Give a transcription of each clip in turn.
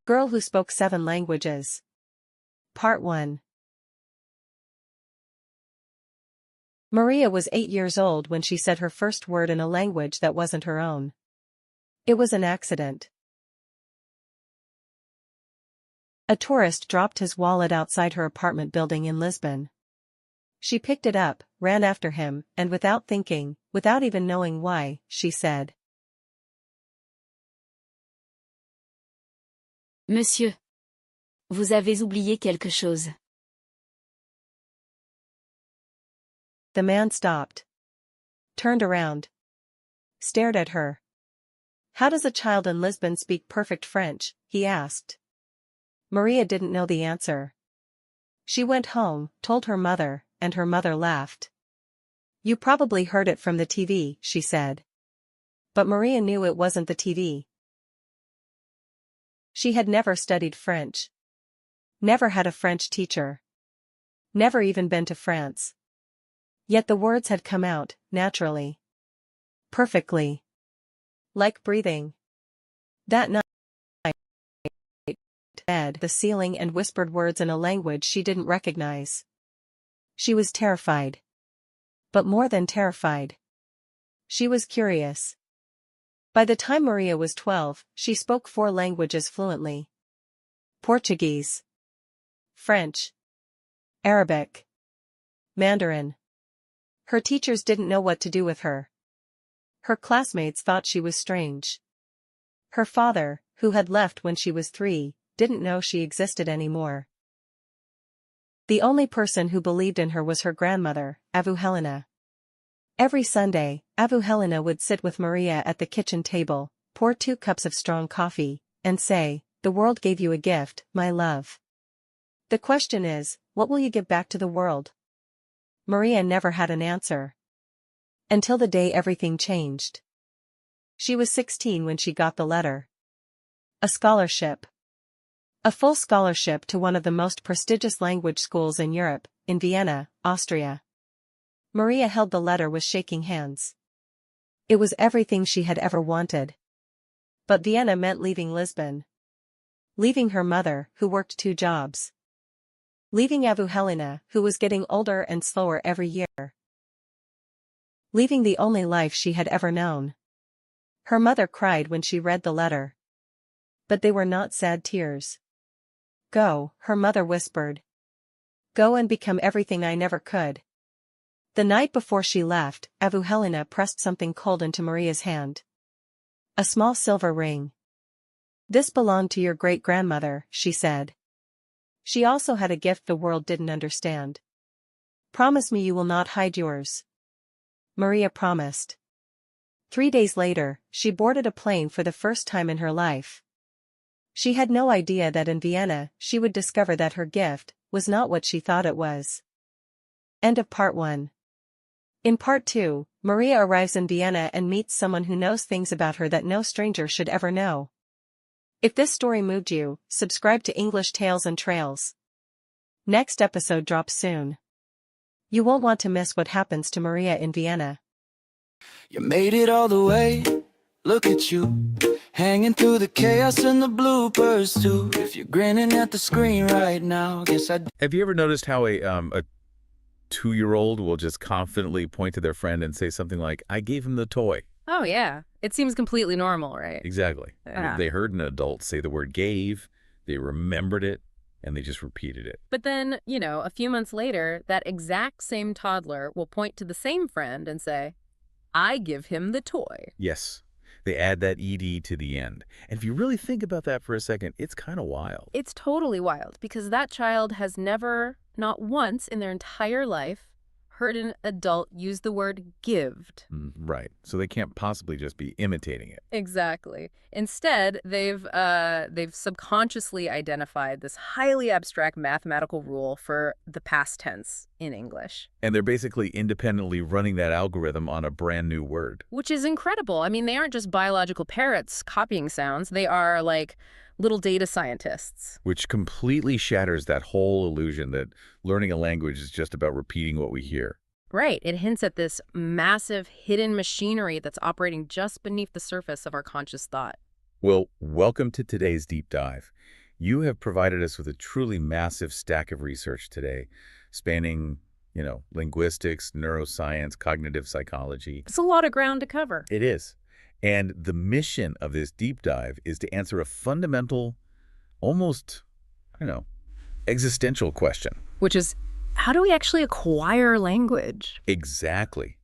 Girl Who Spoke 7 Languages. Part 1. Maria was 8 years old when she said her first word in a language that wasn't her own. It was an accident. A tourist dropped his wallet outside her apartment building in Lisbon. She picked it up, ran after him, and without thinking, without even knowing why, she said, Monsieur, vous avez oublié quelque chose. The man stopped, turned around, stared at her. How does a child in Lisbon speak perfect French? He asked. Maria didn't know the answer. She went home, told her mother, and her mother laughed. You probably heard it from the TV, she said. But Maria knew it wasn't the TV. She had never studied French. Never had a French teacher. Never even been to France. Yet the words had come out, naturally. Perfectly. Like breathing. That night, bed, the ceiling and whispered words in a language she didn't recognize. She was terrified. But more than terrified. She was curious. By the time Maria was 12, she spoke 4 languages fluently. Portuguese, French, Arabic, Mandarin. Her teachers didn't know what to do with her. Her classmates thought she was strange. Her father, who had left when she was 3, didn't know she existed anymore. The only person who believed in her was her grandmother, Avu Helena. Every Sunday, Avu Helena would sit with Maria at the kitchen table, pour 2 cups of strong coffee, and say, "The world gave you a gift, my love. The question is, what will you give back to the world?" Maria never had an answer. Until the day everything changed. She was 16 when she got the letter. A scholarship. A full scholarship to one of the most prestigious language schools in Europe, in Vienna, Austria. Maria held the letter with shaking hands. It was everything she had ever wanted. But Vienna meant leaving Lisbon. Leaving her mother, who worked 2 jobs. Leaving Avu Helena, who was getting older and slower every year. Leaving the only life she had ever known. Her mother cried when she read the letter. But they were not sad tears. Go, her mother whispered. Go and become everything I never could. The night before she left, Avu Helena pressed something cold into Maria's hand. A small silver ring. This belonged to your great-grandmother, she said. She also had a gift the world didn't understand. Promise me you will not hide yours. Maria promised. 3 days later, she boarded a plane for the first time in her life. She had no idea that in Vienna she would discover that her gift was not what she thought it was. End of Part 1. In Part 2, Maria arrives in Vienna and meets someone who knows things about her that no stranger should ever know. If this story moved you, subscribe to English Tales and Trails. Next episode drops soon. You won't want to miss what happens to Maria in Vienna. You made it all the way, look at you, hanging through the chaos and the bloopers too. If you're grinning at the screen right now, guess I... Have you ever noticed how a 2-year-old will just confidently point to their friend and say something like, "I gave him the toy"? Oh, yeah. It seems completely normal, right? Exactly. Yeah. They heard an adult say the word gave, they remembered it, and they just repeated it. But then, a few months later, that exact same toddler will point to the same friend and say, "I give him the toy." Yes. They add that ED to the end. And if you really think about that for a second, it's kind of wild. It's totally wild because that child has never, not once in their entire life, heard an adult use the word gived. Right. So they can't possibly just be imitating it. Exactly. Instead, they've subconsciously identified this highly abstract mathematical rule for the past tense in English. And they're basically independently running that algorithm on a brand new word. Which is incredible. I mean, they aren't just biological parrots copying sounds. They are like little data scientists. Which completely shatters that whole illusion that learning a language is just about repeating what we hear. Right. It hints at this massive hidden machinery that's operating just beneath the surface of our conscious thought. Well, welcome to today's deep dive. You have provided us with a truly massive stack of research today, spanning, linguistics, neuroscience, cognitive psychology. It's a lot of ground to cover. It is. And the mission of this deep dive is to answer a fundamental, almost, existential question. Which is, how do we actually acquire language? Exactly.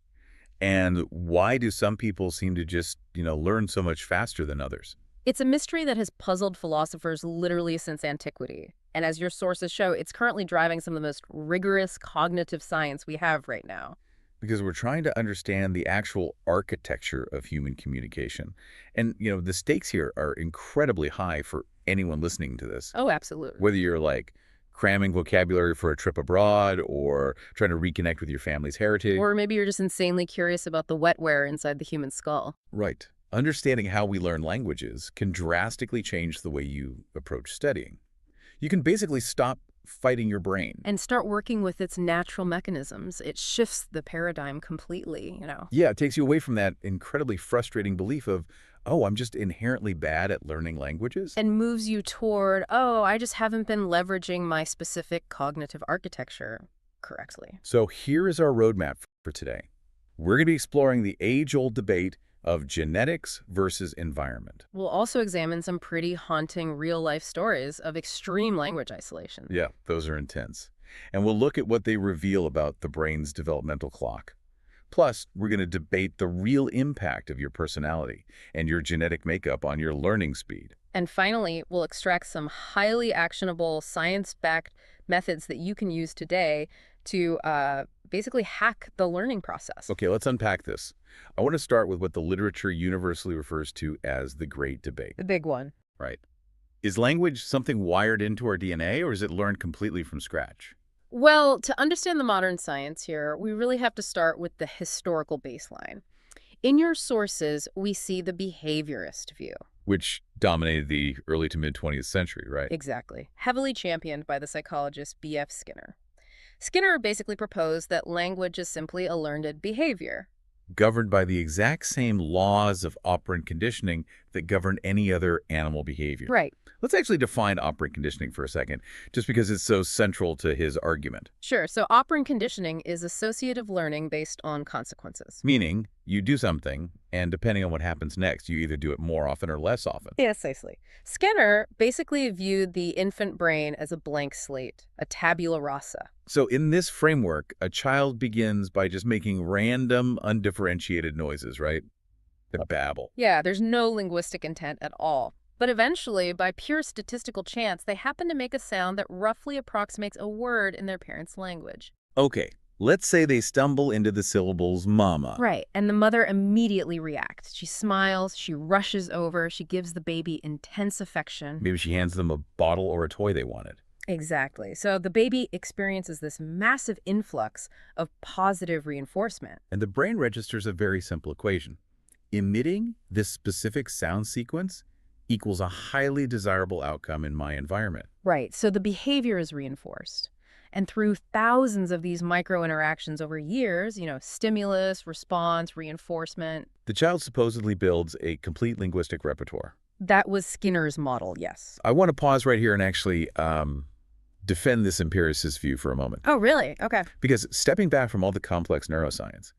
And why do some people seem to just, learn so much faster than others? It's a mystery that has puzzled philosophers literally since antiquity. And as your sources show, it's currently driving some of the most rigorous cognitive science we have right now. Because we're trying to understand the actual architecture of human communication. And, the stakes here are incredibly high for anyone listening to this. Oh, absolutely. Whether you're like cramming vocabulary for a trip abroad or trying to reconnect with your family's heritage. Or maybe you're just insanely curious about the wetware inside the human skull. Right. Understanding how we learn languages can drastically change the way you approach studying. You can basically stop fighting your brain. And start working with its natural mechanisms. It shifts the paradigm completely. Yeah, it takes you away from that incredibly frustrating belief of, oh, I'm just inherently bad at learning languages. And moves you toward, oh, I just haven't been leveraging my specific cognitive architecture correctly. So here is our roadmap for today. We're going to be exploring the age-old debate of genetics versus environment. We'll also examine some pretty haunting real-life stories of extreme language isolation. Yeah, those are intense. And we'll look at what they reveal about the brain's developmental clock. Plus, we're going to debate the real impact of your personality and your genetic makeup on your learning speed. And finally, we'll extract some highly actionable, science-backed methods that you can use today to basically hack the learning process. Okay, let's unpack this. I want to start with what the literature universally refers to as the great debate. The big one. Right. Is language something wired into our DNA, or is it learned completely from scratch? Well, to understand the modern science here, we really have to start with the historical baseline. In your sources, we see the behaviorist view. Which dominated the early to mid-20th century, right? Exactly. Heavily championed by the psychologist B.F. Skinner. Skinner basically proposed that language is simply a learned behavior. Governed by the exact same laws of operant conditioning that govern any other animal behavior. Right. Let's actually define operant conditioning for a second, just because it's so central to his argument. Sure. So operant conditioning is associative learning based on consequences. Meaning, you do something, and depending on what happens next, you either do it more often or less often. Precisely. Skinner basically viewed the infant brain as a blank slate, a tabula rasa. So in this framework, a child begins by just making random, undifferentiated noises, right? They babble. Yeah, there's no linguistic intent at all. But eventually, by pure statistical chance, they happen to make a sound that roughly approximates a word in their parents' language. Okay, let's say they stumble into the syllables mama. Right, and the mother immediately reacts. She smiles, she rushes over, she gives the baby intense affection. Maybe she hands them a bottle or a toy they wanted. Exactly. So the baby experiences this massive influx of positive reinforcement. And the brain registers a very simple equation. Emitting this specific sound sequence equals a highly desirable outcome in my environment. Right. So the behavior is reinforced. And through thousands of these micro interactions over years, stimulus, response, reinforcement. The child supposedly builds a complete linguistic repertoire. That was Skinner's model, yes. I want to pause right here and actually defend this empiricist view for a moment. Oh, really? Okay. Because stepping back from all the complex neuroscience,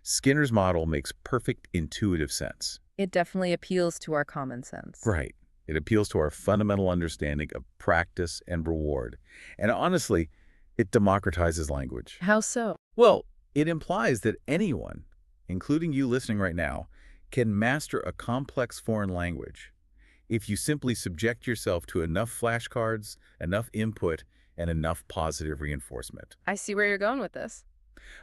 Skinner's model makes perfect intuitive sense. It definitely appeals to our common sense. Right. It appeals to our fundamental understanding of practice and reward. And honestly, it democratizes language. How so? Well, it implies that anyone, including you listening right now, can master a complex foreign language if you simply subject yourself to enough flashcards, enough input, and enough positive reinforcement. I see where you're going with this.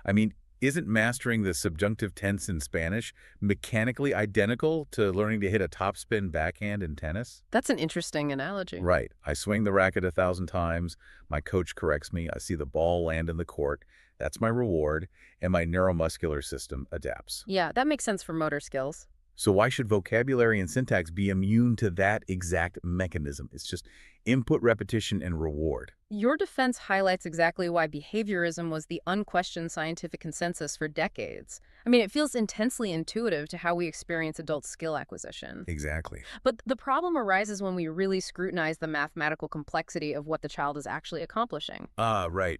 I mean, isn't mastering the subjunctive tense in Spanish mechanically identical to learning to hit a topspin backhand in tennis? That's an interesting analogy. Right. I swing the racket 1,000 times, my coach corrects me, I see the ball land in the court, that's my reward, and my neuromuscular system adapts. Yeah, that makes sense for motor skills. So why should vocabulary and syntax be immune to that exact mechanism? It's just input, repetition, and reward. Your defense highlights exactly why behaviorism was the unquestioned scientific consensus for decades. I mean, it feels intensely intuitive to how we experience adult skill acquisition. Exactly. But the problem arises when we really scrutinize the mathematical complexity of what the child is actually accomplishing. Ah, right.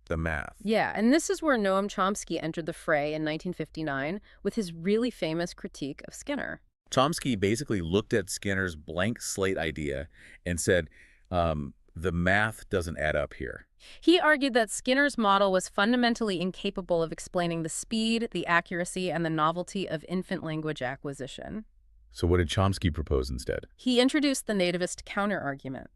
The math. Yeah, and this is where Noam Chomsky entered the fray in 1959 with his really famous critique of Skinner. Chomsky basically looked at Skinner's blank slate idea and said, the math doesn't add up here. He argued that Skinner's model was fundamentally incapable of explaining the speed, the accuracy, and the novelty of infant language acquisition. So what did Chomsky propose instead? He introduced the nativist counterargument.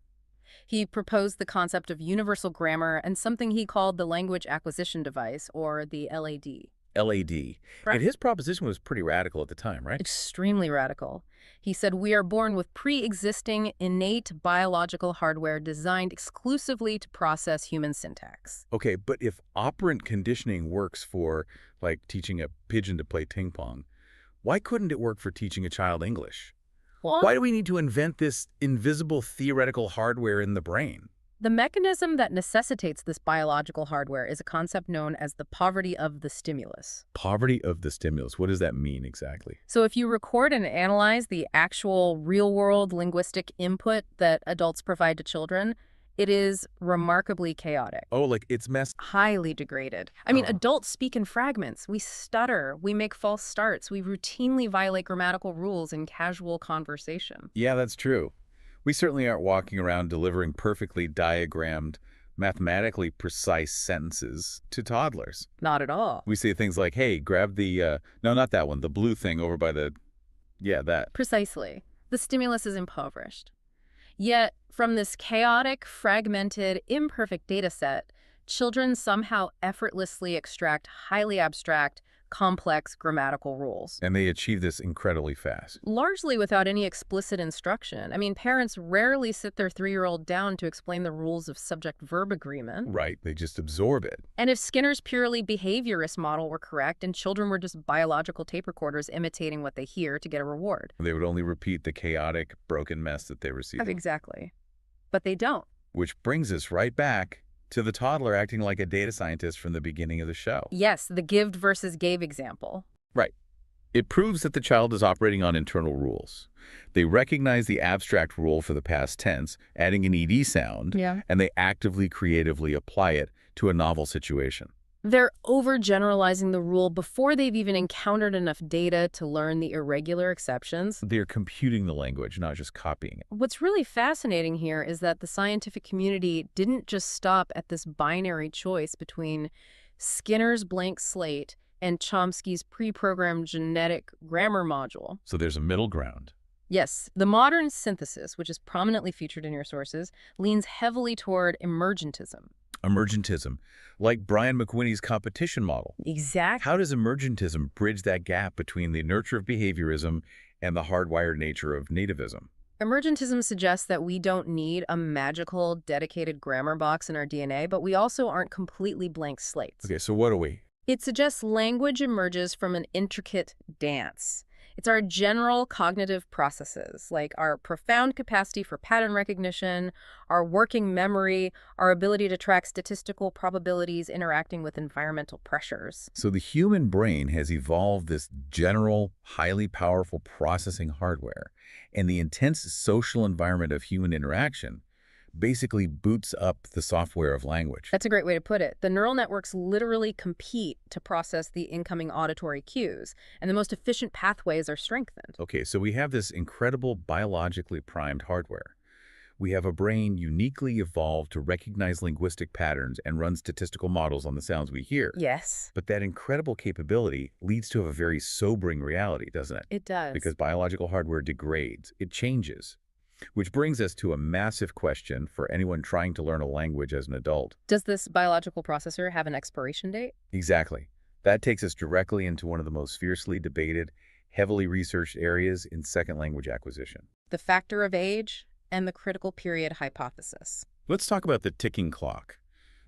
He proposed the concept of universal grammar and something he called the language acquisition device, or the LAD. LAD. Right. And his proposition was pretty radical at the time, right? Extremely radical. He said, we are born with pre-existing innate biological hardware designed exclusively to process human syntax. Okay, but if operant conditioning works for, like, teaching a pigeon to play ping pong, why couldn't it work for teaching a child English? Well, Why do we need to invent this invisible theoretical hardware in the brain? the mechanism that necessitates this biological hardware is a concept known as the poverty of the stimulus. Poverty of the stimulus. What does that mean exactly? So if you record and analyze the actual real-world linguistic input that adults provide to children, it is remarkably chaotic. Oh, like it's messed. Highly degraded. I mean, Oh. adults speak in fragments. We stutter. We make false starts. We routinely violate grammatical rules in casual conversation. Yeah, that's true. We certainly aren't walking around delivering perfectly diagrammed, mathematically precise sentences to toddlers. Not at all. We say things like, hey, grab the, no, not that one, the blue thing over by the, yeah, that. Precisely. The stimulus is impoverished. Yet, from this chaotic, fragmented, imperfect data set, children somehow effortlessly extract highly abstract, complex grammatical rules. And they achieve this incredibly fast. Largely without any explicit instruction. I mean, parents rarely sit their 3-year-old down to explain the rules of subject-verb agreement. Right, they just absorb it. And if Skinner's purely behaviorist model were correct and children were just biological tape recorders imitating what they hear to get a reward. They would only repeat the chaotic, broken mess that they receive. Exactly. But they don't. Which brings us right back to the toddler acting like a data scientist from the beginning of the show. Yes, the gived versus gave example. Right. It proves that the child is operating on internal rules. They recognize the abstract rule for the past tense, adding an ed sound, and they actively, creatively apply it to a novel situation. They're overgeneralizing the rule before they've even encountered enough data to learn the irregular exceptions. They're computing the language, not just copying it. What's really fascinating here is that the scientific community didn't just stop at this binary choice between Skinner's blank slate and Chomsky's pre-programmed genetic grammar module. So there's a middle ground. Yes, the modern synthesis, which is prominently featured in your sources, leans heavily toward emergentism. Emergentism, like Brian McWhinney's competition model. Exactly. How does emergentism bridge that gap between the nurture of behaviorism and the hardwired nature of nativism? Emergentism suggests that we don't need a magical, dedicated grammar box in our DNA, but we also aren't completely blank slates. Okay, so what are we? It suggests language emerges from an intricate dance. It's our general cognitive processes, like our profound capacity for pattern recognition, our working memory, our ability to track statistical probabilities interacting with environmental pressures. So the human brain has evolved this general, highly powerful processing hardware, and the intense social environment of human interaction basically boots up the software of language. That's a great way to put it. The neural networks literally compete to process the incoming auditory cues, and the most efficient pathways are strengthened. Okay, so we have this incredible biologically primed hardware. We have a brain uniquely evolved to recognize linguistic patterns and run statistical models on the sounds we hear. Yes. But that incredible capability leads to a very sobering reality, doesn't it? It does. Because biological hardware degrades. It changes. Which brings us to a massive question for anyone trying to learn a language as an adult. Does this biological processor have an expiration date? Exactly. That takes us directly into one of the most fiercely debated, heavily researched areas in second language acquisition. The factor of age and the critical period hypothesis. Let's talk about the ticking clock.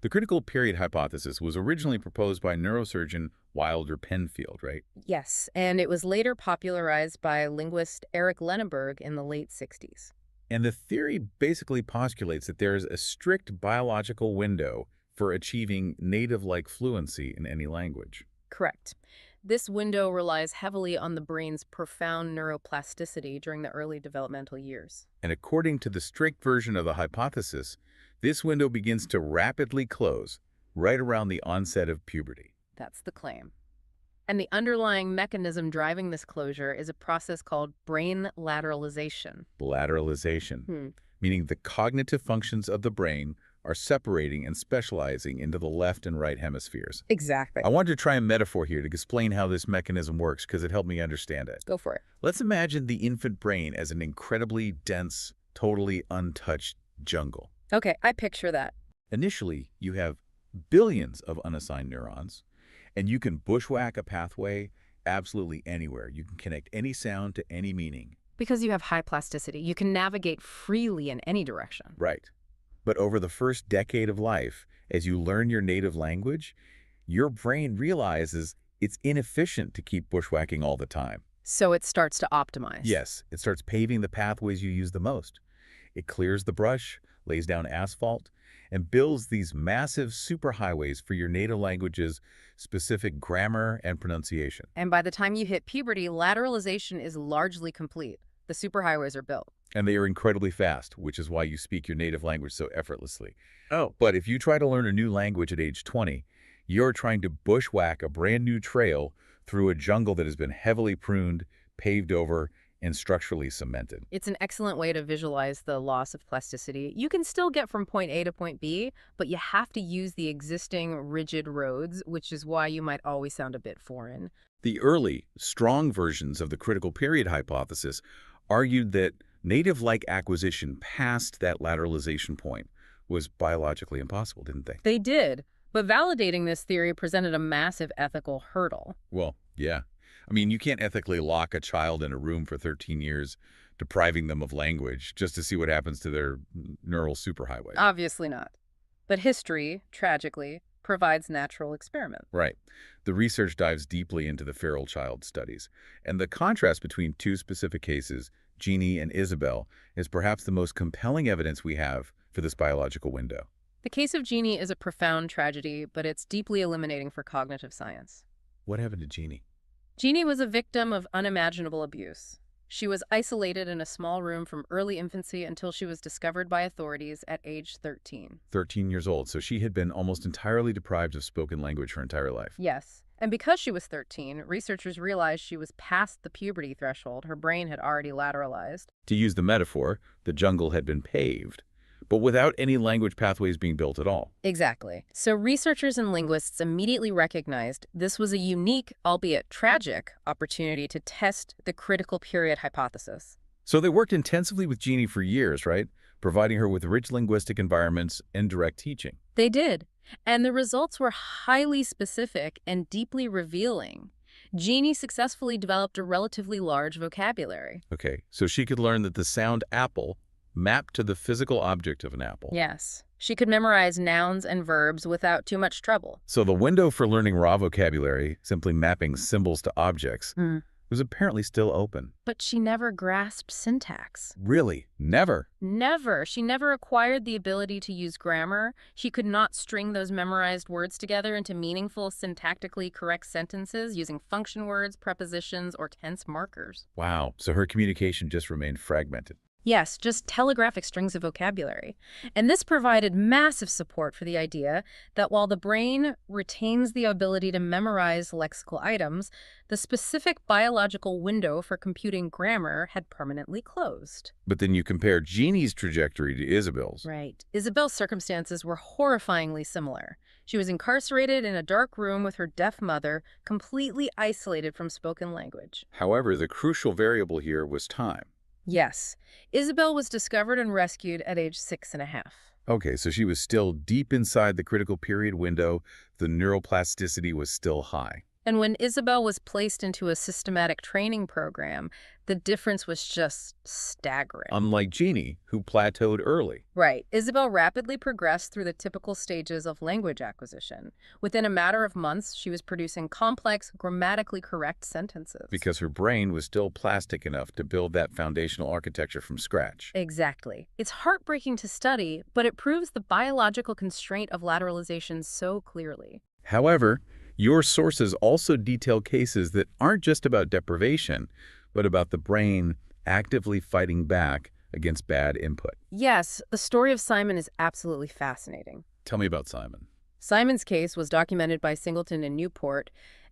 The critical period hypothesis was originally proposed by neurosurgeon Wilder Penfield, right? Yes, and it was later popularized by linguist Eric Lenneberg in the late 60s. And the theory basically postulates that there is a strict biological window for achieving native-like fluency in any language. Correct. This window relies heavily on the brain's profound neuroplasticity during the early developmental years. And according to the strict version of the hypothesis, this window begins to rapidly close right around the onset of puberty. That's the claim. And the underlying mechanism driving this closure is a process called brain lateralization. Lateralization, meaning the cognitive functions of the brain are separating and specializing into the left and right hemispheres. Exactly. I wanted to try a metaphor here to explain how this mechanism works because it helped me understand it. Go for it. Let's imagine the infant brain as an incredibly dense, totally untouched jungle. Okay, I picture that. Initially, you have billions of unassigned neurons, and you can bushwhack a pathway absolutely anywhere. You can connect any sound to any meaning. Because you have high plasticity, you can navigate freely in any direction. Right. But over the first decade of life, as you learn your native language, your brain realizes it's inefficient to keep bushwhacking all the time. So it starts to optimize. Yes, it starts paving the pathways you use the most. It clears the brush, lays down asphalt, and builds these massive superhighways for your native language's specific grammar and pronunciation. And by the time you hit puberty, lateralization is largely complete. The superhighways are built. And they are incredibly fast, which is why you speak your native language so effortlessly. But if you try to learn a new language at age 20, you're trying to bushwhack a brand new trail through a jungle that has been heavily pruned, paved over, and structurally cemented. It's an excellent way to visualize the loss of plasticity. You can still get from point A to point B, but you have to use the existing rigid roads, which is why you might always sound a bit foreign. The early, strong versions of the critical period hypothesis argued that native-like acquisition past that lateralization point was biologically impossible, didn't they? They did, but validating this theory presented a massive ethical hurdle. Well, yeah. I mean, you can't ethically lock a child in a room for 13 years, depriving them of language, just to see what happens to their neural superhighway. Obviously not. But history, tragically, provides natural experiment. Right. The research dives deeply into the feral child studies, and the contrast between two specific cases, Jeannie and Isabel, is perhaps the most compelling evidence we have for this biological window. The case of Jeannie is a profound tragedy, but it's deeply illuminating for cognitive science. What happened to Jeannie? Jeannie was a victim of unimaginable abuse. She was isolated in a small room from early infancy until she was discovered by authorities at age 13. 13 years old, so she had been almost entirely deprived of spoken language her entire life. Yes, and because she was 13, researchers realized she was past the puberty threshold. Her brain had already lateralized. To use the metaphor, the jungle had been paved, but without any language pathways being built at all. Exactly. So researchers and linguists immediately recognized this was a unique, albeit tragic, opportunity to test the critical period hypothesis. So they worked intensively with Jeannie for years, right? Providing her with rich linguistic environments and direct teaching. They did. And the results were highly specific and deeply revealing. Jeannie successfully developed a relatively large vocabulary. Okay, so she could learn that the sound apple mapped to the physical object of an apple. Yes. She could memorize nouns and verbs without too much trouble. So the window for learning raw vocabulary, simply mapping symbols to objects, was apparently still open. But she never grasped syntax. Really? Never? Never. She never acquired the ability to use grammar. She could not string those memorized words together into meaningful, syntactically correct sentences using function words, prepositions, or tense markers. Wow. So her communication just remained fragmented. Yes, just telegraphic strings of vocabulary. And this provided massive support for the idea that while the brain retains the ability to memorize lexical items, the specific biological window for computing grammar had permanently closed. But then you compare Jeannie's trajectory to Isabel's. Right. Isabel's circumstances were horrifyingly similar. She was incarcerated in a dark room with her deaf mother, completely isolated from spoken language. However, the crucial variable here was time. Yes. Isabel was discovered and rescued at age 6.5. Okay, so she was still deep inside the critical period window. The neuroplasticity was still high. And when Isabel was placed into a systematic training program, The difference was just staggering. Unlike Jeannie, who plateaued early. Right. Isabel rapidly progressed through the typical stages of language acquisition. Within a matter of months, she was producing complex, grammatically correct sentences. Because her brain was still plastic enough to build that foundational architecture from scratch. Exactly. It's heartbreaking to study, but it proves the biological constraint of lateralization so clearly. However, your sources also detail cases that aren't just about deprivation, but about the brain actively fighting back against bad input. Yes, the story of Simon is absolutely fascinating. Tell me about Simon. Simon's case was documented by Singleton and Newport,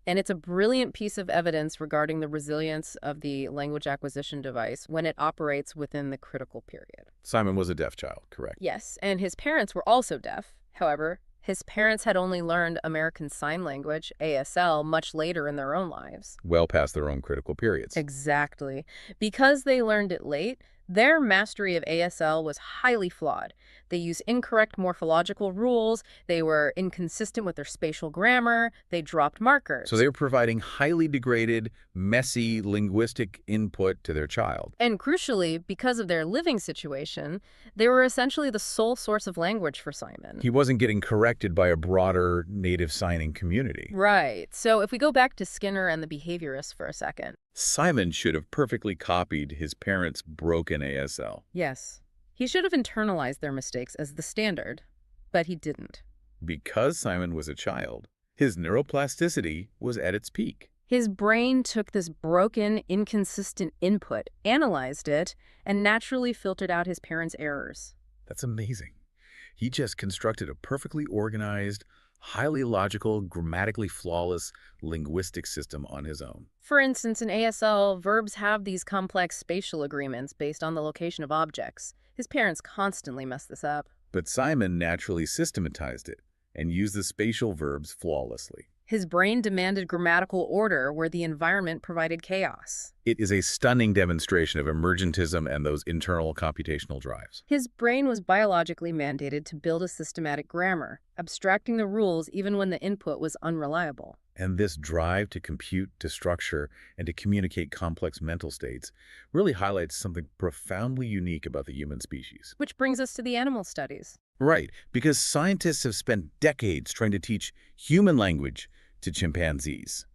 and it's a brilliant piece of evidence regarding the resilience of the language acquisition device when it operates within the critical period. Simon was a deaf child, correct? Yes, and his parents were also deaf. However, his parents had only learned American Sign Language, ASL, much later in their own lives. Well past their own critical periods. Exactly. Because they learned it late, their mastery of ASL was highly flawed. They used incorrect morphological rules, they were inconsistent with their spatial grammar, they dropped markers. So they were providing highly degraded, messy linguistic input to their child. And crucially, because of their living situation, they were essentially the sole source of language for Simon. He wasn't getting corrected by a broader native signing community. Right. So if we go back to Skinner and the behaviorists for a second. Simon should have perfectly copied his parents' broken ASL. Yes. He should have internalized their mistakes as the standard, but he didn't. Because Simon was a child, his neuroplasticity was at its peak. His brain took this broken, inconsistent input, analyzed it, and naturally filtered out his parents' errors. That's amazing. He just constructed a perfectly organized, highly logical, grammatically flawless linguistic system on his own. For instance, in ASL, verbs have these complex spatial agreements based on the location of objects. His parents constantly mess this up. But Simon naturally systematized it and used the spatial verbs flawlessly. His brain demanded grammatical order where the environment provided chaos. It is a stunning demonstration of emergentism and those internal computational drives. His brain was biologically mandated to build a systematic grammar, abstracting the rules even when the input was unreliable. And this drive to compute, to structure, and to communicate complex mental states really highlights something profoundly unique about the human species. Which brings us to the animal studies. Right, because scientists have spent decades trying to teach human language to chimpanzees,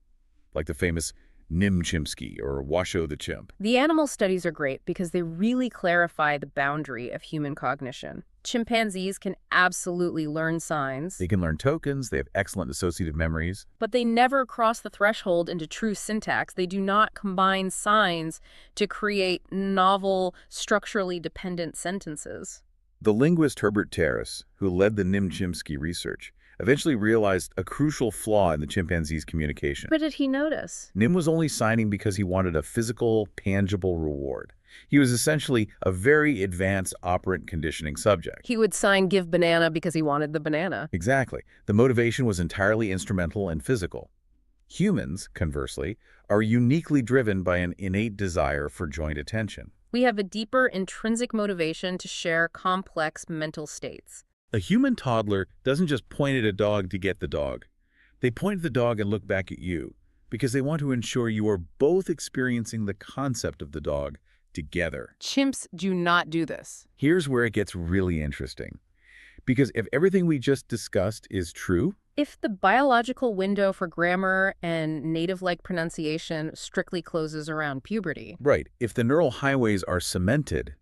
like the famous Nim Chimpsky or Washoe the chimp. The animal studies are great because they really clarify the boundary of human cognition. Chimpanzees can absolutely learn signs. They can learn tokens, they have excellent associative memories. But they never cross the threshold into true syntax. They do not combine signs to create novel, structurally dependent sentences. The linguist Herbert Terrace, who led the Nim Chimpsky research, eventually realized a crucial flaw in the chimpanzee's communication. What did he notice? Nim was only signing because he wanted a physical, tangible reward. He was essentially a very advanced operant conditioning subject. He would sign "give banana" because he wanted the banana. Exactly. The motivation was entirely instrumental and physical. Humans, conversely, are uniquely driven by an innate desire for joint attention. We have a deeper intrinsic motivation to share complex mental states. A human toddler doesn't just point at a dog to get the dog. They point at the dog and look back at you because they want to ensure you are both experiencing the concept of the dog together. Chimps do not do this. Here's where it gets really interesting. Because if everything we just discussed is true, If the biological window for grammar and native-like pronunciation strictly closes around puberty, right, if the neural highways are cemented,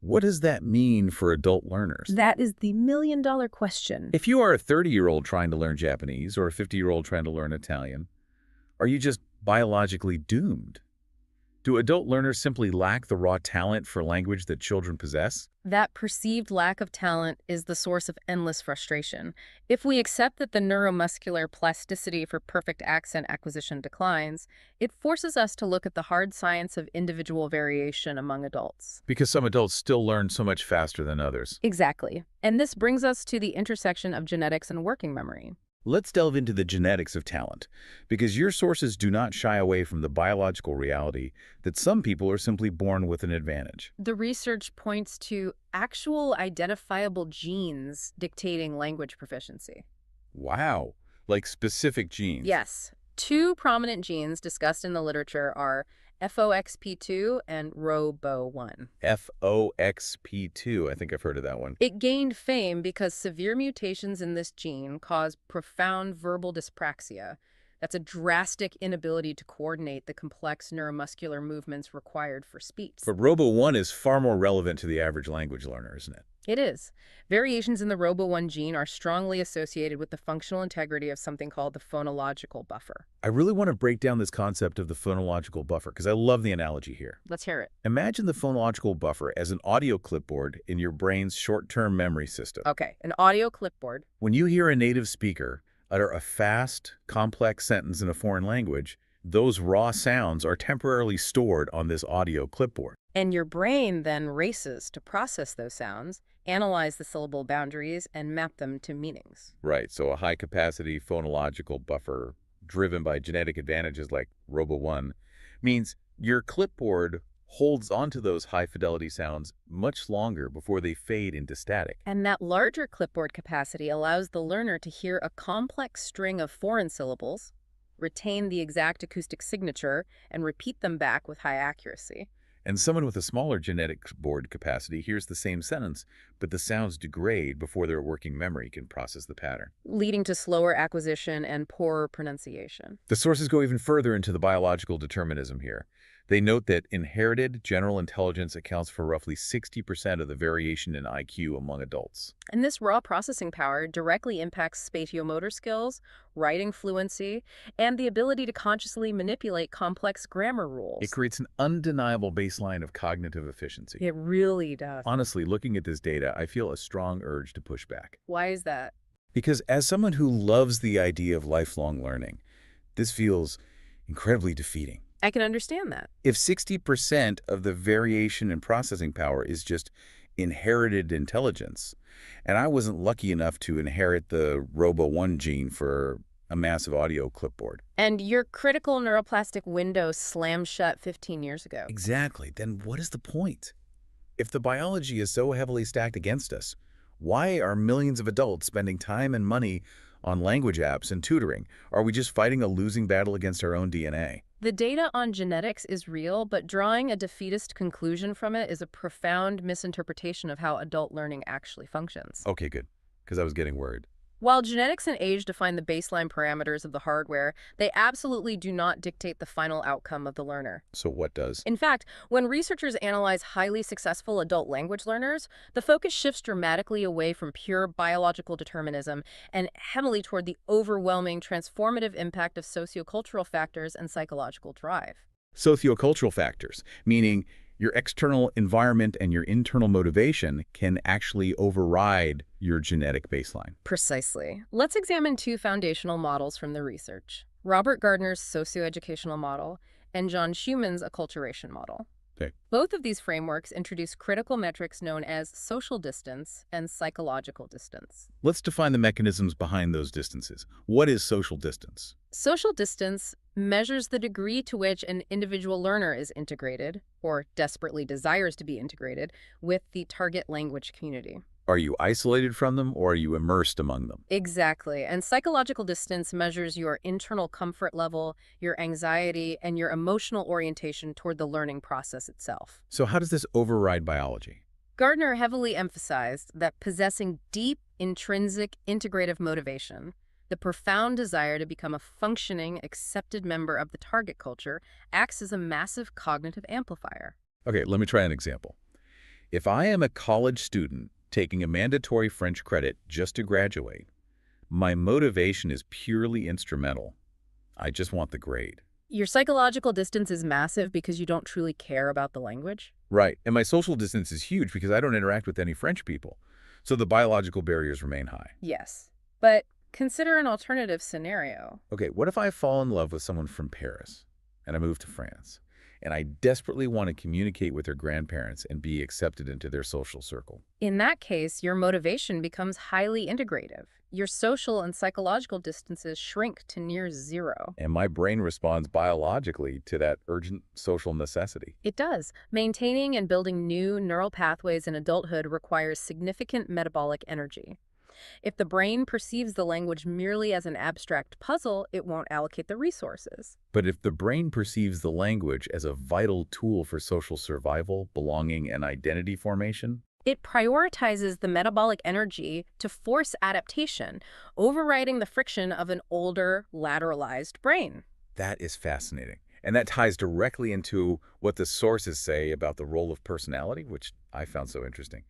what does that mean for adult learners? that is the million-dollar question. If you are a 30-year-old trying to learn Japanese or a 50-year-old trying to learn Italian, are you just biologically doomed? Do adult learners simply lack the raw talent for language that children possess? That perceived lack of talent is the source of endless frustration. If we accept that the neuromuscular plasticity for perfect accent acquisition declines, it forces us to look at the hard science of individual variation among adults. Because some adults still learn so much faster than others. Exactly. And this brings us to the intersection of genetics and working memory. Let's delve into the genetics of talent, because your sources do not shy away from the biological reality that some people are simply born with an advantage. The research points to actual identifiable genes dictating language proficiency. Wow, like specific genes. Yes. Two prominent genes discussed in the literature are FOXP2 and ROBO1. FOXP2, I think I've heard of that one. It gained fame because severe mutations in this gene cause profound verbal dyspraxia. That's a drastic inability to coordinate the complex neuromuscular movements required for speech. But Robo1 is far more relevant to the average language learner, isn't it? It is. Variations in the ROBO1 gene are strongly associated with the functional integrity of something called the phonological buffer. I really want to break down this concept of the phonological buffer because I love the analogy here. Let's hear it. Imagine the phonological buffer as an audio clipboard in your brain's short-term memory system. Okay, an audio clipboard. When you hear a native speaker utter a fast, complex sentence in a foreign language, those raw sounds are temporarily stored on this audio clipboard. And your brain then races to process those sounds, analyze the syllable boundaries, and map them to meanings. Right, so a high-capacity phonological buffer driven by genetic advantages like Robo1 means your clipboard holds onto those high-fidelity sounds much longer before they fade into static. And that larger clipboard capacity allows the learner to hear a complex string of foreign syllables, retain the exact acoustic signature, and repeat them back with high accuracy. And someone with a smaller genetic board capacity hears the same sentence, but the sounds degrade before their working memory can process the pattern, Leading to slower acquisition and poorer pronunciation. The sources go even further into the biological determinism here. They note that inherited general intelligence accounts for roughly 60% of the variation in IQ among adults. And this raw processing power directly impacts spatiomotor skills, writing fluency, and the ability to consciously manipulate complex grammar rules. It creates an undeniable baseline of cognitive efficiency. It really does. Honestly, looking at this data, I feel a strong urge to push back. Why is that? Because as someone who loves the idea of lifelong learning, this feels incredibly defeating. I can understand that. If 60% of the variation in processing power is just inherited intelligence, and I wasn't lucky enough to inherit the Robo1 gene for a massive audio clipboard. And your critical neuroplastic window slammed shut 15 years ago. Exactly. Then what is the point? If the biology is so heavily stacked against us, why are millions of adults spending time and money on language apps and tutoring? Are we just fighting a losing battle against our own DNA? The data on genetics is real, but drawing a defeatist conclusion from it is a profound misinterpretation of how adult learning actually functions. Okay, good, because I was getting worried. While genetics and age define the baseline parameters of the hardware, they absolutely do not dictate the final outcome of the learner. So what does? In fact, when researchers analyze highly successful adult language learners, the focus shifts dramatically away from pure biological determinism and heavily toward the overwhelming transformative impact of sociocultural factors and psychological drive. Sociocultural factors, meaning your external environment and your internal motivation can actually override your genetic baseline. Precisely. Let's examine two foundational models from the research: Robert Gardner's socioeducational model and John Schumann's acculturation model. Okay. Both of these frameworks introduce critical metrics known as social distance and psychological distance. Let's define the mechanisms behind those distances. What is social distance? Social distance measures the degree to which an individual learner is integrated, or desperately desires to be integrated, with the target language community. Are you isolated from them or are you immersed among them? Exactly. And psychological distance measures your internal comfort level, your anxiety, and your emotional orientation toward the learning process itself. So how does this override biology? Gardner heavily emphasized that possessing deep, intrinsic, integrative motivation, the profound desire to become a functioning, accepted member of the target culture, acts as a massive cognitive amplifier. Okay, let me try an example. If I am a college student taking a mandatory French credit just to graduate, my motivation is purely instrumental. I just want the grade. Your psychological distance is massive because you don't truly care about the language. Right, and my social distance is huge because I don't interact with any French people. So the biological barriers remain high. Yes, but consider an alternative scenario. Okay, what if I fall in love with someone from Paris and I move to France and I desperately want to communicate with their grandparents and be accepted into their social circle? In that case, your motivation becomes highly integrative. Your social and psychological distances shrink to near zero. And my brain responds biologically to that urgent social necessity. It does. Maintaining and building new neural pathways in adulthood requires significant metabolic energy. If the brain perceives the language merely as an abstract puzzle, it won't allocate the resources. But if the brain perceives the language as a vital tool for social survival, belonging, and identity formation, It prioritizes the metabolic energy to force adaptation, overriding the friction of an older, lateralized brain. that is fascinating. And that ties directly into what the sources say about the role of personality, which I found so interesting.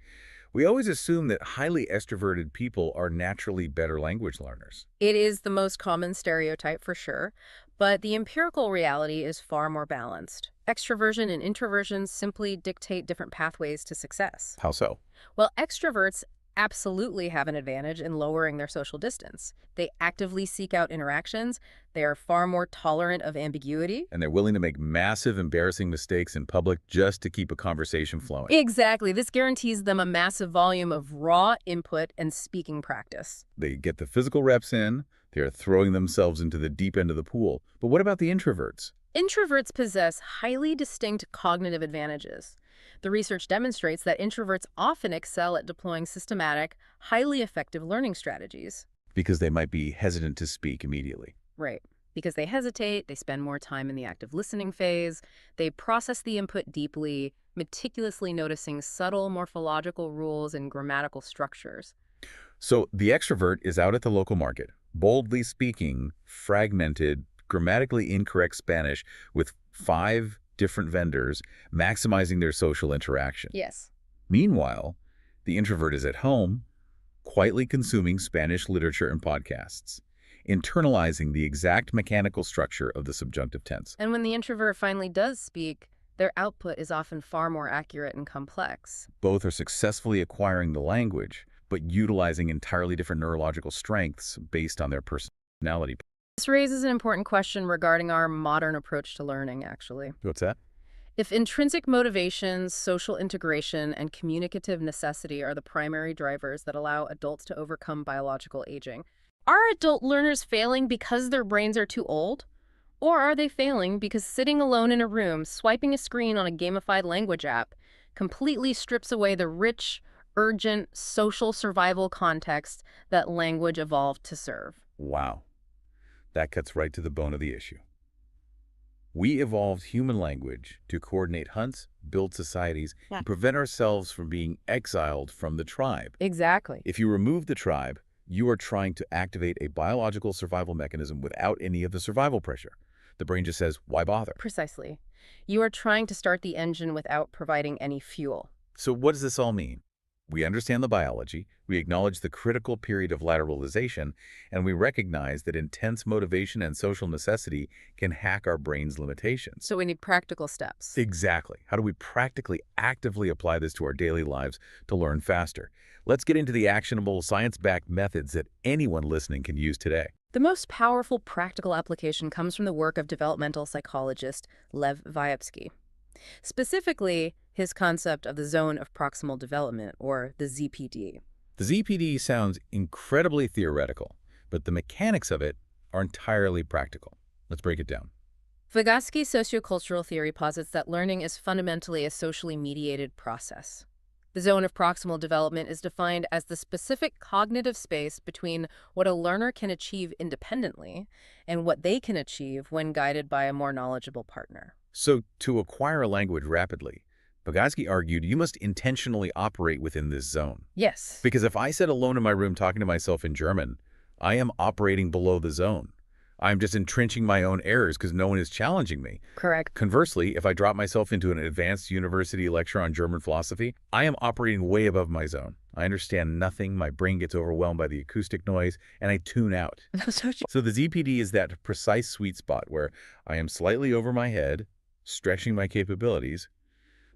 We always assume that highly extroverted people are naturally better language learners. It is the most common stereotype for sure, but the empirical reality is far more balanced. Extroversion and introversion simply dictate different pathways to success. How so? Well, extroverts absolutely have an advantage in lowering their social distance. They actively seek out interactions. They are far more tolerant of ambiguity. And they're willing to make massive, embarrassing mistakes in public just to keep a conversation flowing. Exactly. This guarantees them a massive volume of raw input and speaking practice. They get the physical reps in, they are throwing themselves into the deep end of the pool. But what about the introverts? Introverts possess highly distinct cognitive advantages. The research demonstrates that introverts often excel at deploying systematic, highly effective learning strategies. Because they might be hesitant to speak immediately. Right. Because they hesitate, they spend more time in the active listening phase, they process the input deeply, meticulously noticing subtle morphological rules and grammatical structures. So the extrovert is out at the local market, boldly speaking fragmented, grammatically incorrect Spanish with 5 different vendors, maximizing their social interaction. Yes. Meanwhile, the introvert is at home, quietly consuming Spanish literature and podcasts, internalizing the exact mechanical structure of the subjunctive tense. And when the introvert finally does speak, their output is often far more accurate and complex. Both are successfully acquiring the language, but utilizing entirely different neurological strengths based on their personality. This raises an important question regarding our modern approach to learning, actually. What's that? If intrinsic motivations, social integration, and communicative necessity are the primary drivers that allow adults to overcome biological aging, are adult learners failing because their brains are too old? Or are they failing because sitting alone in a room, swiping a screen on a gamified language app, completely strips away the rich, urgent, social survival context that language evolved to serve? Wow. That cuts right to the bone of the issue. We evolved human language to coordinate hunts, build societies, and prevent ourselves from being exiled from the tribe. Exactly. If you remove the tribe, you are trying to activate a biological survival mechanism without any of the survival pressure. The brain just says, why bother? Precisely. You are trying to start the engine without providing any fuel. So what does this all mean? We understand the biology, we acknowledge the critical period of lateralization, and we recognize that intense motivation and social necessity can hack our brain's limitations. So we need practical steps. Exactly. How do we practically, actively apply this to our daily lives to learn faster? Let's get into the actionable, science-backed methods that anyone listening can use today. The most powerful practical application comes from the work of developmental psychologist Lev Vyepsky. Specifically, his concept of the zone of proximal development, or the ZPD. The ZPD sounds incredibly theoretical, but the mechanics of it are entirely practical. Let's break it down. Vygotsky's sociocultural theory posits that learning is fundamentally a socially mediated process. The zone of proximal development is defined as the specific cognitive space between what a learner can achieve independently and what they can achieve when guided by a more knowledgeable partner. So, to acquire a language rapidly, Vygotsky argued you must intentionally operate within this zone. Yes. Because if I sit alone in my room talking to myself in German, I am operating below the zone. I'm just entrenching my own errors because no one is challenging me. Correct. Conversely, if I drop myself into an advanced university lecture on German philosophy, I am operating way above my zone. I understand nothing, my brain gets overwhelmed by the acoustic noise, and I tune out. So the ZPD is that precise sweet spot where I am slightly over my head, stretching my capabilities,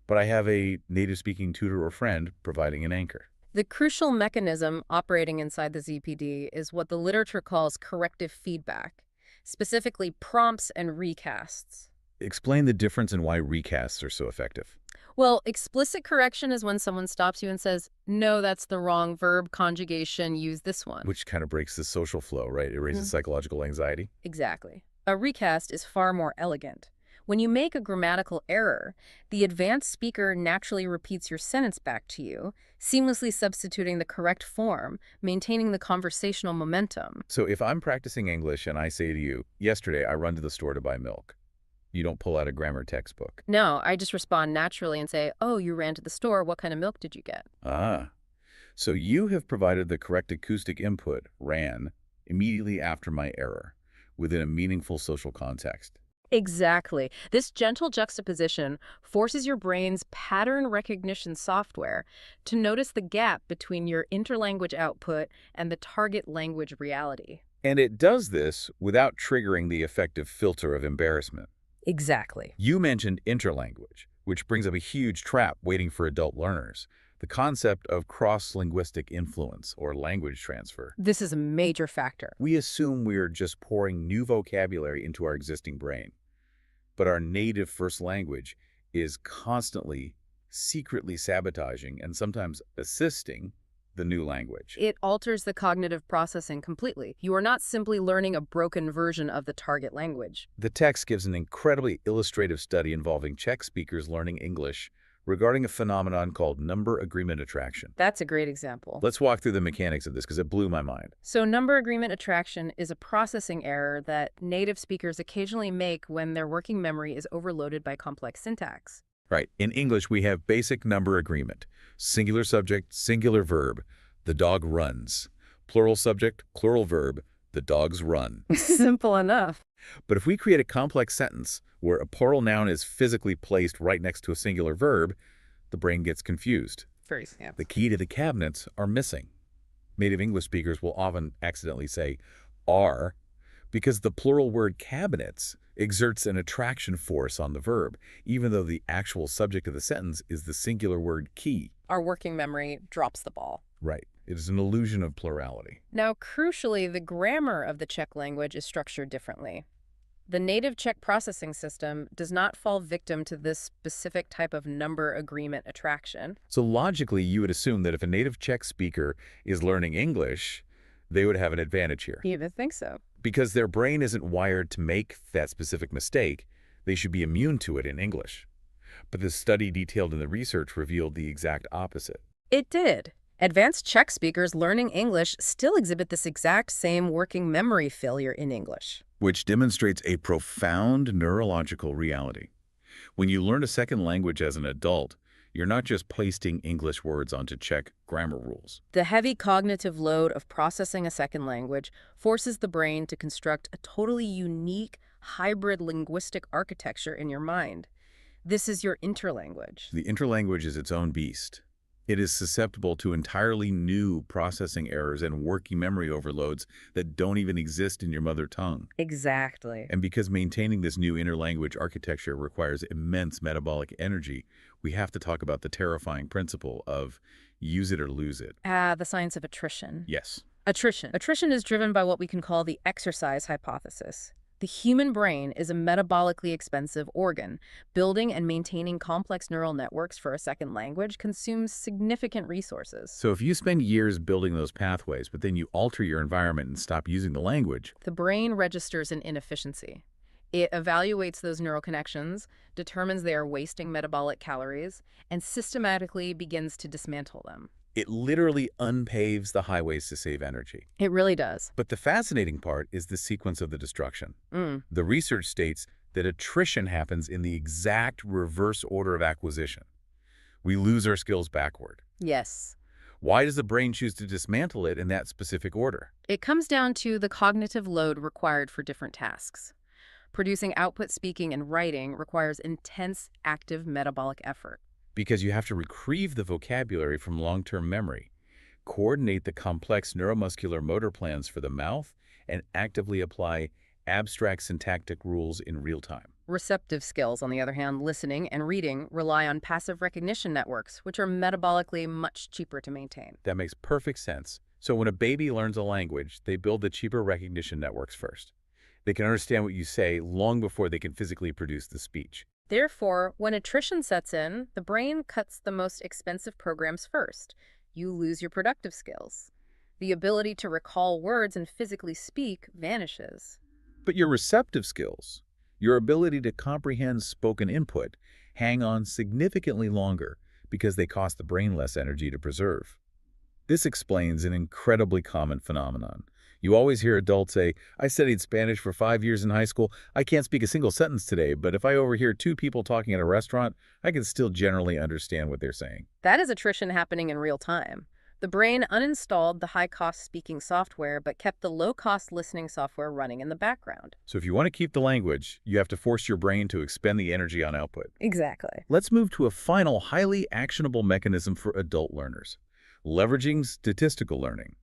but I have a native-speaking tutor or friend providing an anchor. The crucial mechanism operating inside the ZPD is what the literature calls corrective feedback, specifically prompts and recasts. Explain the difference and why recasts are so effective. Well, explicit correction is when someone stops you and says, no, that's the wrong verb conjugation, use this one. Which kind of breaks the social flow, right? It raises psychological anxiety. Exactly. A recast is far more elegant. When you make a grammatical error, the advanced speaker naturally repeats your sentence back to you, seamlessly substituting the correct form, maintaining the conversational momentum. So if I'm practicing English and I say to you, yesterday I run to the store to buy milk, you don't pull out a grammar textbook. No, I just respond naturally and say, oh, you ran to the store. What kind of milk did you get? Ah, so you have provided the correct acoustic input, ran, immediately after my error, within a meaningful social context. Exactly. This gentle juxtaposition forces your brain's pattern recognition software to notice the gap between your interlanguage output and the target language reality. And it does this without triggering the effective filter of embarrassment. Exactly. You mentioned interlanguage, which brings up a huge trap waiting for adult learners, the concept of cross-linguistic influence or language transfer. This is a major factor. We assume we're just pouring new vocabulary into our existing brain, but our native first language is constantly, secretly sabotaging and sometimes assisting the new language. It alters the cognitive processing completely. You are not simply learning a broken version of the target language. The text gives an incredibly illustrative study involving Czech speakers learning English regarding a phenomenon called number agreement attraction. That's a great example. Let's walk through the mechanics of this because it blew my mind. So number agreement attraction is a processing error that native speakers occasionally make when their working memory is overloaded by complex syntax. Right. In English, we have basic number agreement. Singular subject, singular verb. The dog runs. Plural subject, plural verb. The dogs run. Simple enough. But if we create a complex sentence where a plural noun is physically placed right next to a singular verb, the brain gets confused. Very simple. The key to the cabinets are missing. Native English speakers will often accidentally say are because the plural word cabinets exerts an attraction force on the verb, even though the actual subject of the sentence is the singular word key. Our working memory drops the ball. Right. It is an illusion of plurality. Now, crucially, the grammar of the Czech language is structured differently. The native Czech processing system does not fall victim to this specific type of number agreement attraction. So logically, you would assume that if a native Czech speaker is learning English, they would have an advantage here. You would think so. Because their brain isn't wired to make that specific mistake, they should be immune to it in English. But the study detailed in the research revealed the exact opposite. It did. Advanced Czech speakers learning English still exhibit this exact same working memory failure in English. Which demonstrates a profound neurological reality. When you learn a second language as an adult, you're not just pasting English words onto Czech grammar rules. The heavy cognitive load of processing a second language forces the brain to construct a totally unique, hybrid linguistic architecture in your mind. This is your interlanguage. The interlanguage is its own beast. It is susceptible to entirely new processing errors and working memory overloads that don't even exist in your mother tongue. Exactly. And because maintaining this new interlanguage architecture requires immense metabolic energy, we have to talk about the terrifying principle of use it or lose it. The science of attrition. Yes. Attrition. Attrition is driven by what we can call the exercise hypothesis. The human brain is a metabolically expensive organ. Building and maintaining complex neural networks for a second language consumes significant resources. So if you spend years building those pathways, but then you alter your environment and stop using the language, the brain registers an inefficiency. It evaluates those neural connections, determines they are wasting metabolic calories, and systematically begins to dismantle them. it literally unpaves the highways to save energy. It really does. But the fascinating part is the sequence of the destruction. Mm. The research states that attrition happens in the exact reverse order of acquisition. We lose our skills backward. Yes. Why does the brain choose to dismantle it in that specific order? It comes down to the cognitive load required for different tasks. Producing output speaking and writing requires intense, active metabolic effort. Because you have to retrieve the vocabulary from long-term memory, coordinate the complex neuromuscular motor plans for the mouth, and actively apply abstract syntactic rules in real time. Receptive skills, on the other hand, listening and reading, rely on passive recognition networks, which are metabolically much cheaper to maintain. That makes perfect sense. So when a baby learns a language, they build the cheaper recognition networks first. They can understand what you say long before they can physically produce the speech. Therefore, when attrition sets in, the brain cuts the most expensive programs first. You lose your productive skills. The ability to recall words and physically speak vanishes. But your receptive skills, Your ability to comprehend spoken input hang on significantly longer because they cost the brain less energy to preserve. This explains an incredibly common phenomenon. You always hear adults say, I studied Spanish for 5 years in high school. I can't speak a single sentence today, but if I overhear two people talking at a restaurant, I can still generally understand what they're saying. That is attrition happening in real time. The brain uninstalled the high-cost speaking software but kept the low-cost listening software running in the background. So if you want to keep the language, you have to force your brain to expend the energy on output. Exactly. Let's move to a final, highly actionable mechanism for adult learners: leveraging statistical learning.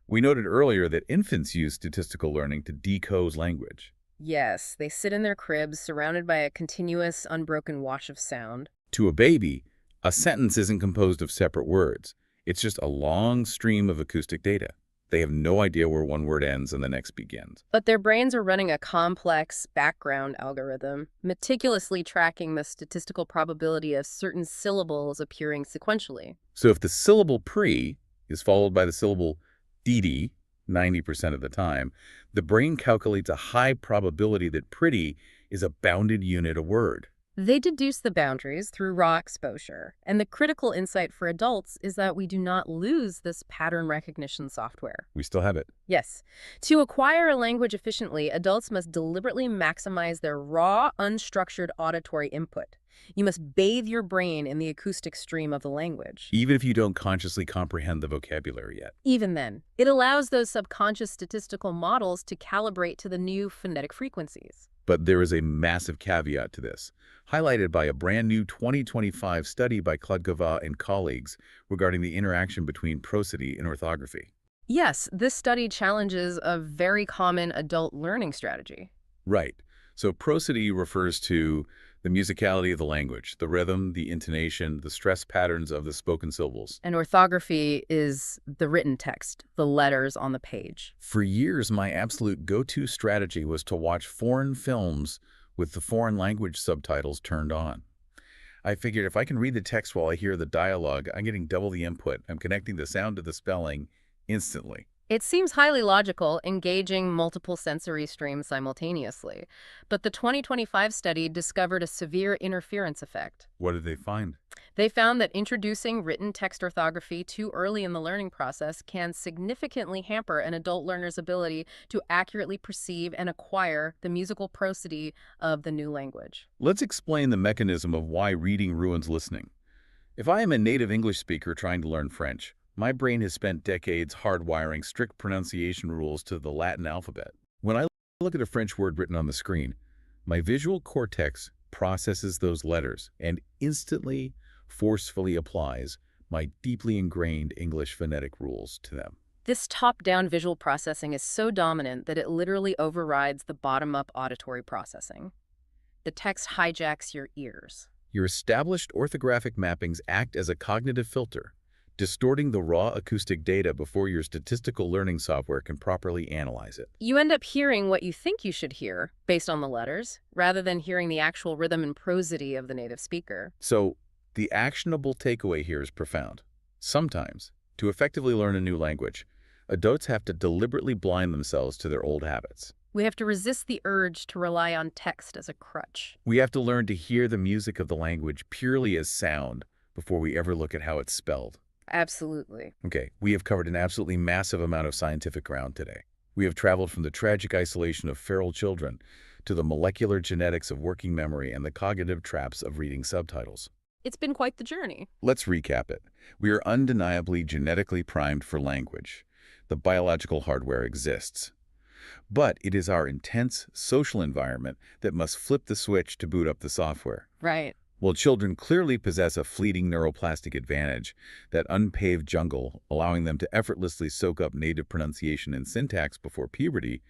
We noted earlier that infants use statistical learning to decode language. Yes, they sit in their cribs surrounded by a continuous, unbroken wash of sound. To a baby, a sentence isn't composed of separate words. It's just a long stream of acoustic data. They have no idea where one word ends and the next begins. But their brains are running a complex background algorithm, meticulously tracking the statistical probability of certain syllables appearing sequentially. So if the syllable pre is followed by the syllable dd 90% of the time, the brain calculates a high probability that pretty is a bounded unit of word. They deduce the boundaries through raw exposure, and the critical insight for adults is that we do not lose this pattern recognition software. We still have it. Yes. To acquire a language efficiently, adults must deliberately maximize their raw, unstructured auditory input. You must bathe your brain in the acoustic stream of the language. Even if you don't consciously comprehend the vocabulary yet. Even then, it allows those subconscious statistical models to calibrate to the new phonetic frequencies. But there is a massive caveat to this, highlighted by a brand new 2025 study by Kludkova and colleagues regarding the interaction between prosody and orthography. Yes, this study challenges a very common adult learning strategy. Right. So prosody refers to the musicality of the language, the rhythm, the intonation, the stress patterns of the spoken syllables. And orthography is the written text, the letters on the page. For years, my absolute go-to strategy was to watch foreign films with the foreign language subtitles turned on. I figured if I can read the text while I hear the dialogue, I'm getting double the input. I'm connecting the sound to the spelling instantly. It seems highly logical, engaging multiple sensory streams simultaneously. But the 2025 study discovered a severe interference effect. What did they find? They found that introducing written text orthography too early in the learning process can significantly hamper an adult learner's ability to accurately perceive and acquire the musical prosody of the new language. Let's explain the mechanism of why reading ruins listening. If I am a native English speaker trying to learn French, my brain has spent decades hardwiring strict pronunciation rules to the Latin alphabet. When I look at a French word written on the screen, my visual cortex processes those letters and instantly, forcefully applies my deeply ingrained English phonetic rules to them. This top-down visual processing is so dominant that it literally overrides the bottom-up auditory processing. The text hijacks your ears. Your established orthographic mappings act as a cognitive filter, distorting the raw acoustic data before your statistical learning software can properly analyze it. You end up hearing what you think you should hear, based on the letters, rather than hearing the actual rhythm and prosody of the native speaker. So, the actionable takeaway here is profound. Sometimes, to effectively learn a new language, adults have to deliberately blind themselves to their old habits. We have to resist the urge to rely on text as a crutch. We have to learn to hear the music of the language purely as sound before we ever look at how it's spelled. Absolutely. Okay, we have covered an absolutely massive amount of scientific ground today. We have traveled from the tragic isolation of feral children to the molecular genetics of working memory and the cognitive traps of reading subtitles. It's been quite the journey. Let's recap it. We are undeniably genetically primed for language. The biological hardware exists. But it is our intense social environment that must flip the switch to boot up the software. Right. While children clearly possess a fleeting neuroplastic advantage, that unpaved jungle allowing them to effortlessly soak up native pronunciation and syntax before puberty,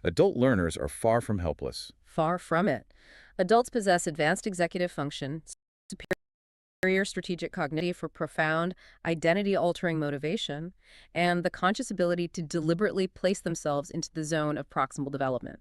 adult learners are far from helpless. Far from it. Adults possess advanced executive function, superior strategic cognition for profound, identity-altering motivation, and the conscious ability to deliberately place themselves into the zone of proximal development.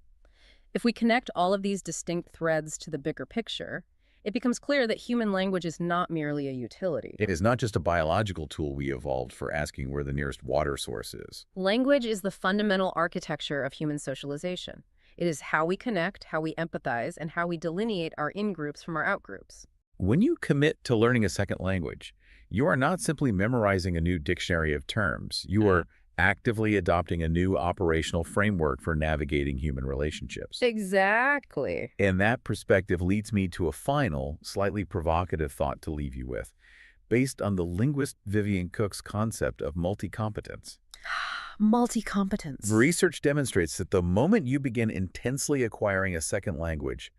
If we connect all of these distinct threads to the bigger picture, it becomes clear that human language is not merely a utility. It is not just a biological tool we evolved for asking where the nearest water source is. Language is the fundamental architecture of human socialization. It is how we connect, how we empathize, and how we delineate our in-groups from our out-groups. When you commit to learning a second language, you are not simply memorizing a new dictionary of terms. You are actively adopting a new operational framework for navigating human relationships. Exactly. And that perspective leads me to a final, slightly provocative thought to leave you with, based on the linguist Vivian Cook's concept of multi-competence. Multi-competence. Research demonstrates that the moment you begin intensely acquiring a second language,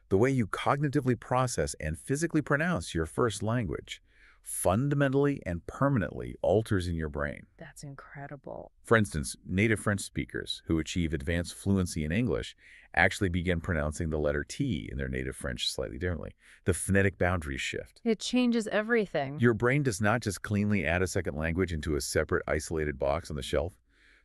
the way you cognitively process and physically pronounce your first language fundamentally and permanently alters in your brain. That's incredible. For instance, native French speakers who achieve advanced fluency in English actually begin pronouncing the letter T in their native French slightly differently. The phonetic boundaries shift. It changes everything. Your brain does not just cleanly add a second language into a separate, isolated box on the shelf.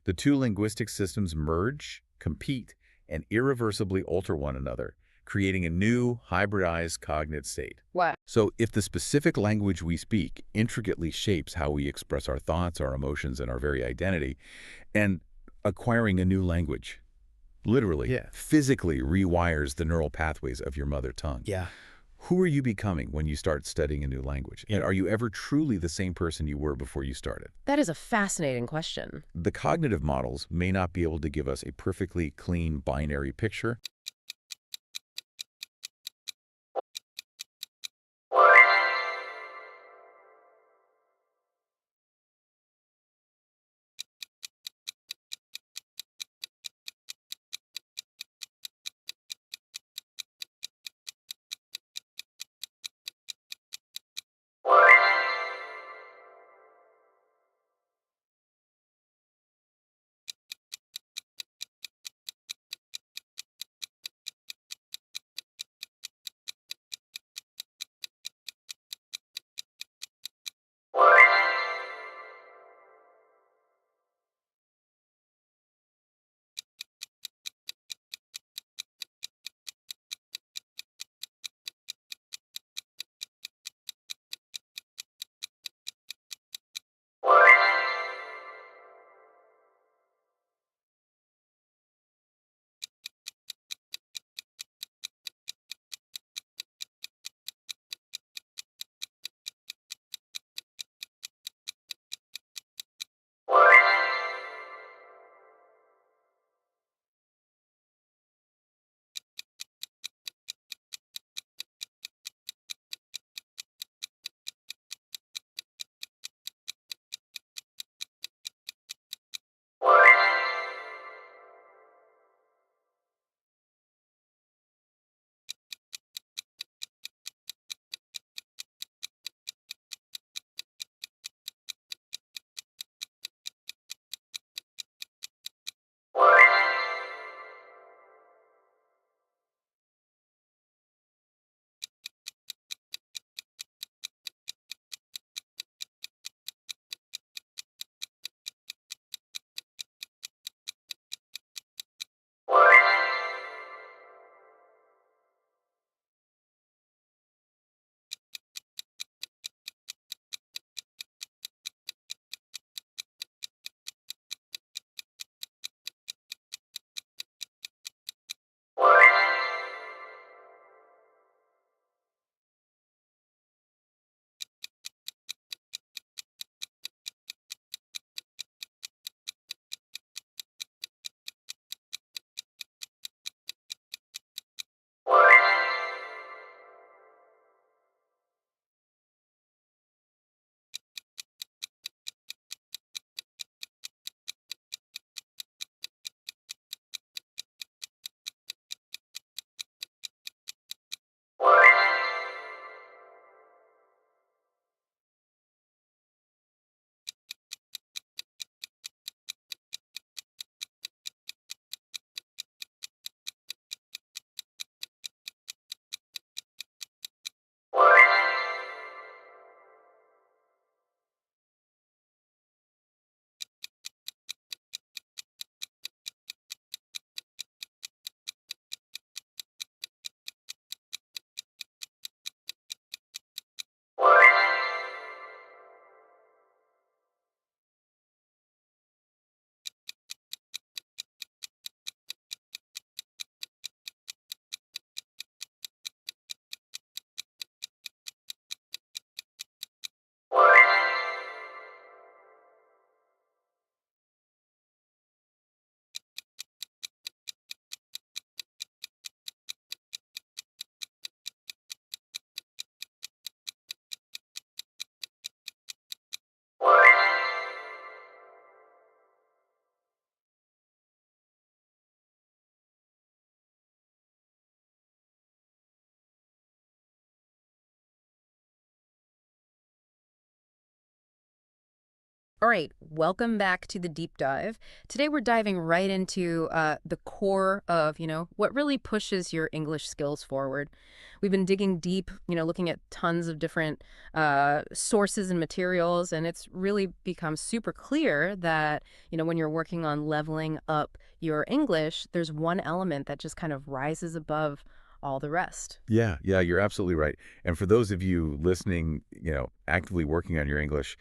The two linguistic systems merge, compete, and irreversibly alter one another, creating a new, hybridized cognitive state. Wow. So if the specific language we speak intricately shapes how we express our thoughts, our emotions, and our very identity, and acquiring a new language literally, physically rewires the neural pathways of your mother tongue. Who are you becoming when you start studying a new language? And are you ever truly the same person you were before you started? That is a fascinating question. The cognitive models may not be able to give us a perfectly clean binary picture, All right, welcome back to the deep dive. Today we're diving right into the core of, what really pushes your English skills forward. We've been digging deep, looking at tons of different sources and materials, and it's really become super clear that, when you're working on leveling up your English, there's one element that just kind of rises above all the rest. Yeah, you're absolutely right. And for those of you listening, actively working on your English,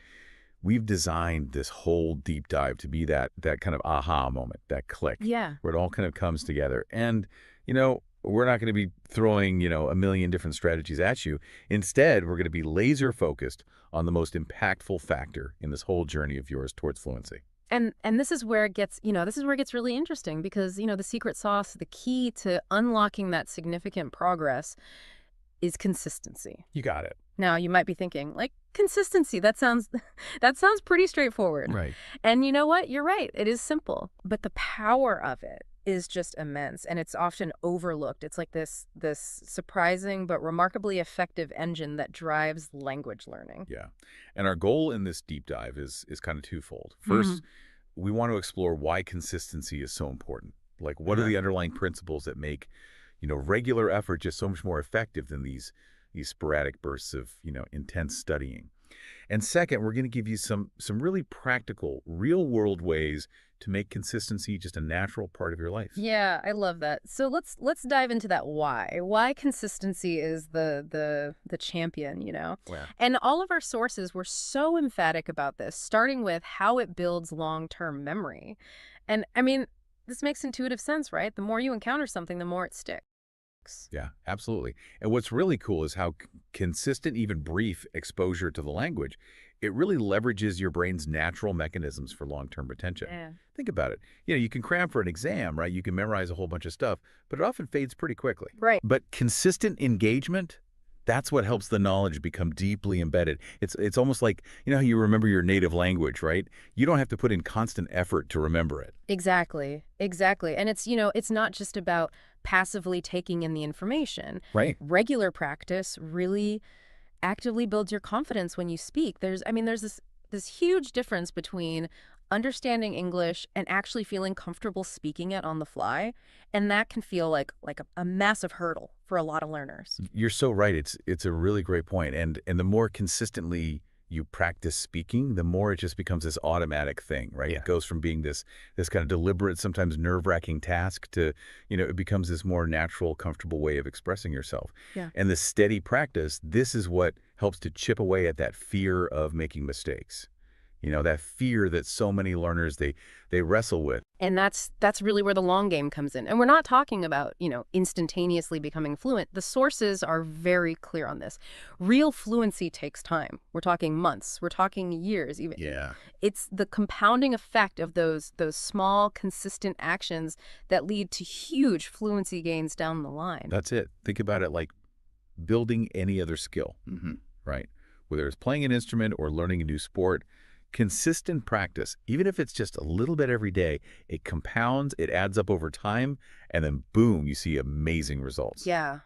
we've designed this whole deep dive to be that kind of aha moment, that click, Yeah. where it all kind of comes together. And, we're not going to be throwing, a million different strategies at you. Instead, we're going to be laser focused on the most impactful factor in this whole journey of yours towards fluency. And this is where it gets, really interesting because, the secret sauce, the key to unlocking that significant progress is consistency. You got it. Now, you might be thinking, like, consistency, that sounds that sounds pretty straightforward. Right. And you know what? You're right. It is simple, but the power of it is just immense, and it's often overlooked. It's like this surprising but remarkably effective engine that drives language learning. Yeah. And our goal in this deep dive is kind of twofold. First, we want to explore why consistency is so important. Like, what are the underlying principles that make, regular effort just so much more effective than these sporadic bursts of, intense studying. And second, we're going to give you some really practical, real-world ways to make consistency just a natural part of your life. Yeah, I love that. So let's dive into that why. Why consistency is the champion, Yeah. And all of our sources were so emphatic about this, starting with how it builds long-term memory. And I mean, this makes intuitive sense, right? The more you encounter something, the more it sticks. Yeah, absolutely. And what's really cool is how consistent, even brief exposure to the language, it really leverages your brain's natural mechanisms for long-term retention. Yeah. Think about it. You can cram for an exam, right? You can memorize a whole bunch of stuff, but it often fades pretty quickly. Right. But consistent engagement, that's what helps the knowledge become deeply embedded. It's almost like, how you remember your native language, right? You don't have to put in constant effort to remember it. Exactly. And it's not just about passively taking in the information. Right. Regular practice really actively builds your confidence when you speak. There's this huge difference between understanding English and actually feeling comfortable speaking it on the fly, and that can feel like a massive hurdle for a lot of learners. You're so right. It's a really great point. And the more consistently you practice speaking, the more it just becomes this automatic thing, right? Yeah. It goes from being this kind of deliberate, sometimes nerve-wracking task to, it becomes this more natural, comfortable way of expressing yourself. Yeah. And the steady practice, this is what helps to chip away at that fear of making mistakes. That fear that so many learners, they wrestle with. And that's really where the long game comes in. And we're not talking about, instantaneously becoming fluent. The sources are very clear on this. Real fluency takes time. We're talking months. We're talking years even. Yeah. It's the compounding effect of those small, consistent actions that lead to huge fluency gains down the line. That's it. Think about it like building any other skill, right? Whether it's playing an instrument or learning a new sport, consistent practice, even if it's just a little bit every day, it compounds, it adds up over time, and then boom, you see amazing results. Yeah.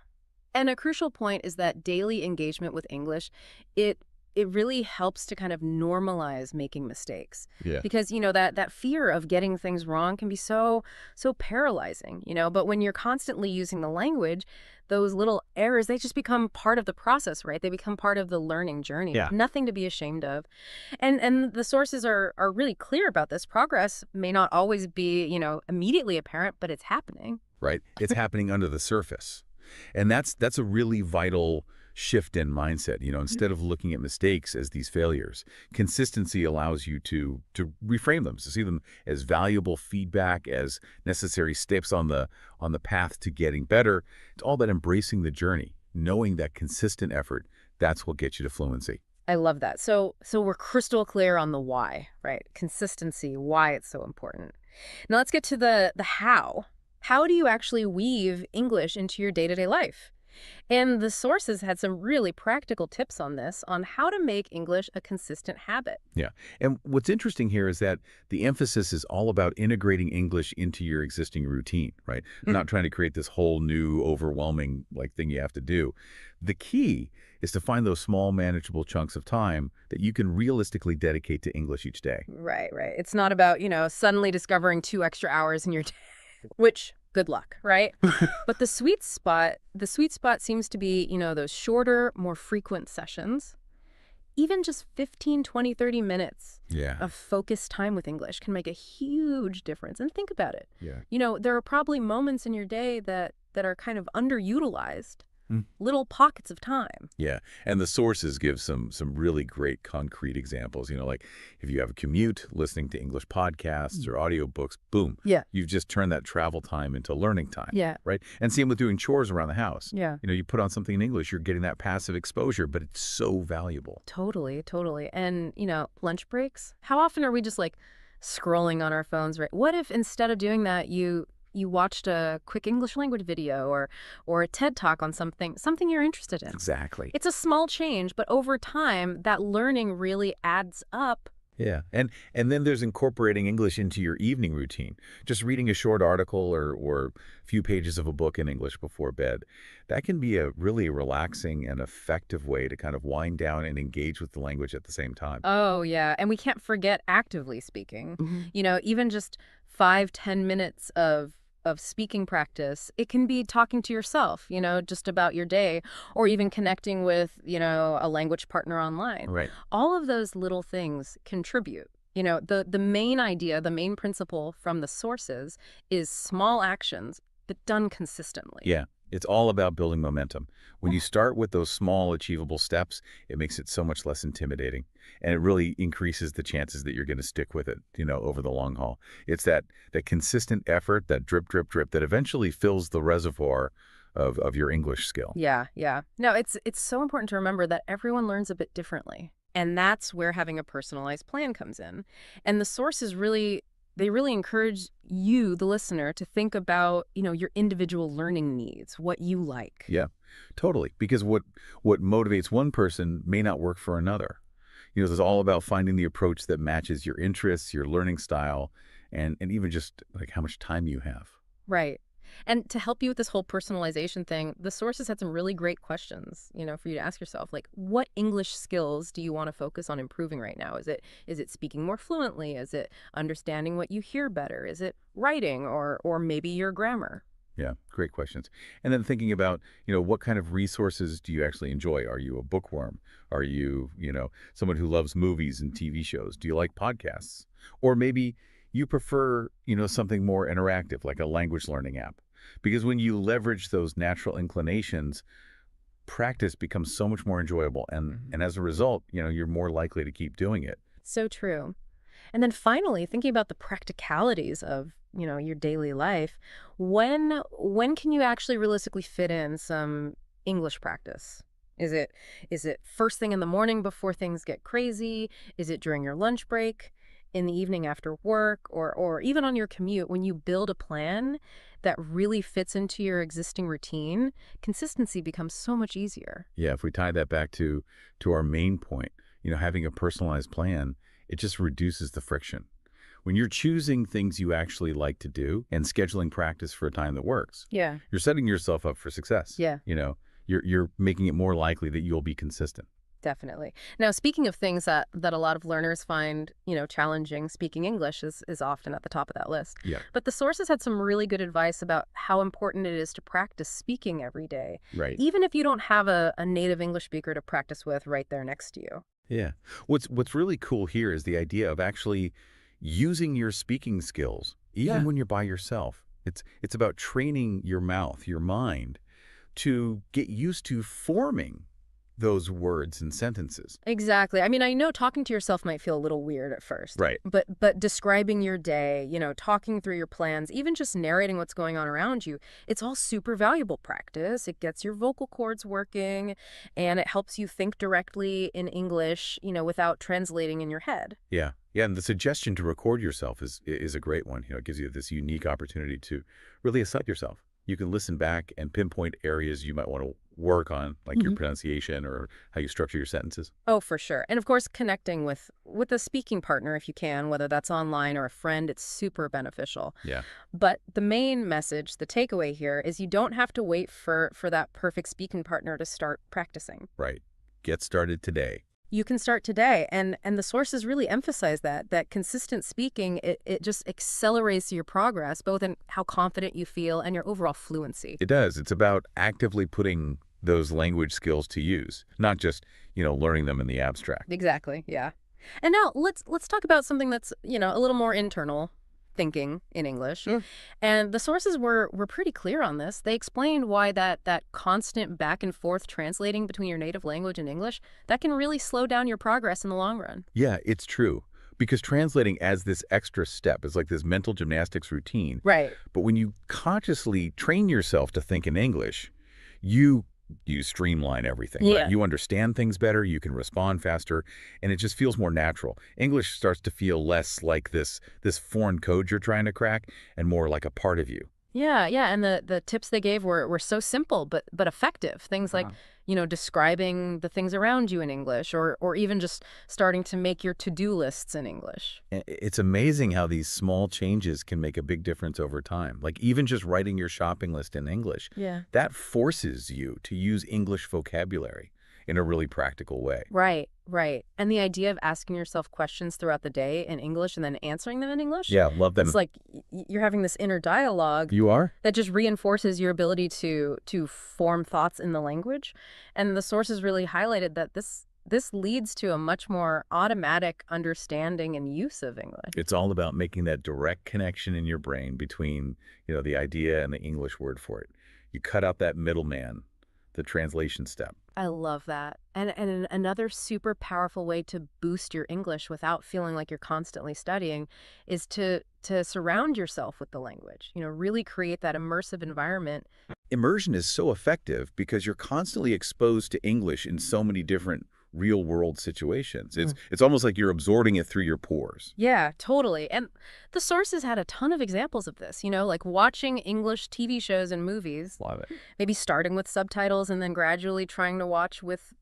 And a crucial point is that daily engagement with English, it really helps to kind of normalize making mistakes. Yeah. Because, that fear of getting things wrong can be so paralyzing, But when you're constantly using the language, those little errors, they just become part of the process, right? They become part of the learning journey. Yeah. Nothing to be ashamed of. And the sources are really clear about this. Progress may not always be, immediately apparent, but it's happening. Right? It's happening under the surface. And that's a really vital shift in mindset. Instead of looking at mistakes as these failures, consistency allows you to reframe them, to see them as valuable feedback, as necessary steps on the path to getting better. It's all about embracing the journey, knowing that consistent effort, that's what gets you to fluency. I love that. So we're crystal clear on the why, right? Consistency, why it's so important. Now let's get to the how. How do you actually weave English into your day-to-day life? And the sources had some really practical tips on this, on how to make English a consistent habit. Yeah. And what's interesting here is that the emphasis is all about integrating English into your existing routine, right? Not trying to create this whole new overwhelming thing you have to do. The key is to find those small manageable chunks of time that you can realistically dedicate to English each day. Right, right. It's not about, suddenly discovering 2 extra hours in your day, which good luck, right? But the sweet spot seems to be, those shorter, more frequent sessions. Even just 15, 20, 30 minutes Yeah. of focused time with English can make a huge difference. And think about it. Yeah. There are probably moments in your day that are kind of underutilized, Mm. little pockets of time. Yeah, and the sources give some really great concrete examples. Like if you have a commute, listening to English podcasts or audiobooks, boom, Yeah. you've just turned that travel time into learning time. Yeah. Right? And same with doing chores around the house. Yeah. You put on something in English, you're getting that passive exposure, but it's so valuable. Totally, totally. And, lunch breaks? How often are we just scrolling on our phones, right? What if instead of doing that, you watched a quick English language video or a TED Talk on something you're interested in? Exactly. It's a small change, but over time, that learning really adds up. Yeah, and then there's incorporating English into your evening routine. Just reading a short article or a few pages of a book in English before bed. That can be a really relaxing and effective way to kind of wind down and engage with the language at the same time. Oh, yeah. And we can't forget actively speaking. Mhm. Even just 5-10 minutes of speaking practice, it can be talking to yourself, just about your day, or even connecting with, a language partner online. Right. All of those little things contribute. The main idea, the main principle from the sources is small actions, but done consistently. Yeah, it's all about building momentum. When you start with those small, achievable steps, it makes it so much less intimidating. And it really increases the chances that you're going to stick with it, over the long haul. It's that consistent effort, that drip, drip, drip, that eventually fills the reservoir of your English skill. Yeah, yeah. No, it's so important to remember that everyone learns a bit differently. And that's where having a personalized plan comes in. And the sources really encourage you, the listener, to think about, your individual learning needs, what you like. Yeah, totally. Because what motivates one person may not work for another. It's all about finding the approach that matches your interests, your learning style, and even just how much time you have. Right. And to help you with this whole personalization thing, the sources had some really great questions, for you to ask yourself, what English skills do you want to focus on improving right now? Is it speaking more fluently? Is it understanding what you hear better? Is it writing or maybe your grammar? Yeah, great questions. And then thinking about, what kind of resources do you actually enjoy? Are you a bookworm? Are you, someone who loves movies and TV shows? Do you like podcasts? Or maybe you prefer, something more interactive, like a language learning app. Because when you leverage those natural inclinations, practice becomes so much more enjoyable. And as a result, you're more likely to keep doing it. So true. And then finally, thinking about the practicalities of, your daily life, when can you actually realistically fit in some English practice? Is it first thing in the morning before things get crazy? Is it during your lunch break? In the evening after work, or even on your commute? When you build a plan that really fits into your existing routine, consistency becomes so much easier. Yeah, if we tie that back to our main point, having a personalized plan, it just reduces the friction. When you're choosing things you actually like to do and scheduling practice for a time that works, Yeah. you're setting yourself up for success. Yeah. You're making it more likely that you'll be consistent. Definitely. Now, speaking of things that a lot of learners find, challenging, speaking English is often at the top of that list. Yeah. But the sources had some really good advice about how important it is to practice speaking every day, Right. even if you don't have a native English speaker to practice with right there next to you. Yeah. What's really cool here is the idea of actually using your speaking skills, even when you're by yourself. It's about training your mouth, your mind, to get used to forming those words and sentences. Exactly. I mean, I know talking to yourself might feel a little weird at first. Right. But describing your day, talking through your plans, even just narrating what's going on around you, it's all super valuable practice. It gets your vocal cords working, and it helps you think directly in English, without translating in your head. Yeah. Yeah, and the suggestion to record yourself is a great one. It gives you this unique opportunity to really assess yourself. You can listen back and pinpoint areas you might want to work on, like your pronunciation or how you structure your sentences. Oh, for sure. And of course, connecting with a speaking partner if you can, whether that's online or a friend, it's super beneficial. Yeah. But the main message, the takeaway here is you don't have to wait for that perfect speaking partner to start practicing. Right. Get started today. You can start today. And the sources really emphasize that consistent speaking, it just accelerates your progress, both in how confident you feel and your overall fluency. It does. It's about actively putting those language skills to use, not just, learning them in the abstract. Exactly. Yeah. And now let's talk about something that's, a little more internal thinking in English. Sure. And the sources were pretty clear on this. They explained why that constant back and forth translating between your native language and English, that can really slow down your progress in the long run. Yeah, it's true. Because translating adds this extra step. It's like this mental gymnastics routine. Right. But when you consciously train yourself to think in English, you streamline everything. Yeah. Right? You understand things better, you can respond faster, and it just feels more natural. English starts to feel less like this foreign code you're trying to crack and more like a part of you. Yeah, yeah. And the tips they gave were so simple but effective. Things like, describing the things around you in English or even just starting to make your to-do lists in English. It's amazing how these small changes can make a big difference over time. Like even just writing your shopping list in English, that forces you to use English vocabulary in a really practical way. Right, right. And the idea of asking yourself questions throughout the day in English and then answering them in English. Yeah, love them. It's like you're having this inner dialogue. You are? That just reinforces your ability to form thoughts in the language. And the sources really highlighted that this leads to a much more automatic understanding and use of English. It's all about making that direct connection in your brain between, the idea and the English word for it. You cut out that middleman, the translation step. I love that. And another super powerful way to boost your English without feeling like you're constantly studying is to surround yourself with the language. Really create that immersive environment. Immersion is so effective because you're constantly exposed to English in so many different real-world situations. It's almost like you're absorbing it through your pores. Yeah, totally. And the sources had a ton of examples of this, like watching English TV shows and movies. Love it. Maybe starting with subtitles and then gradually trying to watch with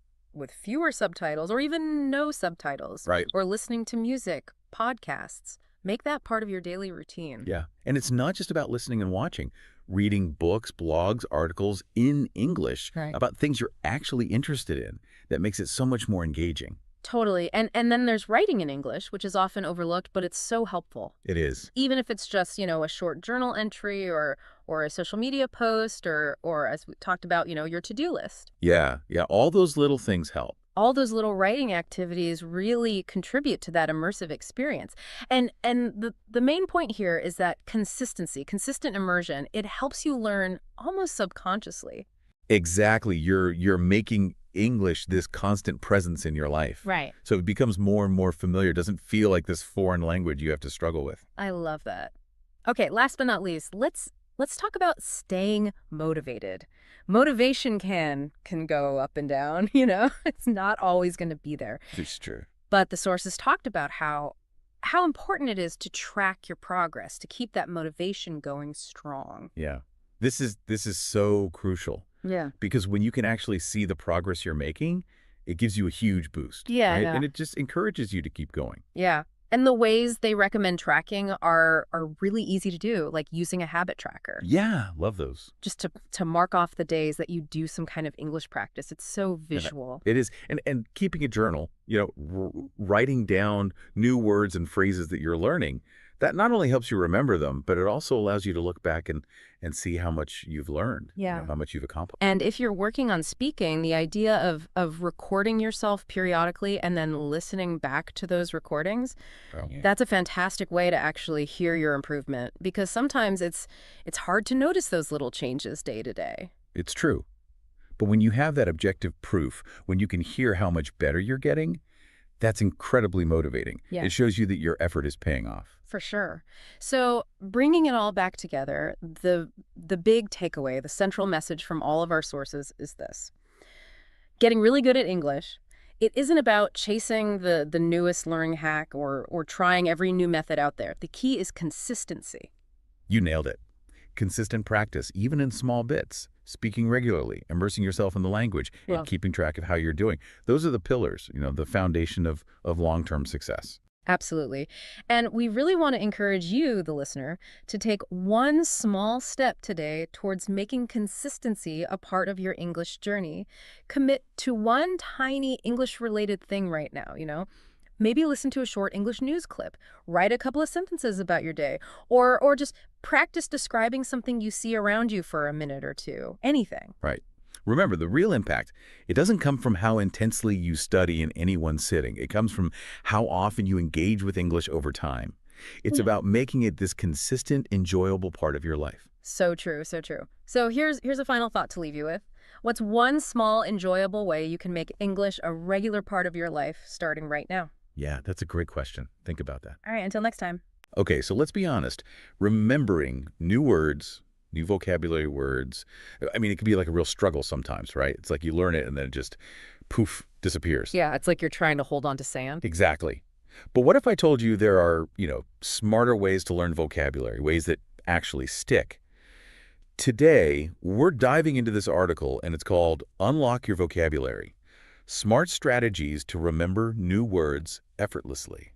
fewer subtitles or even no subtitles. Right. Or listening to music, podcasts. Make that part of your daily routine. Yeah. And it's not just about listening and watching. Reading books, blogs, articles in English about things you're actually interested in. That makes it so much more engaging. Totally. And then there's writing in English, which is often overlooked, but it's so helpful. It is. Even if it's just, a short journal entry or a social media post or as we talked about, your to-do list. Yeah. All those little things help. All those little writing activities really contribute to that immersive experience. And the main point here is that consistency, consistent immersion, it helps you learn almost subconsciously. Exactly. You're making English this constant presence in your life. Right. So it becomes more and more familiar. It doesn't feel like this foreign language you have to struggle with. I love that. Okay, last but not least, let's talk about staying motivated. Motivation can go up and down, It's not always going to be there. It's true. But the sources talked about how important it is to track your progress, to keep that motivation going strong. Yeah. This is so crucial. Yeah. Because when you can actually see the progress you're making, it gives you a huge boost. Yeah, right? yeah. And it just encourages you to keep going. Yeah. And the ways they recommend tracking are really easy to do, like using a habit tracker. Yeah, love those. Just to mark off the days that you do some kind of English practice. It's so visual. It is. And keeping a journal, writing down new words and phrases that you're learning, that not only helps you remember them, but it also allows you to look back and see how much you've learned, how much you've accomplished. And if you're working on speaking, the idea of recording yourself periodically and then listening back to those recordings, that's a fantastic way to actually hear your improvement, because sometimes it's hard to notice those little changes day to day. It's true. But when you have that objective proof, when you can hear how much better you're getting, that's incredibly motivating. Yeah. It shows you that your effort is paying off. For sure. So bringing it all back together, the big takeaway, the central message from all of our sources is this. Getting really good at English, it isn't about chasing the newest learning hack or trying every new method out there. The key is consistency. You nailed it. consistent practice, even in small bits, speaking regularly, immersing yourself in the language, Well, and keeping track of how you're doing. Those are the pillars, the foundation of long-term success. absolutely. And we really want to encourage you, the listener, to take one small step today towards making consistency a part of your English journey. Commit to one tiny English-related thing right now. Maybe listen to a short English news clip, write a couple of sentences about your day, or just practice describing something you see around you for a minute or two. Anything. Right. Remember, the real impact, it doesn't come from how intensely you study in any one sitting. It comes from how often you engage with English over time. It's Yeah. about making it this consistent, enjoyable part of your life. So true, so true. So here's a final thought to leave you with. What's one small, enjoyable way you can make English a regular part of your life starting right now? Yeah, that's a great question. Think about that. All right, until next time. Okay, so let's be honest. Remembering new words, new vocabulary words, I mean, it can be like a real struggle sometimes, right? It's like you learn it and then it just, poof, disappears. Yeah, it's like you're trying to hold on to sand. Exactly. But what if I told you there are, smarter ways to learn vocabulary, ways that actually stick? Today, we're diving into this article, and it's called Unlock Your Vocabulary: Smart Strategies to Remember New Words Effortlessly.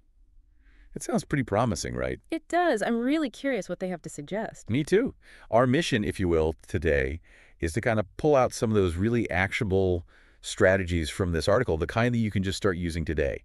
It sounds pretty promising, right? It does. I'm really curious what they have to suggest. Me too. Our mission, if you will, today is to kind of pull out some of those really actionable strategies from this article, the kind that you can just start using today.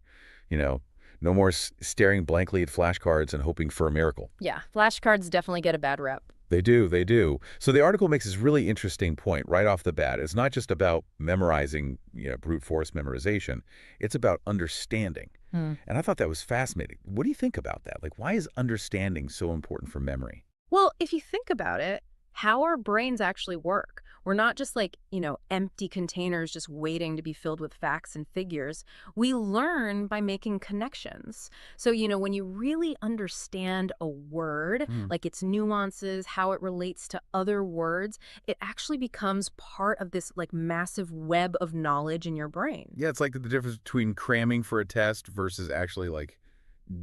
No more staring blankly at flashcards and hoping for a miracle. Yeah, flashcards definitely get a bad rep. They do, they do. So the article makes this really interesting point right off the bat. It's not just about memorizing, brute force memorization. It's about understanding. And I thought that was fascinating. What do you think about that? Like, why is understanding so important for memory? Well, if you think about it, how our brains actually work. We're not just like, empty containers just waiting to be filled with facts and figures. We learn by making connections. So, when you really understand a word, like its nuances, how it relates to other words, it actually becomes part of this like massive web of knowledge in your brain. Yeah, it's like the difference between cramming for a test versus actually like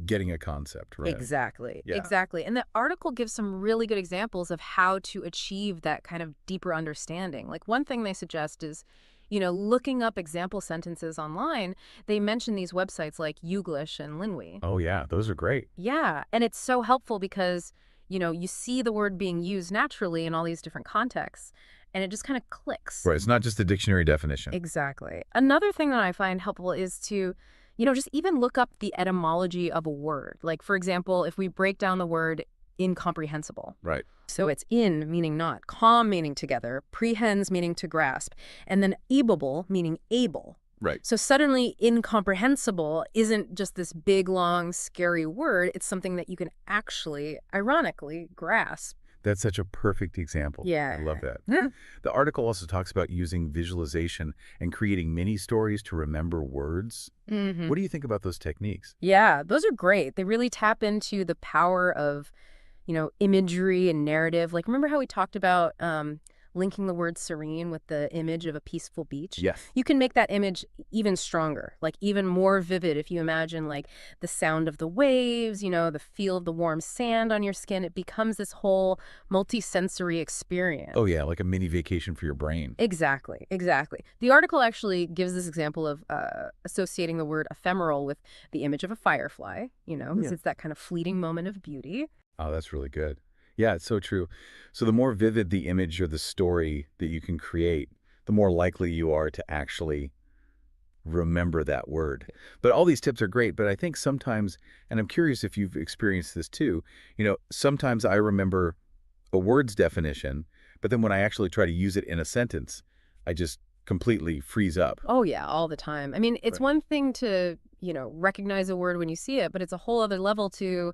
getting a concept, right? Exactly. Yeah. Exactly. And the article gives some really good examples of how to achieve that kind of deeper understanding. Like one thing they suggest is, looking up example sentences online. They mention these websites like Youglish and Linwy. Oh, yeah, those are great. Yeah. And it's so helpful because, you see the word being used naturally in all these different contexts, and it just kind of clicks. Right, it's not just a dictionary definition. Exactly. Another thing that I find helpful is to just even look up the etymology of a word. Like, for example, if we break down the word incomprehensible. Right. So it's in meaning not, com meaning together, prehens meaning to grasp, and then ableable meaning able. Right. So suddenly incomprehensible isn't just this big, long, scary word. It's something that you can actually, ironically, grasp. That's such a perfect example. Yeah. I love that. Yeah. The article also talks about using visualization and creating mini stories to remember words. Mm-hmm. What do you think about those techniques? Yeah, those are great. They really tap into the power of, imagery and narrative. Like, remember how we talked about linking the word serene with the image of a peaceful beach? Yes. You can make that image even stronger, like even more vivid if you imagine like the sound of the waves, the feel of the warm sand on your skin. It becomes this whole multi-sensory experience. Oh, yeah, like a mini vacation for your brain. Exactly, exactly. The article actually gives this example of associating the word ephemeral with the image of a firefly, because it's that kind of fleeting moment of beauty. Oh, that's really good. Yeah, it's so true. So the more vivid the image or the story that you can create, the more likely you are to actually remember that word. But all these tips are great, but I think sometimes, and I'm curious if you've experienced this too, sometimes I remember a word's definition, but then when I actually try to use it in a sentence, I just completely freeze up. Oh, yeah, all the time. I mean, it's Right. one thing to, recognize a word when you see it, but it's a whole other level to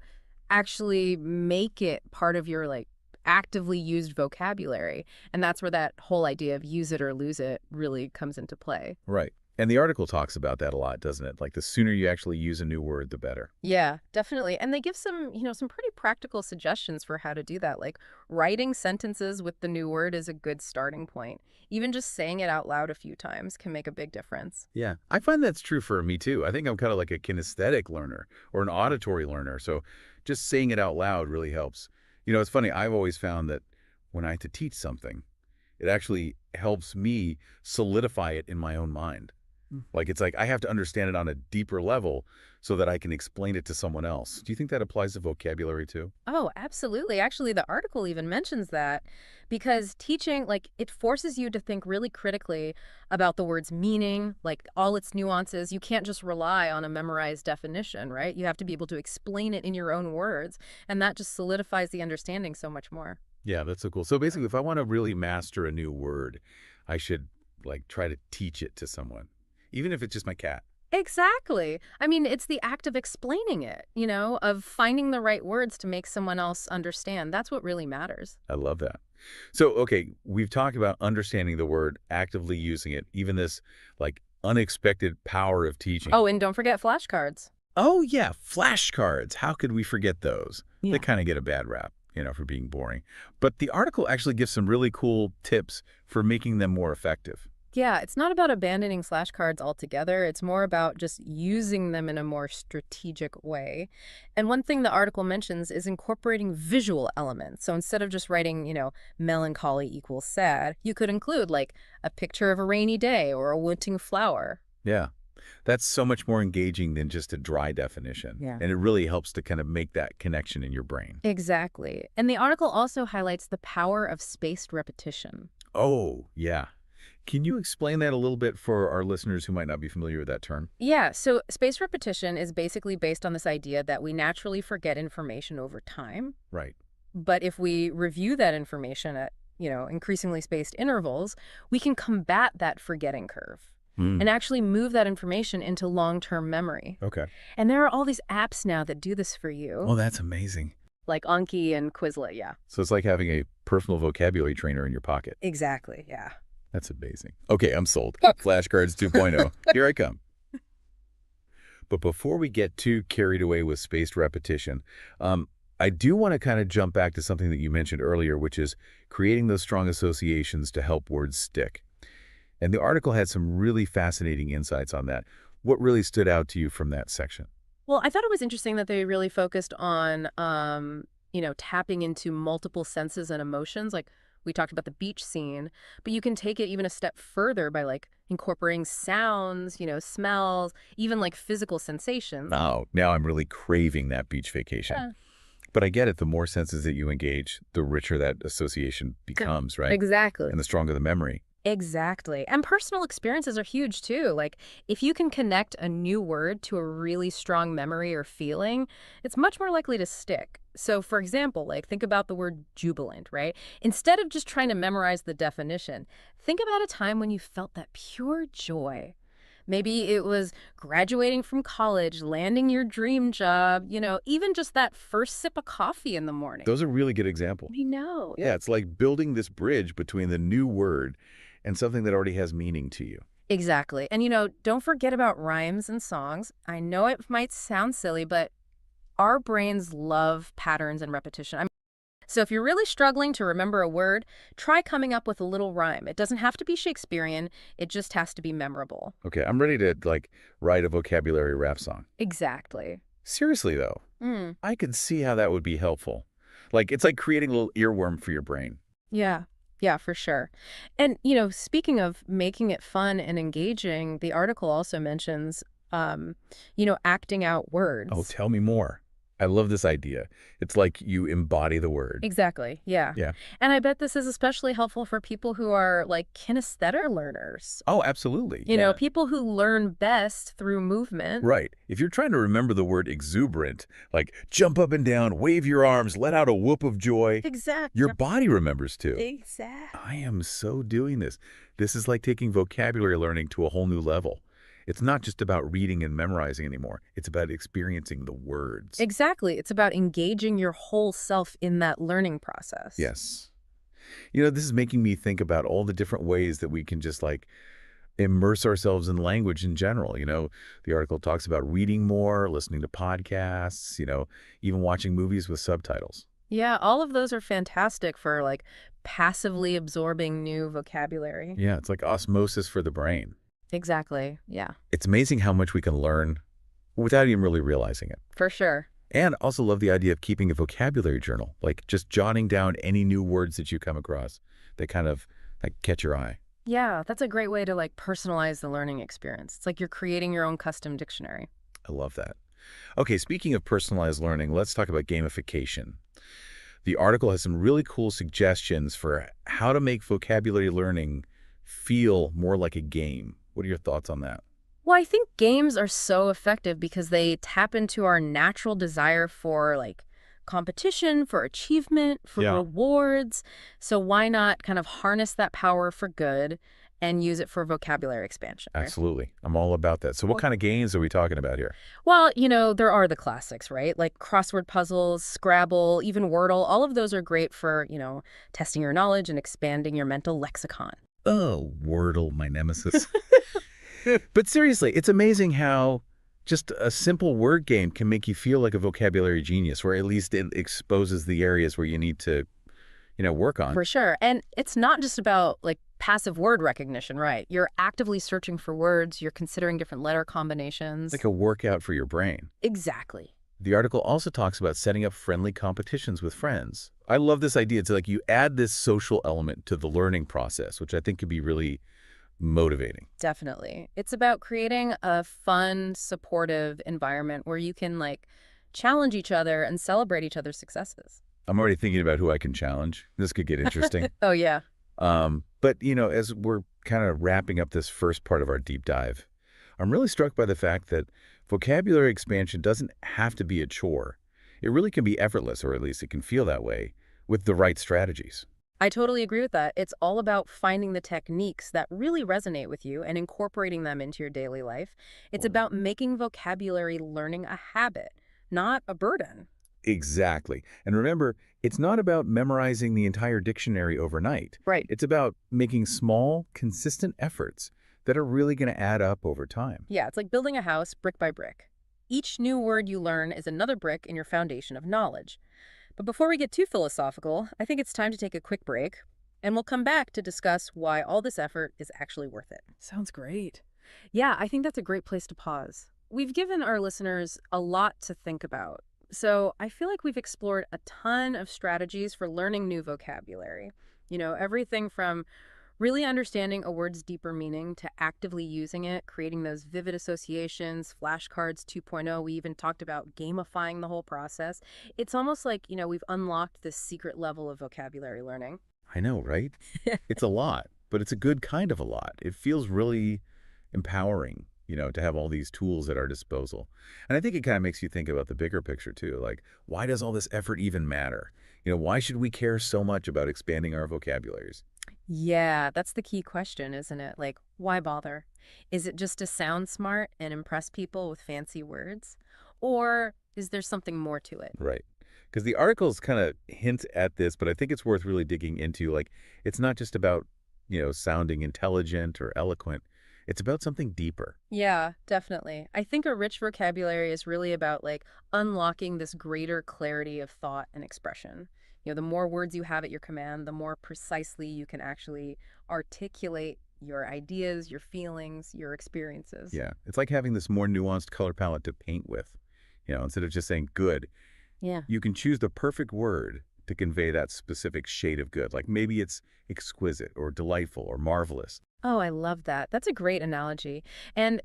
actually make it part of your, like, actively used vocabulary. And that's where that whole idea of use it or lose it really comes into play. Right. And the article talks about that a lot, doesn't it? Like the sooner you actually use a new word, the better. Yeah, definitely. And they give some, some pretty practical suggestions for how to do that. Like writing sentences with the new word is a good starting point. Even just saying it out loud a few times can make a big difference. Yeah, I find that's true for me too. I think I'm kind of like a kinesthetic learner or an auditory learner. So just saying it out loud really helps. It's funny. I've always found that when I have to teach something, it actually helps me solidify it in my own mind. Like, it's like I have to understand it on a deeper level so that I can explain it to someone else. Do you think that applies to vocabulary too? Oh, absolutely. Actually, the article even mentions that because teaching, like, it forces you to think really critically about the word's meaning, like all its nuances. You can't just rely on a memorized definition, right? You have to be able to explain it in your own words, and that just solidifies the understanding so much more. Yeah, that's so cool. So basically, if I want to really master a new word, I should like try to teach it to someone, even if it's just my cat. Exactly. I mean, it's the act of explaining it, of finding the right words to make someone else understand. That's what really matters. I love that. So, okay, we've talked about understanding the word, actively using it, even this like unexpected power of teaching. Oh, and don't forget flashcards. Oh, yeah, flashcards. How could we forget those? Yeah. They kind of get a bad rap, for being boring. But the article actually gives some really cool tips for making them more effective. Yeah, it's not about abandoning flashcards altogether. It's more about just using them in a more strategic way. And one thing the article mentions is incorporating visual elements. So instead of just writing, melancholy equals sad, you could include like a picture of a rainy day or a wilting flower. Yeah, that's so much more engaging than just a dry definition. Yeah. And it really helps to kind of make that connection in your brain. Exactly. And the article also highlights the power of spaced repetition. Oh, yeah. Can you explain that a little bit for our listeners who might not be familiar with that term? Yeah, so spaced repetition is basically based on this idea that we naturally forget information over time. Right. But if we review that information at, increasingly spaced intervals, we can combat that forgetting curve and actually move that information into long-term memory. Okay. And there are all these apps now that do this for you. Oh, that's amazing. Like Anki and Quizlet, yeah. So it's like having a personal vocabulary trainer in your pocket. Exactly, yeah. That's amazing. Okay, I'm sold. Flashcards 2.0. Here I come. But before we get too carried away with spaced repetition, I do want to kind of jump back to something that you mentioned earlier, which is creating those strong associations to help words stick. And the article had some really fascinating insights on that. What really stood out to you from that section? Well, I thought it was interesting that they really focused on, tapping into multiple senses and emotions. Like we talked about the beach scene, but you can take it even a step further by like incorporating sounds, smells, even like physical sensations. Oh, now I'm really craving that beach vacation. Yeah. But I get it. The more senses that you engage, the richer that association becomes, right? Exactly. And the stronger the memory. Exactly. And personal experiences are huge too. Like if you can connect a new word to a really strong memory or feeling, it's much more likely to stick. So for example, like think about the word jubilant, right? Instead of just trying to memorize the definition, think about a time when you felt that pure joy. Maybe it was graduating from college, landing your dream job, even just that first sip of coffee in the morning. Those are really good examples. I know. Yeah, it's like building this bridge between the new word and something that already has meaning to you. Exactly. And, don't forget about rhymes and songs. I know it might sound silly, but our brains love patterns and repetition. So if you're really struggling to remember a word, try coming up with a little rhyme. It doesn't have to be Shakespearean. It just has to be memorable. Okay, I'm ready to, write a vocabulary rap song. Exactly. Seriously, though, I could see how that would be helpful. It's like creating a little earworm for your brain. Yeah. Yeah, for sure. And, speaking of making it fun and engaging, the article also mentions, acting out words. Oh, tell me more. I love this idea. It's like you embody the word. Exactly. Yeah. Yeah. And I bet this is especially helpful for people who are like kinesthetic learners. Oh, absolutely. People who learn best through movement. Right. If you're trying to remember the word exuberant, like jump up and down, wave your arms, let out a whoop of joy. Exactly. Your body remembers too. Exactly. I am so doing this. This is like taking vocabulary learning to a whole new level. It's not just about reading and memorizing anymore. It's about experiencing the words. Exactly. It's about engaging your whole self in that learning process. Yes. This is making me think about all the different ways that we can just immerse ourselves in language in general. The article talks about reading more, listening to podcasts, even watching movies with subtitles. Yeah, all of those are fantastic for passively absorbing new vocabulary. Yeah, it's like osmosis for the brain. Exactly. Yeah. It's amazing how much we can learn without even really realizing it. For sure. And also love the idea of keeping a vocabulary journal, like just jotting down any new words that you come across that kind of like catch your eye. Yeah, that's a great way to like personalize the learning experience. It's like you're creating your own custom dictionary. I love that. Okay, speaking of personalized learning, let's talk about gamification. The article has some really cool suggestions for how to make vocabulary learning feel more like a game. What are your thoughts on that? Well, I think games are so effective because they tap into our natural desire for like competition, for achievement, for Yeah. rewards. So why not kind of harness that power for good and use it for vocabulary expansion, right? Absolutely. I'm all about that. So what kind of games are we talking about here? Well, there are the classics, right? Like crossword puzzles, Scrabble, even Wordle. All of those are great for, testing your knowledge and expanding your mental lexicon. Oh, Wordle, my nemesis. But seriously, it's amazing how just a simple word game can make you feel like a vocabulary genius, or at least it exposes the areas where you need to, work on. For sure. And it's not just about like passive word recognition, right? You're actively searching for words, you're considering different letter combinations. Like a workout for your brain. Exactly. The article also talks about setting up friendly competitions with friends. I love this idea. It's like you add this social element to the learning process, which I think could be really motivating. Definitely. It's about creating a fun, supportive environment where you can like challenge each other and celebrate each other's successes. I'm already thinking about who I can challenge. This could get interesting. Oh, yeah. But, as we're kind of wrapping up this first part of our deep dive, I'm really struck by the fact that vocabulary expansion doesn't have to be a chore. It really can be effortless, or at least it can feel that way, with the right strategies. I totally agree with that. It's all about finding the techniques that really resonate with you and incorporating them into your daily life. It's about making vocabulary learning a habit, not a burden. Exactly. And remember, it's not about memorizing the entire dictionary overnight. Right. It's about making small, consistent efforts that are really going to add up over time. Yeah, it's like building a house brick by brick. Each new word you learn is another brick in your foundation of knowledge. But before we get too philosophical, I think it's time to take a quick break, and we'll come back to discuss why all this effort is actually worth it. Sounds great. Yeah, I think that's a great place to pause. We've given our listeners a lot to think about. So I feel like we've explored a ton of strategies for learning new vocabulary. Everything from really understanding a word's deeper meaning to actively using it, creating those vivid associations, flashcards 2.0. We even talked about gamifying the whole process. It's almost like, we've unlocked this secret level of vocabulary learning. I know, right? It's a lot, but it's a good kind of a lot. It feels really empowering, to have all these tools at our disposal. And I think it kind of makes you think about the bigger picture too. Like, why does all this effort even matter? Why should we care so much about expanding our vocabularies? Yeah, that's the key question, isn't it? Like, why bother? Is it just to sound smart and impress people with fancy words? Or is there something more to it? Right. Because the articles kind of hint at this, but I think it's worth really digging into. Like, it's not just about, sounding intelligent or eloquent. It's about something deeper. Yeah, definitely. I think a rich vocabulary is really about like unlocking this greater clarity of thought and expression. The more words you have at your command, the more precisely you can actually articulate your ideas, your feelings, your experiences. Yeah. It's like having this more nuanced color palette to paint with. Instead of just saying good, Yeah. you can choose the perfect word to convey that specific shade of good. Like maybe it's exquisite or delightful or marvelous. Oh, I love that. That's a great analogy. And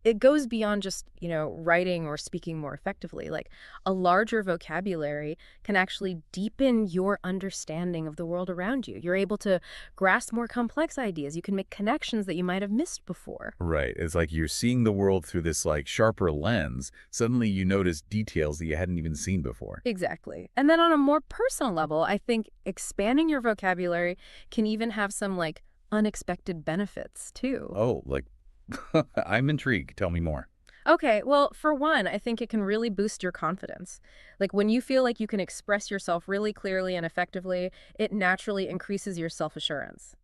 it goes beyond just, writing or speaking more effectively. Like a larger vocabulary can actually deepen your understanding of the world around you. You're able to grasp more complex ideas. You can make connections that you might have missed before. Right. It's like you're seeing the world through this like sharper lens. Suddenly you notice details that you hadn't even seen before. Exactly. And then on a more personal level, I think expanding your vocabulary can even have some like unexpected benefits too. Oh, like I'm intrigued. Tell me more. Okay, well, for one, I think it can really boost your confidence. Like when you feel like you can express yourself really clearly and effectively, it naturally increases your self-assurance.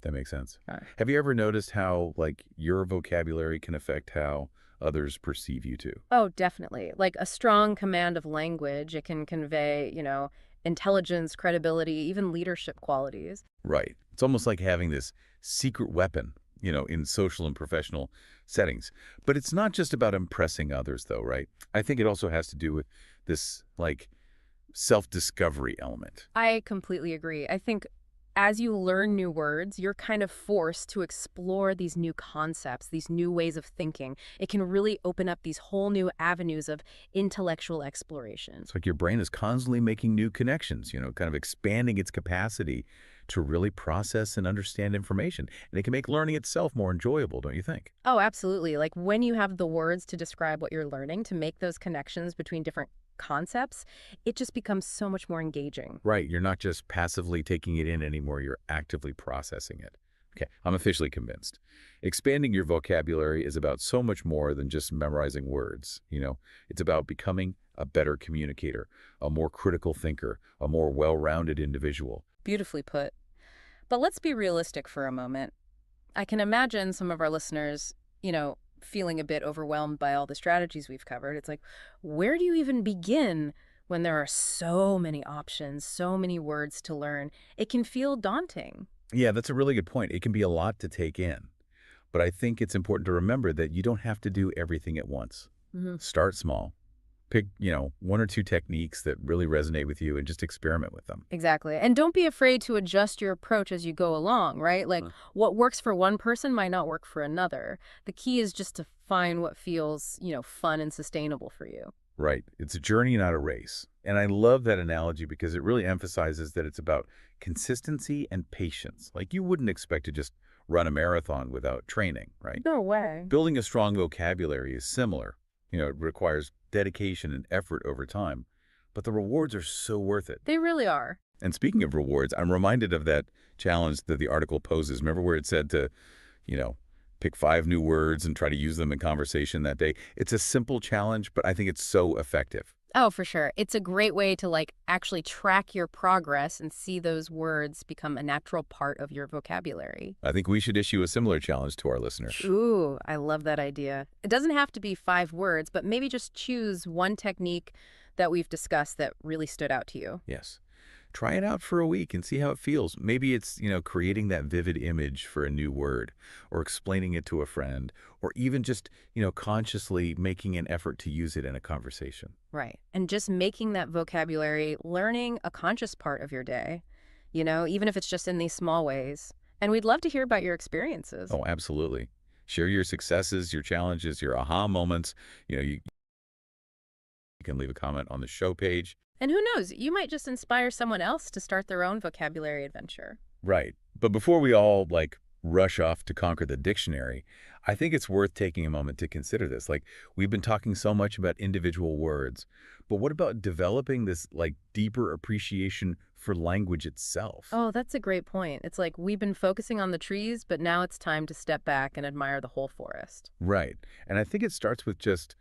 That makes sense. Right. Have you ever noticed how like your vocabulary can affect how others perceive you too? Oh, definitely. Like a strong command of language, it can convey, intelligence, credibility, even leadership qualities. Right. It's almost like having this secret weapon in social and professional settings. But it's not just about impressing others, though, right? I think it also has to do with this, like, self-discovery element. I completely agree. I think as you learn new words, you're kind of forced to explore these new concepts, these new ways of thinking. It can really open up these whole new avenues of intellectual exploration. It's like your brain is constantly making new connections, kind of expanding its capacity to really process and understand information. And it can make learning itself more enjoyable, don't you think? Oh, absolutely. Like when you have the words to describe what you're learning, to make those connections between different concepts, it just becomes so much more engaging. Right, you're not just passively taking it in anymore, you're actively processing it. Okay, I'm officially convinced. Expanding your vocabulary is about so much more than just memorizing words, It's about becoming a better communicator, a more critical thinker, a more well-rounded individual. Beautifully put. But let's be realistic for a moment. I can imagine some of our listeners, feeling a bit overwhelmed by all the strategies we've covered. It's like, where do you even begin when there are so many options, so many words to learn? It can feel daunting. Yeah, that's a really good point. It can be a lot to take in. But I think it's important to remember that you don't have to do everything at once. Start small. Pick, one or two techniques that really resonate with you and just experiment with them. Exactly. And don't be afraid to adjust your approach as you go along, right? Like what works for one person might not work for another. The key is just to find what feels, fun and sustainable for you. Right. It's a journey, not a race. And I love that analogy because it really emphasizes that it's about consistency and patience. Like you wouldn't expect to just run a marathon without training, right? No way. Building a strong vocabulary is similar. It requires dedication and effort over time, but the rewards are so worth it. They really are. And speaking of rewards, I'm reminded of that challenge that the article poses. Remember where it said to, pick 5 new words and try to use them in conversation that day? It's a simple challenge, but I think it's so effective. Oh, for sure. It's a great way to actually track your progress and see those words become a natural part of your vocabulary. I think we should issue a similar challenge to our listeners. Ooh, I love that idea. It doesn't have to be 5 words, but maybe just choose one technique that we've discussed that really stood out to you. Yes. Try it out for a week and see how it feels. Maybe it's, creating that vivid image for a new word or explaining it to a friend or even just, consciously making an effort to use it in a conversation. Right. And just making that vocabulary learning a conscious part of your day, even if it's just in these small ways. And we'd love to hear about your experiences. Oh, absolutely. Share your successes, your challenges, your aha moments. You can leave a comment on the show page. And who knows, you might just inspire someone else to start their own vocabulary adventure. Right. But before we all, rush off to conquer the dictionary, I think it's worth taking a moment to consider this. We've been talking so much about individual words, but what about developing this, deeper appreciation for language itself? Oh, that's a great point. It's like we've been focusing on the trees, but now it's time to step back and admire the whole forest. Right. And I think it starts with just,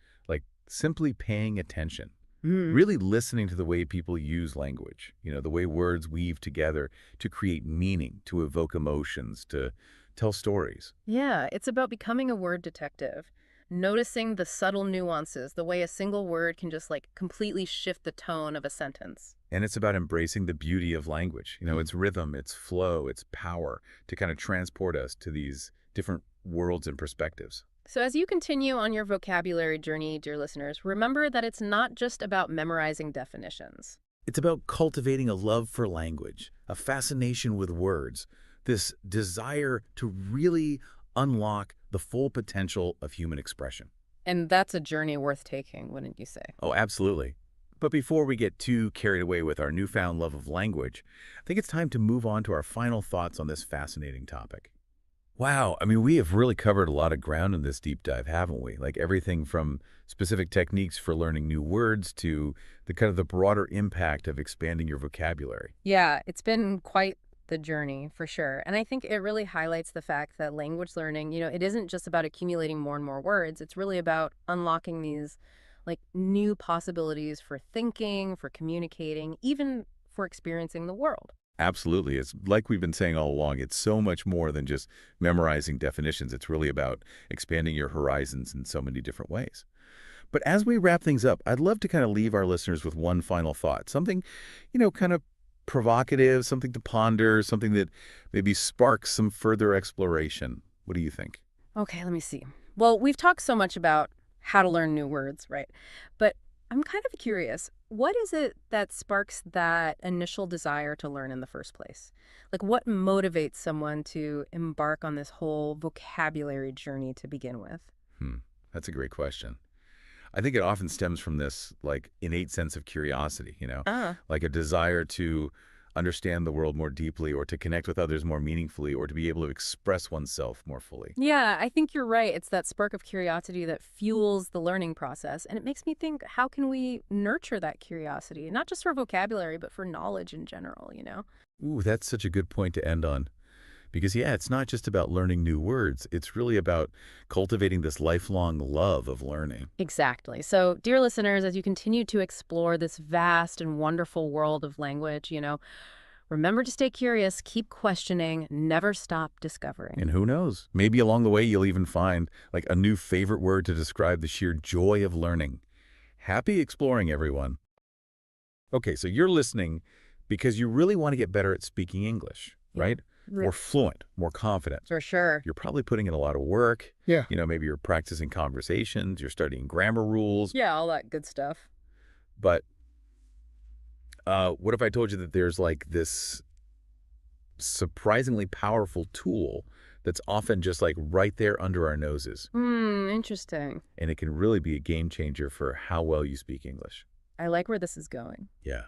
simply paying attention. Really listening to the way people use language, the way words weave together to create meaning, to evoke emotions, to tell stories. Yeah, it's about becoming a word detective, noticing the subtle nuances, the way a single word can just completely shift the tone of a sentence. And it's about embracing the beauty of language, its rhythm, its flow, its power to kind of transport us to these different worlds and perspectives. So as you continue on your vocabulary journey, dear listeners, remember that it's not just about memorizing definitions. It's about cultivating a love for language, a fascination with words, this desire to really unlock the full potential of human expression. And that's a journey worth taking, wouldn't you say? Oh, absolutely. But before we get too carried away with our newfound love of language, I think it's time to move on to our final thoughts on this fascinating topic. Wow, I mean, we have really covered a lot of ground in this deep dive, haven't we? Everything from specific techniques for learning new words to the broader impact of expanding your vocabulary. Yeah, it's been quite the journey for sure. And I think it really highlights the fact that language learning, it isn't just about accumulating more and more words. It's really about unlocking these new possibilities for thinking, for communicating, even for experiencing the world. Absolutely. It's like we've been saying all along, it's so much more than just memorizing definitions. It's really about expanding your horizons in so many different ways. But as we wrap things up, I'd love to kind of leave our listeners with one final thought, something, kind of provocative, something to ponder, something that maybe sparks some further exploration. What do you think? Okay, let me see. Well, we've talked so much about how to learn new words, right? But I'm kind of curious, what is it that sparks that initial desire to learn in the first place? Like, what motivates someone to embark on this whole vocabulary journey to begin with? That's a great question. I think it often stems from this, like, innate sense of curiosity, like a desire to understand the world more deeply or to connect with others more meaningfully or to be able to express oneself more fully. Yeah, I think you're right. It's that spark of curiosity that fuels the learning process. And it makes me think, how can we nurture that curiosity? Not just for vocabulary, but for knowledge in general? Ooh, that's such a good point to end on. Because, yeah, it's not just about learning new words. It's really about cultivating this lifelong love of learning. Exactly. So, dear listeners, as you continue to explore this vast and wonderful world of language, remember to stay curious, keep questioning, never stop discovering. And who knows? Maybe along the way you'll even find, like, a new favorite word to describe the sheer joy of learning. Happy exploring, everyone. Okay, so you're listening because you really want to get better at speaking English, right? More fluent, more confident. For sure. You're probably putting in a lot of work. Yeah. Maybe you're practicing conversations, you're studying grammar rules. Yeah, all that good stuff. But what if I told you that there's like this surprisingly powerful tool that's often just like right there under our noses? Interesting. And it can really be a game changer for how well you speak English. I like where this is going. Yeah.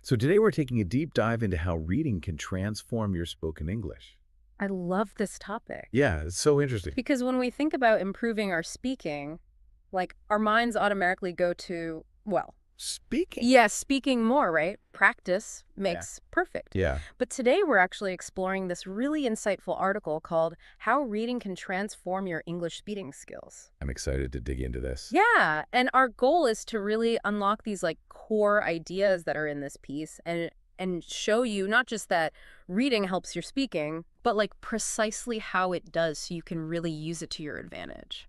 So today we're taking a deep dive into how reading can transform your spoken English. I love this topic. Yeah, it's so interesting. Because when we think about improving our speaking, like our minds automatically go to, well, Speaking? yes, speaking more, right? Practice makes perfect. Yeah. But today we're actually exploring this really insightful article called How Reading Can Transform Your English Speaking Skills. I'm excited to dig into this. Yeah, and our goal is to really unlock these like core ideas that are in this piece and show you not just that reading helps your speaking, but like precisely how it does so you can really use it to your advantage.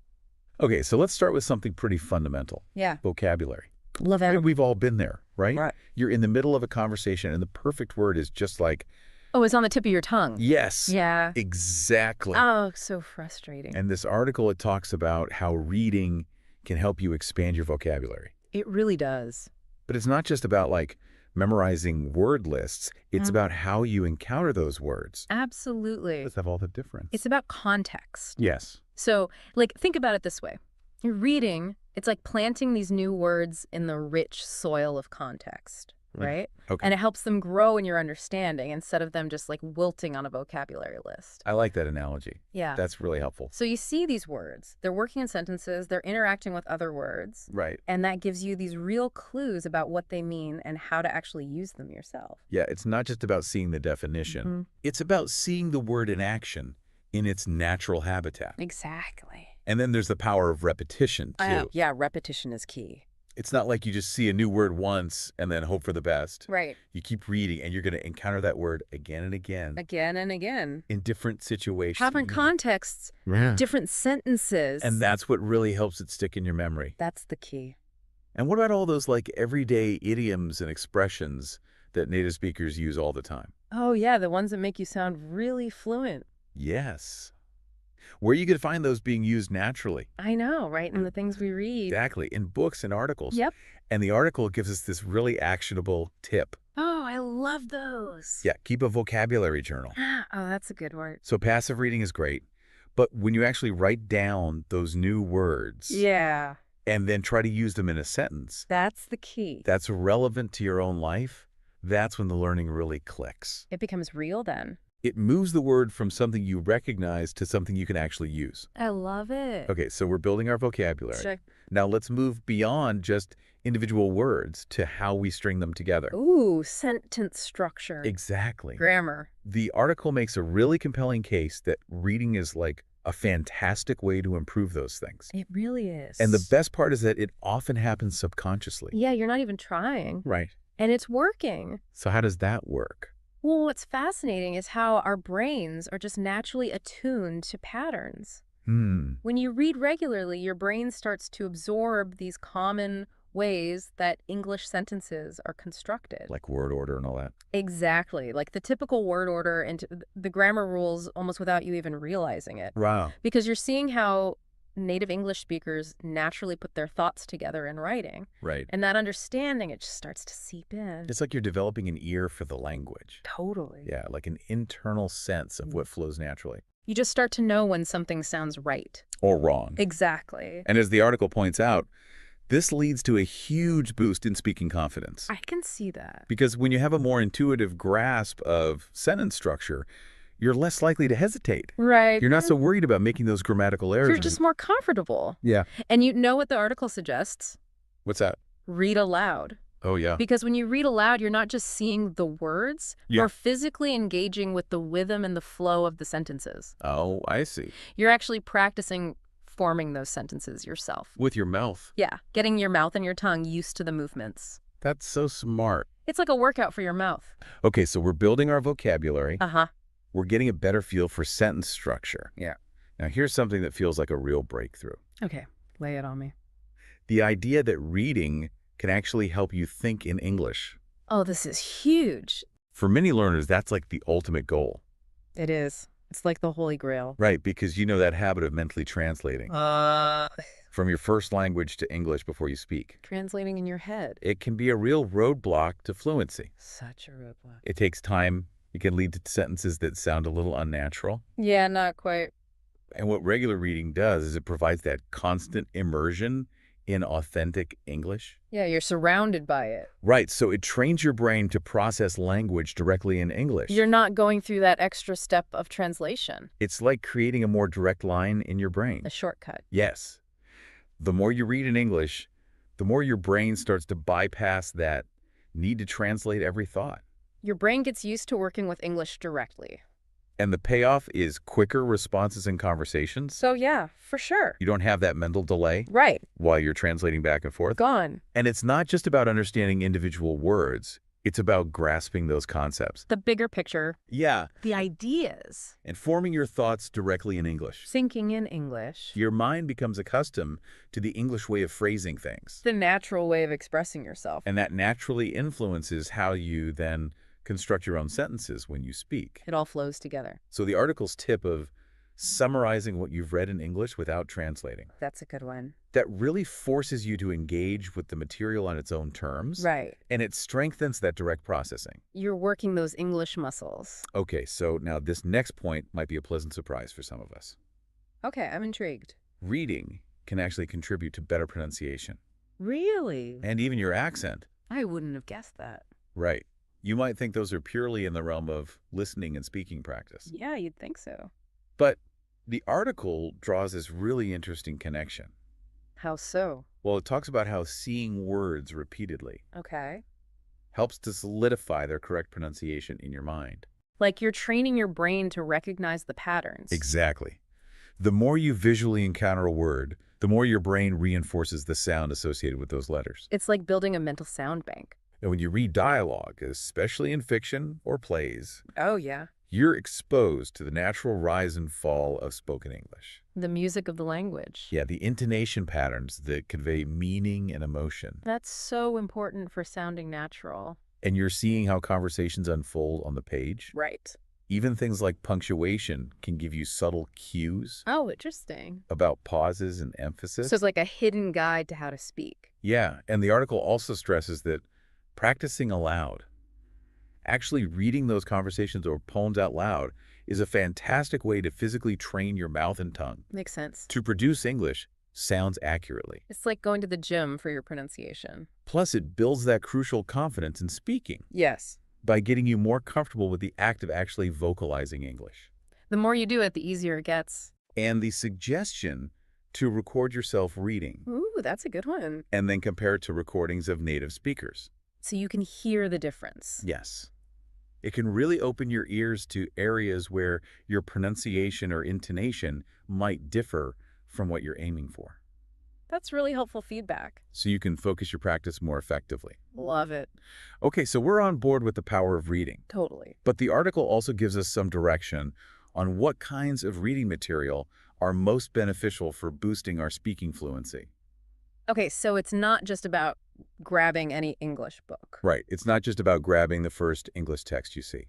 Okay, so let's start with something pretty fundamental. Yeah. Vocabulary. Love I it. mean, we've all been there, right? Right. You're in the middle of a conversation and the perfect word is just like, Oh, it's on the tip of your tongue. yes. Yeah. Exactly. Oh, so frustrating. And this article, it talks about how reading can help you expand your vocabulary. It really does. But it's not just about like memorizing word lists. It's about how you encounter those words. Absolutely. Let's have all the difference. It's about context. Yes. So, like, think about it this way. You're reading, it's like planting these new words in the rich soil of context, right? Okay. And it helps them grow in your understanding instead of them just like wilting on a vocabulary list. I like that analogy. Yeah. That's really helpful. So you see these words, they're working in sentences, they're interacting with other words, Right. and that gives you these real clues about what they mean and how to actually use them yourself. Yeah, it's not just about seeing the definition. It's about seeing the word in action in its natural habitat. Exactly. And then there's the power of repetition, too. Yeah, repetition is key. It's not like you just see a new word once and then hope for the best. Right. You keep reading and you're going to encounter that word again and again Again and again. in different situations. Different contexts, Yeah. different sentences. And that's what really helps it stick in your memory. That's the key. And what about all those like everyday idioms and expressions that native speakers use all the time? Oh, yeah, the ones that make you sound really fluent. Yes. Where you could find those being used naturally. I know, right? In the things we read. Exactly. In books and articles. Yep. And the article gives us this really actionable tip. Oh, I love those. Yeah, keep a vocabulary journal. Oh, that's a good word. So passive reading is great, but when you actually write down those new words Yeah, and then try to use them in a sentence that's the key. that's relevant to your own life, that's when the learning really clicks. It becomes real then. It moves the word from something you recognize to something you can actually use. I love it. Okay, so we're building our vocabulary. Sure. Now let's move beyond just individual words to how we string them together. Ooh, sentence structure. Exactly. Grammar. The article makes a really compelling case that reading is like a fantastic way to improve those things. It really is. And the best part is that it often happens subconsciously. Yeah, you're not even trying. Right. And it's working. So how does that work? Well, what's fascinating is how our brains are just naturally attuned to patterns. When you read regularly, your brain starts to absorb these common, ways that English sentences are constructed. Like word order and all that. Exactly. Like the typical word order and the grammar rules almost without you even realizing it. Wow. Because you're seeing how native English speakers naturally put their thoughts together in writing. Right. And that understanding, it just starts to seep in. It's like you're developing an ear for the language. Totally. Yeah, like an internal sense of what flows naturally. You just start to know when something sounds right. Or wrong. Exactly. And as the article points out, this leads to a huge boost in speaking confidence. I can see that. Because when you have a more intuitive grasp of sentence structure, you're less likely to hesitate. Right. You're not so worried about making those grammatical errors. You're just more comfortable. Yeah. And you know what the article suggests? What's that? Read aloud. Oh, yeah. Because when you read aloud, you're not just seeing the words, you're physically engaging with the rhythm and the flow of the sentences. Oh, I see. You're actually practicing forming those sentences yourself. With your mouth. Yeah, getting your mouth and your tongue used to the movements. That's so smart. It's like a workout for your mouth. Okay, so we're building our vocabulary. Uh-huh. We're getting a better feel for sentence structure. Yeah. Now, here's something that feels like a real breakthrough. Okay, lay it on me. The idea that reading can actually help you think in English. Oh, this is huge. For many learners, that's like the ultimate goal. It is. It's like the Holy Grail. Right, because you know that habit of mentally translating. From your first language to English before you speak. Translating in your head. It can be a real roadblock to fluency. Such a roadblock. It takes time. It can lead to sentences that sound a little unnatural. Yeah, not quite. And what regular reading does is it provides that constant immersion in authentic English. Yeah, you're surrounded by it. Right, so it trains your brain to process language directly in English. You're not going through that extra step of translation. It's like creating a more direct line in your brain. A shortcut. Yes. The more you read in English, the more your brain starts to bypass that need to translate every thought. Your brain gets used to working with English directly. And the payoff is quicker responses in conversations. So yeah, for sure. You don't have that mental delay Right. while you're translating back and forth. Gone. And it's not just about understanding individual words. It's about grasping those concepts. The bigger picture. Yeah. The ideas. And forming your thoughts directly in English. Thinking in English. Your mind becomes accustomed to the English way of phrasing things. The natural way of expressing yourself. And that naturally influences how you then construct your own sentences when you speak. It all flows together. So the article's tip of summarizing what you've read in English without translating. That's a good one. That really forces you to engage with the material on its own terms. Right. And it strengthens that direct processing. You're working those English muscles. Okay, so now this next point might be a pleasant surprise for some of us. Okay, I'm intrigued. Reading can actually contribute to better pronunciation. Really? And even your accent. I wouldn't have guessed that. Right. You might think those are purely in the realm of listening and speaking practice. Yeah, you'd think so. But the article draws this really interesting connection. How so? Well, it talks about how seeing words repeatedly Okay. helps to solidify their correct pronunciation in your mind. Like you're training your brain to recognize the patterns. Exactly. The more you visually encounter a word, the more your brain reinforces the sound associated with those letters. It's like building a mental sound bank. And when you read dialogue, especially in fiction or plays, Oh, yeah. you're exposed to the natural rise and fall of spoken English. The music of the language. Yeah, the intonation patterns that convey meaning and emotion. That's so important for sounding natural. And you're seeing how conversations unfold on the page. Right. Even things like punctuation can give you subtle cues Oh, interesting. about pauses and emphasis. So it's like a hidden guide to how to speak. Yeah, and the article also stresses that practicing aloud, actually reading those conversations or poems out loud, is a fantastic way to physically train your mouth and tongue Makes sense. to produce English sounds accurately. It's like going to the gym for your pronunciation. Plus, it builds that crucial confidence in speaking Yes. by getting you more comfortable with the act of actually vocalizing English. The more you do it, the easier it gets. And the suggestion to record yourself reading Ooh, that's a good one. and then compare it to recordings of native speakers. So you can hear the difference. Yes. It can really open your ears to areas where your pronunciation or intonation might differ from what you're aiming for. That's really helpful feedback. So you can focus your practice more effectively. Love it. Okay, so we're on board with the power of reading. Totally. But the article also gives us some direction on what kinds of reading material are most beneficial for boosting our speaking fluency. Okay, so it's not just about grabbing any English book. Right. It's not just about grabbing the first English text you see.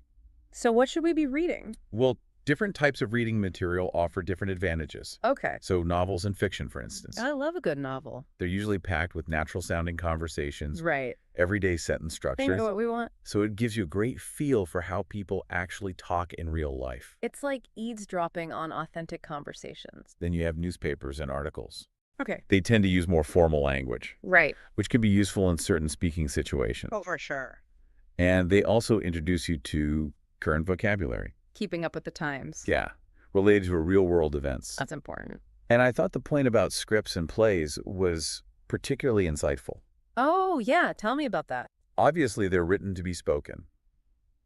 So what should we be reading? Well, different types of reading material offer different advantages. Okay. So novels and fiction, for instance. I love a good novel. They're usually packed with natural-sounding conversations, Right. everyday sentence Think structures. of what we want. So it gives you a great feel for how people actually talk in real life. It's like eavesdropping on authentic conversations. Then you have newspapers and articles. Okay. They tend to use more formal language, Right. which can be useful in certain speaking situations. Oh, for sure. And they also introduce you to current vocabulary. Keeping up with the times. Yeah, related to real-world events. That's important. And I thought the point about scripts and plays was particularly insightful. Oh, yeah. Tell me about that. Obviously, they're written to be spoken.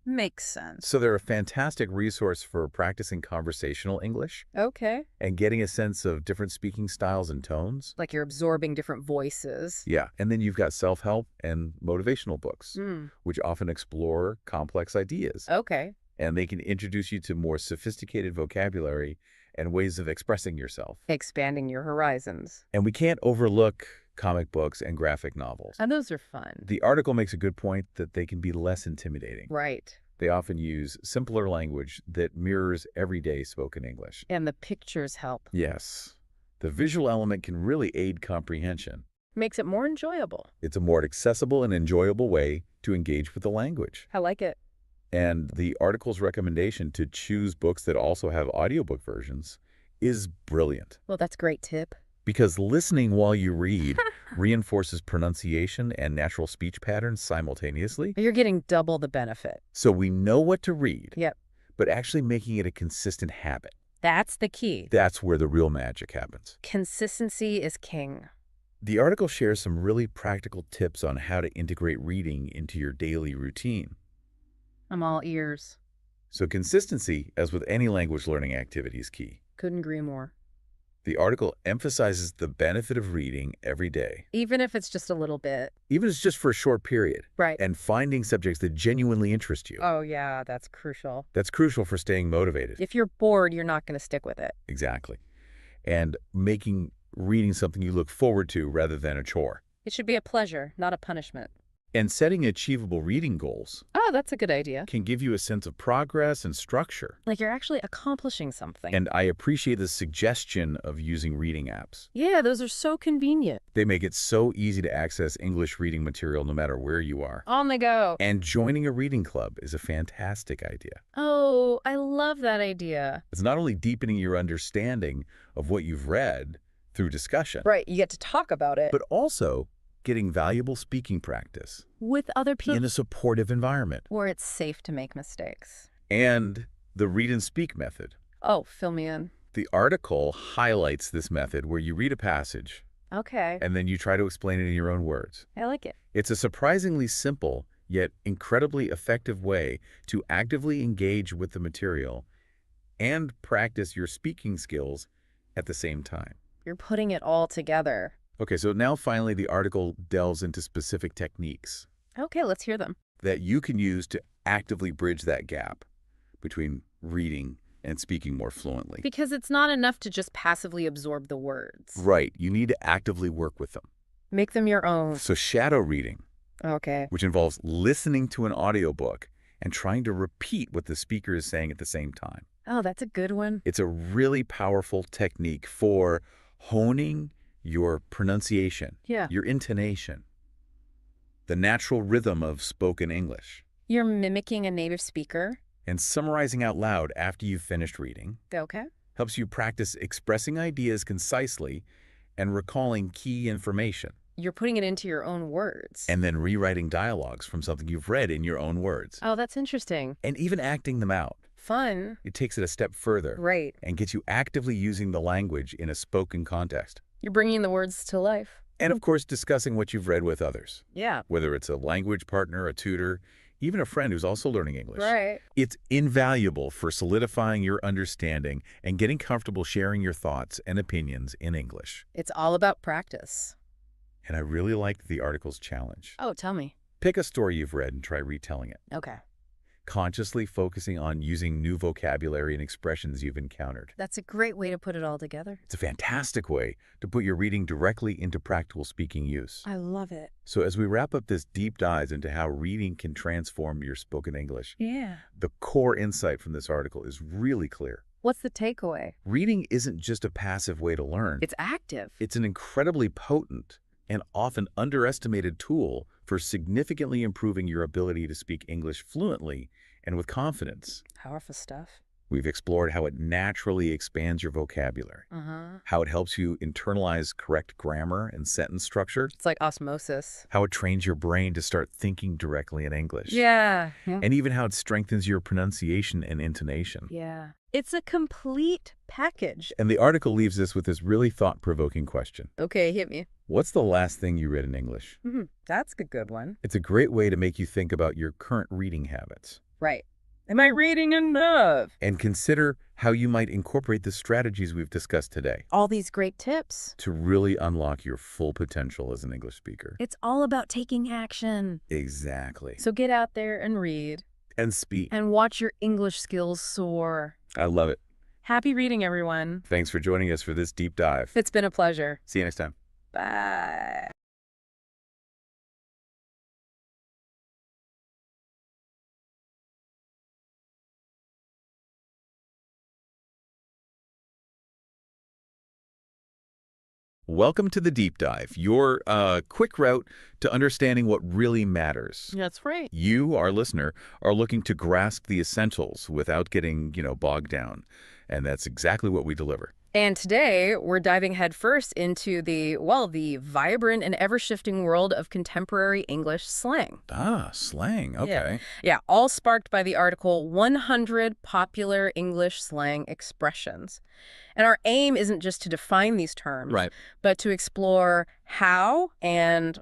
Makes sense. So they're a fantastic resource for practicing conversational English Okay. and getting a sense of different speaking styles and tones. Like you're absorbing different voices. Yeah, and then you've got self-help and motivational books, Mm. which often explore complex ideas. Okay. And they can introduce you to more sophisticated vocabulary and ways of expressing yourself. Expanding your horizons. And we can't overlook comic books and graphic novels. And those are fun. The article makes a good point that they can be less intimidating. Right. They often use simpler language that mirrors everyday spoken English. And the pictures help. Yes, the visual element can really aid comprehension. Makes it more enjoyable. It's a more accessible and enjoyable way to engage with the language. I like it. And the article's recommendation to choose books that also have audiobook versions is brilliant. Well, that's a great tip. Because listening while you read reinforces pronunciation and natural speech patterns simultaneously. You're getting double the benefit. So we know what to read, Yep. but actually making it a consistent habit. That's the key. That's where the real magic happens. Consistency is king. The article shares some really practical tips on how to integrate reading into your daily routine. I'm all ears. So consistency, as with any language learning activity, is key. Couldn't agree more. The article emphasizes the benefit of reading every day, Even if it's just a little bit. even if it's just for a short period, Right. and finding subjects that genuinely interest you. Oh, yeah, that's crucial. That's crucial for staying motivated. If you're bored, you're not going to stick with it. Exactly. And making reading something you look forward to rather than a chore. It should be a pleasure, not a punishment. And setting achievable reading goals Oh, that's a good idea. can give you a sense of progress and structure. Like you're actually accomplishing something. And I appreciate the suggestion of using reading apps. Yeah, those are so convenient. They make it so easy to access English reading material no matter where you are. On the go. And joining a reading club is a fantastic idea. Oh, I love that idea. It's not only deepening your understanding of what you've read through discussion, Right, you get to talk about it. but also getting valuable speaking practice With other people. in a supportive environment. Where it's safe to make mistakes. And the read and speak method. Oh, fill me in. The article highlights this method where you read a passage Okay. and then you try to explain it in your own words. I like it. It's a surprisingly simple yet incredibly effective way to actively engage with the material and practice your speaking skills at the same time. You're putting it all together. Okay, so now finally the article delves into specific techniques Okay, let's hear them. that you can use to actively bridge that gap between reading and speaking more fluently. Because it's not enough to just passively absorb the words. Right, you need to actively work with them. Make them your own. So shadow reading, Okay. which involves listening to an audiobook and trying to repeat what the speaker is saying at the same time. Oh, that's a good one. It's a really powerful technique for honing your pronunciation, Yeah. your intonation, the natural rhythm of spoken English, You're mimicking a native speaker. and summarizing out loud after you've finished reading Okay. helps you practice expressing ideas concisely and recalling key information, You're putting it into your own words. and then rewriting dialogues from something you've read in your own words, Oh, that's interesting. and even acting them out. Fun. It takes it a step further Right. and gets you actively using the language in a spoken context. You're bringing the words to life. And of course, discussing what you've read with others, Yeah. whether it's a language partner, a tutor, even a friend who's also learning English. Right. It's invaluable for solidifying your understanding and getting comfortable sharing your thoughts and opinions in English. It's all about practice. And I really liked the article's challenge. Oh, tell me. Pick a story you've read and try retelling it. Okay. consciously focusing on using new vocabulary and expressions you've encountered. That's a great way to put it all together. It's a fantastic way to put your reading directly into practical speaking use. I love it. So as we wrap up this deep dive into how reading can transform your spoken English, Yeah. the core insight from this article is really clear. What's the takeaway? Reading isn't just a passive way to learn. It's active. It's an incredibly potent and often underestimated tool for significantly improving your ability to speak English fluently and with confidence. Powerful stuff. We've explored how it naturally expands your vocabulary, how it helps you internalize correct grammar and sentence structure, It's like osmosis. how it trains your brain to start thinking directly in English, Yeah. and even how it strengthens your pronunciation and intonation. Yeah. It's a complete package. And the article leaves us with this really thought-provoking question. Okay, hit me. What's the last thing you read in English? That's a good one. It's a great way to make you think about your current reading habits. Right. Am I reading enough? And consider how you might incorporate the strategies we've discussed today All these great tips. to really unlock your full potential as an English speaker. It's all about taking action. Exactly. So get out there and read And speak. and watch your English skills soar. I love it. Happy reading, everyone. Thanks for joining us for this deep dive. It's been a pleasure. See you next time. Bye. Welcome to the deep dive, your quick route to understanding what really matters. That's right. You, our listener, are looking to grasp the essentials without getting, bogged down. And that's exactly what we deliver. And today, we're diving headfirst into the vibrant and ever-shifting world of contemporary English slang. Ah, slang. Okay. Yeah, all sparked by the article 100 Popular English Slang Expressions. And our aim isn't just to define these terms, Right. but to explore how and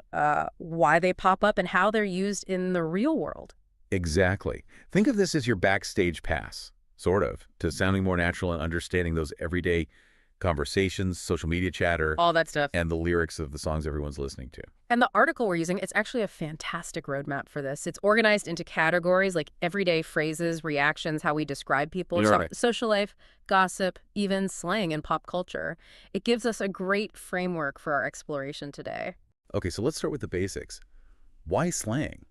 why they pop up and how they're used in the real world. Exactly. Think of this as your backstage pass, sort of, to sounding more natural and understanding those everyday conversations, social media chatter, All that stuff. and the lyrics of the songs everyone's listening to. And the article we're using, it's actually a fantastic roadmap for this. It's organized into categories like everyday phrases, reactions, how we describe people, You're right. social life, gossip, even slang and pop culture. It gives us a great framework for our exploration today. Okay, so let's start with the basics. Why slang?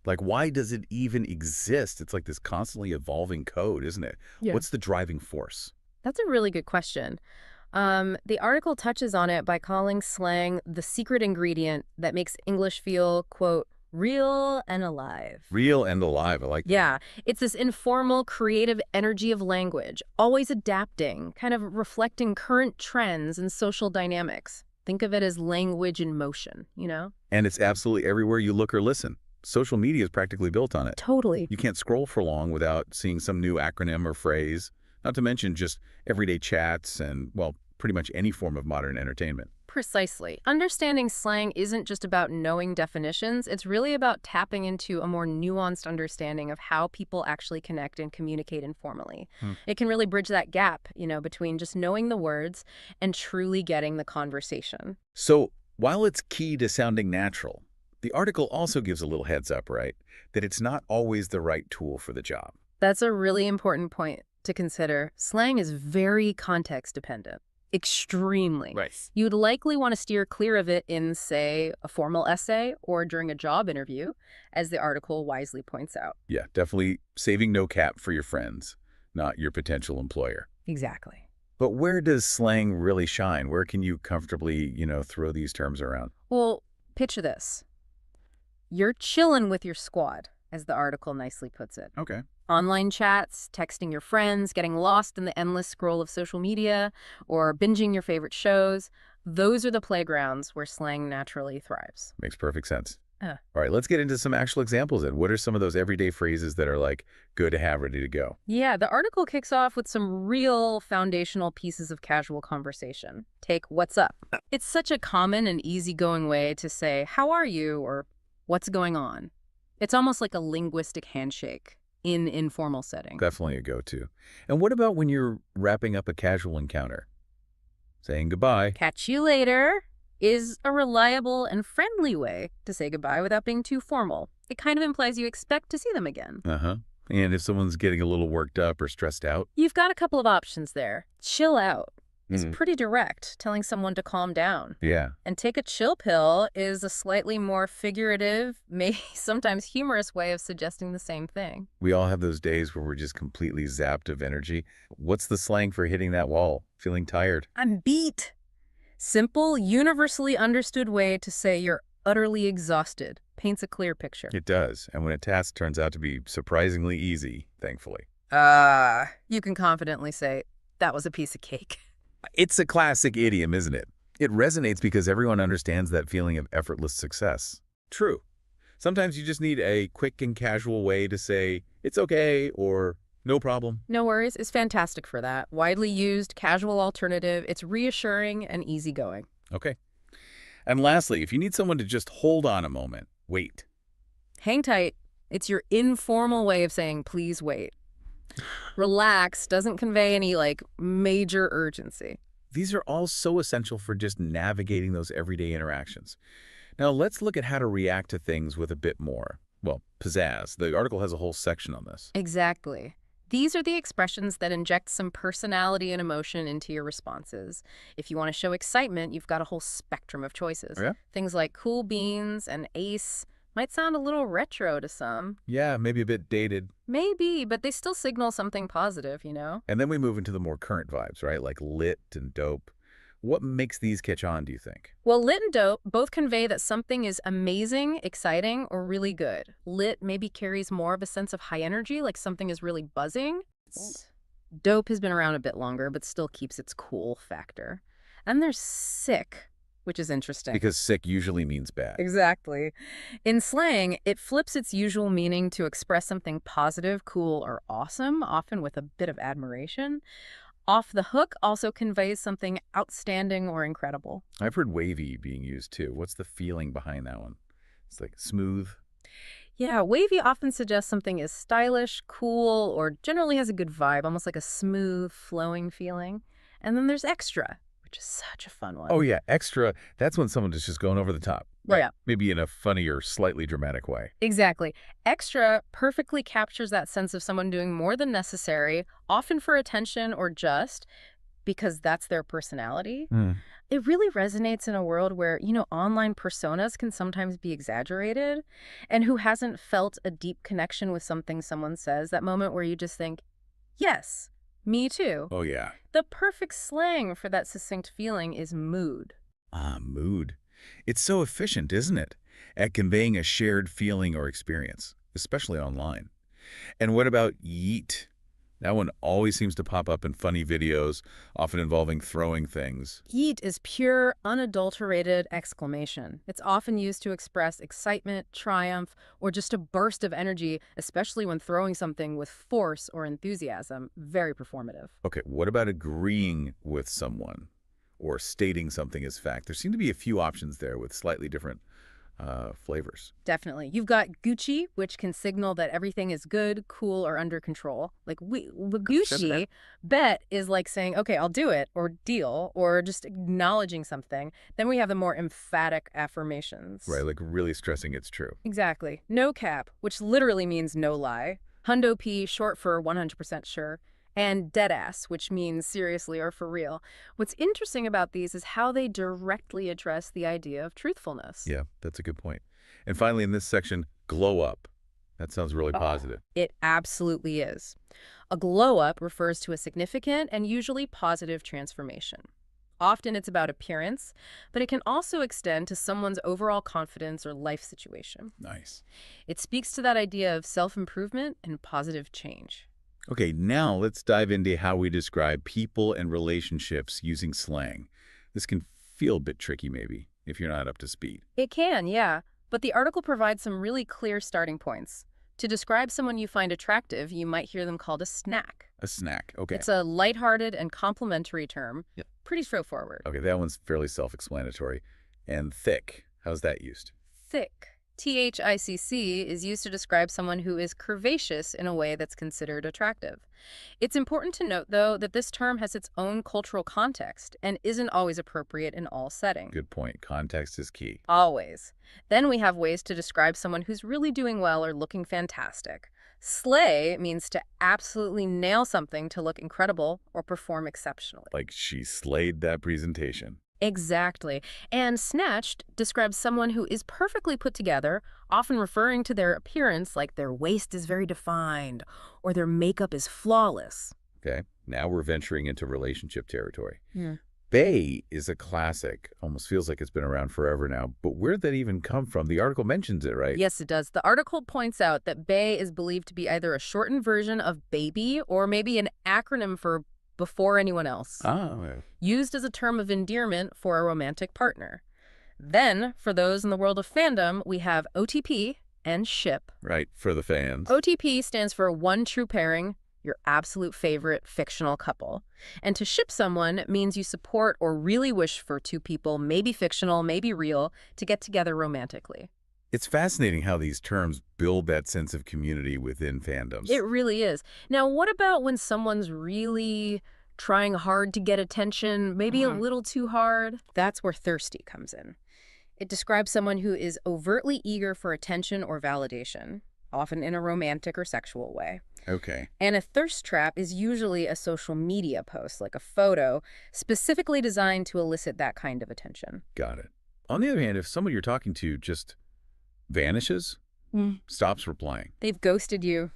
Like, why does it even exist? It's like this constantly evolving code, isn't it? Yeah. What's the driving force? That's a really good question. The article touches on it by calling slang the secret ingredient that makes English feel, quote, real and alive. Real and alive. I like that. Yeah, it's this informal, creative energy of language, always adapting, kind of reflecting current trends and social dynamics. Think of it as language in motion, And it's absolutely everywhere you look or listen. Social media is practically built on it. Totally. You can't scroll for long without seeing some new acronym or phrase, not to mention just everyday chats and, pretty much any form of modern entertainment. Precisely. Understanding slang isn't just about knowing definitions. It's really about tapping into a more nuanced understanding of how people actually connect and communicate informally. It can really bridge that gap, between just knowing the words and truly getting the conversation. So while it's key to sounding natural, the article also gives a little heads up, right, that it's not always the right tool for the job. That's a really important point to consider. Slang is very context dependent. Extremely. Right. You'd likely want to steer clear of it in, say, a formal essay or during a job interview, as the article wisely points out. Yeah, definitely saving no cap for your friends, not your potential employer. Exactly. But where does slang really shine? Where can you comfortably, throw these terms around? Well, picture this. You're chilling with your squad, as the article nicely puts it. Okay. Online chats, texting your friends, getting lost in the endless scroll of social media, or binging your favorite shows. Those are the playgrounds where slang naturally thrives. Makes perfect sense. All right, let's get into some actual examples then. What are some of those everyday phrases that are like good to have ready to go? Yeah, the article kicks off with some real foundational pieces of casual conversation. Take what's up. It's such a common and easygoing way to say, how are you? Or what's going on? It's almost like a linguistic handshake in informal settings. Definitely a go-to. And what about when you're wrapping up a casual encounter? Saying goodbye. Catch you later is a reliable and friendly way to say goodbye without being too formal. It kind of implies you expect to see them again. Uh-huh. And if someone's getting a little worked up or stressed out? You've got a couple of options there. Chill out is Mhm. pretty direct, telling someone to calm down. Yeah. And take a chill pill is a slightly more figurative, maybe sometimes humorous way of suggesting the same thing. We all have those days where we're just completely zapped of energy. What's the slang for hitting that wall? Feeling tired? I'm beat. Simple, universally understood way to say you're utterly exhausted. Paints a clear picture. It does. And when a task turns out to be surprisingly easy, thankfully. You can confidently say, that was a piece of cake. It's a classic idiom, isn't it? It resonates because everyone understands that feeling of effortless success. True. Sometimes you just need a quick and casual way to say, it's okay, or no problem. No worries is fantastic for that. Widely used, casual alternative. It's reassuring and easygoing. Okay. And lastly, if you need someone to just hold on a moment, wait. Hang tight. It's your informal way of saying, please wait. Relax doesn't convey any, major urgency. These are all so essential for just navigating those everyday interactions. Now, let's look at how to react to things with a bit more, well, pizzazz. The article has a whole section on this. Exactly. These are the expressions that inject some personality and emotion into your responses. If you want to show excitement, you've got a whole spectrum of choices. Oh, yeah? Things like cool beans and ace might sound a little retro to some. Yeah, maybe a bit dated. Maybe, but they still signal something positive, you know? And then we move into the more current vibes, right? Like lit and dope. What makes these catch on, do you think? Well, lit and dope both convey that something is amazing, exciting, or really good. Lit maybe carries more of a sense of high energy, like something is really buzzing. Dope has been around a bit longer, but still keeps its cool factor. And there's sick, which is interesting. Because sick usually means bad. Exactly. In slang, it flips its usual meaning to express something positive, cool, or awesome, often with a bit of admiration. Off the hook also conveys something outstanding or incredible. I've heard wavy being used too. What's the feeling behind that one? It's like smooth. Yeah, wavy often suggests something is stylish, cool, or generally has a good vibe, almost like a smooth, flowing feeling. And then there's extra, which is such a fun one. Oh yeah, extra. That's when someone is just going over the top. Right. Yeah. Maybe in a funny or slightly dramatic way. Exactly. Extra perfectly captures that sense of someone doing more than necessary, often for attention or just because that's their personality. It really resonates in a world where, online personas can sometimes be exaggerated. And who hasn't felt a deep connection with something someone says, that moment where you just think, yes, me too. Oh yeah. The perfect slang for that succinct feeling is mood. Mood. It's so efficient, isn't it, at conveying a shared feeling or experience, especially online. And what about yeet? That one always seems to pop up in funny videos, often involving throwing things. Yeet is pure, unadulterated exclamation. It's often used to express excitement, triumph, or just a burst of energy, especially when throwing something with force or enthusiasm. Very performative. Okay, what about agreeing with someone or stating something as fact? There seem to be a few options there with slightly different flavors. Definitely. You've got Gucci, which can signal that everything is good, cool, or under control. Like Gucci, bet is like saying, okay, I'll do it, or deal, or just acknowledging something. Then we have the more emphatic affirmations. Right, like really stressing it's true. Exactly. No cap, which literally means no lie. Hundo P, short for 100% sure. And deadass, which means seriously or for real. What's interesting about these is how they directly address the idea of truthfulness. Yeah, that's a good point. And finally, in this section, glow up. That sounds really positive. It absolutely is. A glow up refers to a significant and usually positive transformation. Often it's about appearance, but it can also extend to someone's overall confidence or life situation. Nice. It speaks to that idea of self-improvement and positive change. Okay, now let's dive into how we describe people and relationships using slang. This can feel a bit tricky, maybe, if you're not up to speed. It can, yeah, but the article provides some really clear starting points. To describe someone you find attractive, you might hear them called a snack. A snack, okay. It's a lighthearted and complimentary term. Yep. Pretty straightforward. Okay, that one's fairly self-explanatory. And thick, how's that used? Thick. THICC is used to describe someone who is curvaceous in a way that's considered attractive. It's important to note, though, that this term has its own cultural context and isn't always appropriate in all settings. Good point. Context is key. Always. Then we have ways to describe someone who's really doing well or looking fantastic. Slay means to absolutely nail something to look incredible or perform exceptionally. Like she slayed that presentation. Exactly. And snatched describes someone who is perfectly put together, often referring to their appearance like their waist is very defined or their makeup is flawless. Okay, now we're venturing into relationship territory. Yeah. Bae is a classic. Almost feels like it's been around forever now. But where did that even come from? The article mentions it, right? Yes, it does. The article points out that bae is believed to be either a shortened version of baby or maybe an acronym for before anyone else, Oh, used as a term of endearment for a romantic partner. Then, for those in the world of fandom, we have OTP and ship. right, for the fans. OTP stands for one true pairing, your absolute favorite fictional couple. And to ship someone means you support or really wish for two people, maybe fictional, maybe real, to get together romantically. It's fascinating how these terms build that sense of community within fandoms. It really is. Now, what about when someone's really trying hard to get attention, maybe a little too hard? That's where thirsty comes in. It describes someone who is overtly eager for attention or validation, often in a romantic or sexual way. Okay. And a thirst trap is usually a social media post, like a photo, specifically designed to elicit that kind of attention. Got it. On the other hand, if someone you're talking to just vanishes, stops replying. They've ghosted you.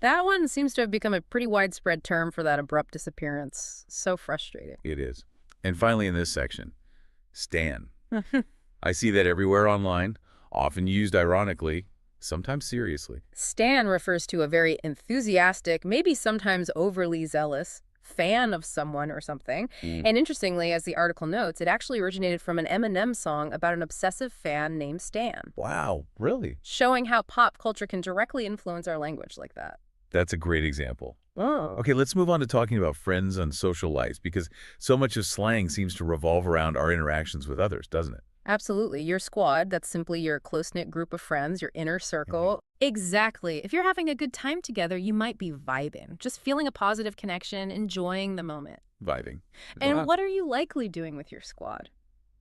That one seems to have become a pretty widespread term for that abrupt disappearance. So frustrating. It is. And finally in this section, stan. I see that everywhere online, often used ironically, sometimes seriously. Stan refers to a very enthusiastic, maybe sometimes overly zealous, fan of someone or something. And interestingly, as the article notes, it actually originated from an Eminem song about an obsessive fan named Stan, Wow, really? showing how pop culture can directly influence our language like that. That's a great example. Oh. Okay, let's move on to talking about friends on social lives, because so much of slang seems to revolve around our interactions with others, doesn't it? Absolutely. Your squad, that's simply your close-knit group of friends, your inner circle. Exactly. If you're having a good time together, you might be vibing, just feeling a positive connection, enjoying the moment. Vibing. And what are you likely doing with your squad?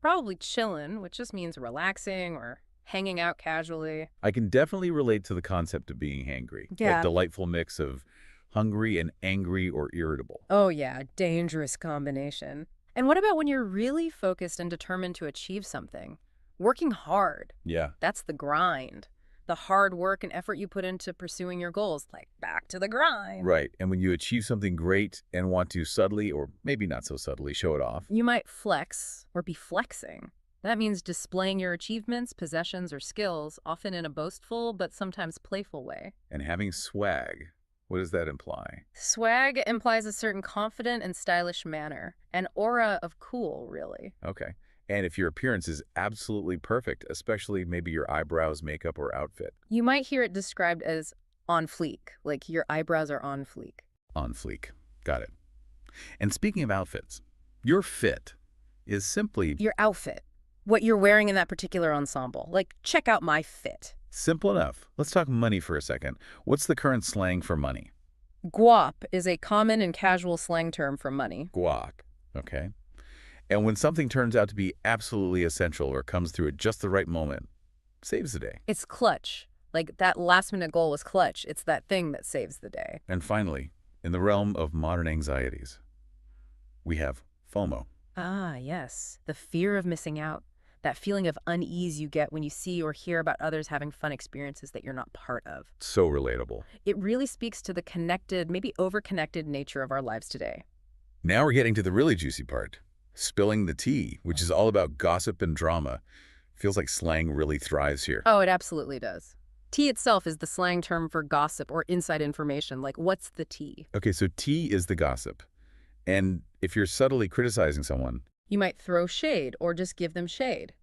Probably chilling, which just means relaxing or hanging out casually. I can definitely relate to the concept of being hangry. Yeah. That delightful mix of hungry and angry or irritable. Oh yeah, dangerous combination. And what about when you're really focused and determined to achieve something? Working hard. Yeah. That's the grind. The hard work and effort you put into pursuing your goals, like back to the grind. Right. And when you achieve something great and want to subtly, or maybe not so subtly, show it off. You might flex or be flexing. That means displaying your achievements, possessions, or skills, often in a boastful but sometimes playful way. And having swag, what does that imply? Swag implies a certain confident and stylish manner, an aura of cool, really. Okay. And if your appearance is absolutely perfect, especially maybe your eyebrows, makeup, or outfit. You might hear it described as on fleek, like your eyebrows are on fleek. On fleek. Got it. And speaking of outfits, your fit is simply Your outfit, what you're wearing in that particular ensemble. Like, check out my fit. simple enough. Let's talk money for a second. What's the current slang for money? Guap is a common and casual slang term for money. Guac. Okay. And when something turns out to be absolutely essential or comes through at just the right moment, saves the day. It's clutch. Like, that last-minute goal was clutch. It's that thing that saves the day. And finally, in the realm of modern anxieties, we have FOMO. Ah, yes. The fear of missing out. That feeling of unease you get when you see or hear about others having fun experiences that you're not part of. So relatable. It really speaks to the connected, maybe over-connected nature of our lives today. Now we're getting to the really juicy part. Spilling the tea, which is all about gossip and drama. Feels like slang really thrives here. Oh, it absolutely does. Tea itself is the slang term for gossip or inside information, like what's the tea? Okay, so tea is the gossip. And if you're subtly criticizing someone, You might throw shade or just give them shade.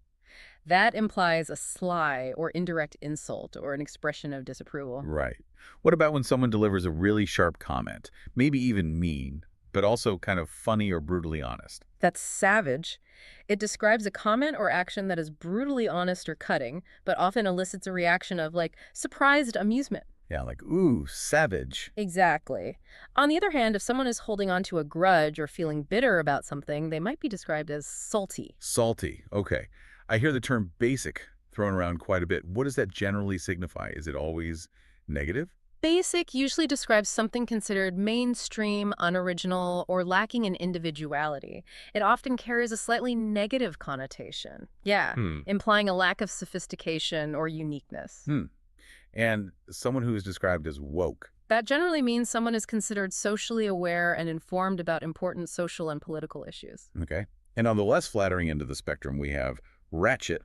That implies a sly or indirect insult or an expression of disapproval. right. What about when someone delivers a really sharp comment, maybe even mean, but also kind of funny or brutally honest? That's savage. It describes a comment or action that is brutally honest or cutting, but often elicits a reaction of, like, surprised amusement. Yeah, like, ooh, savage. Exactly. On the other hand, if someone is holding on to a grudge or feeling bitter about something, they might be described as salty. Salty. Okay. I hear the term basic thrown around quite a bit. What does that generally signify? Is it always negative? Basic usually describes something considered mainstream, unoriginal, or lacking in individuality. It often carries a slightly negative connotation. Yeah, Hmm. implying a lack of sophistication or uniqueness. Hmm. And someone who is described as woke. That generally means someone is considered socially aware and informed about important social and political issues. Okay. And on the less flattering end of the spectrum, we have ratchet.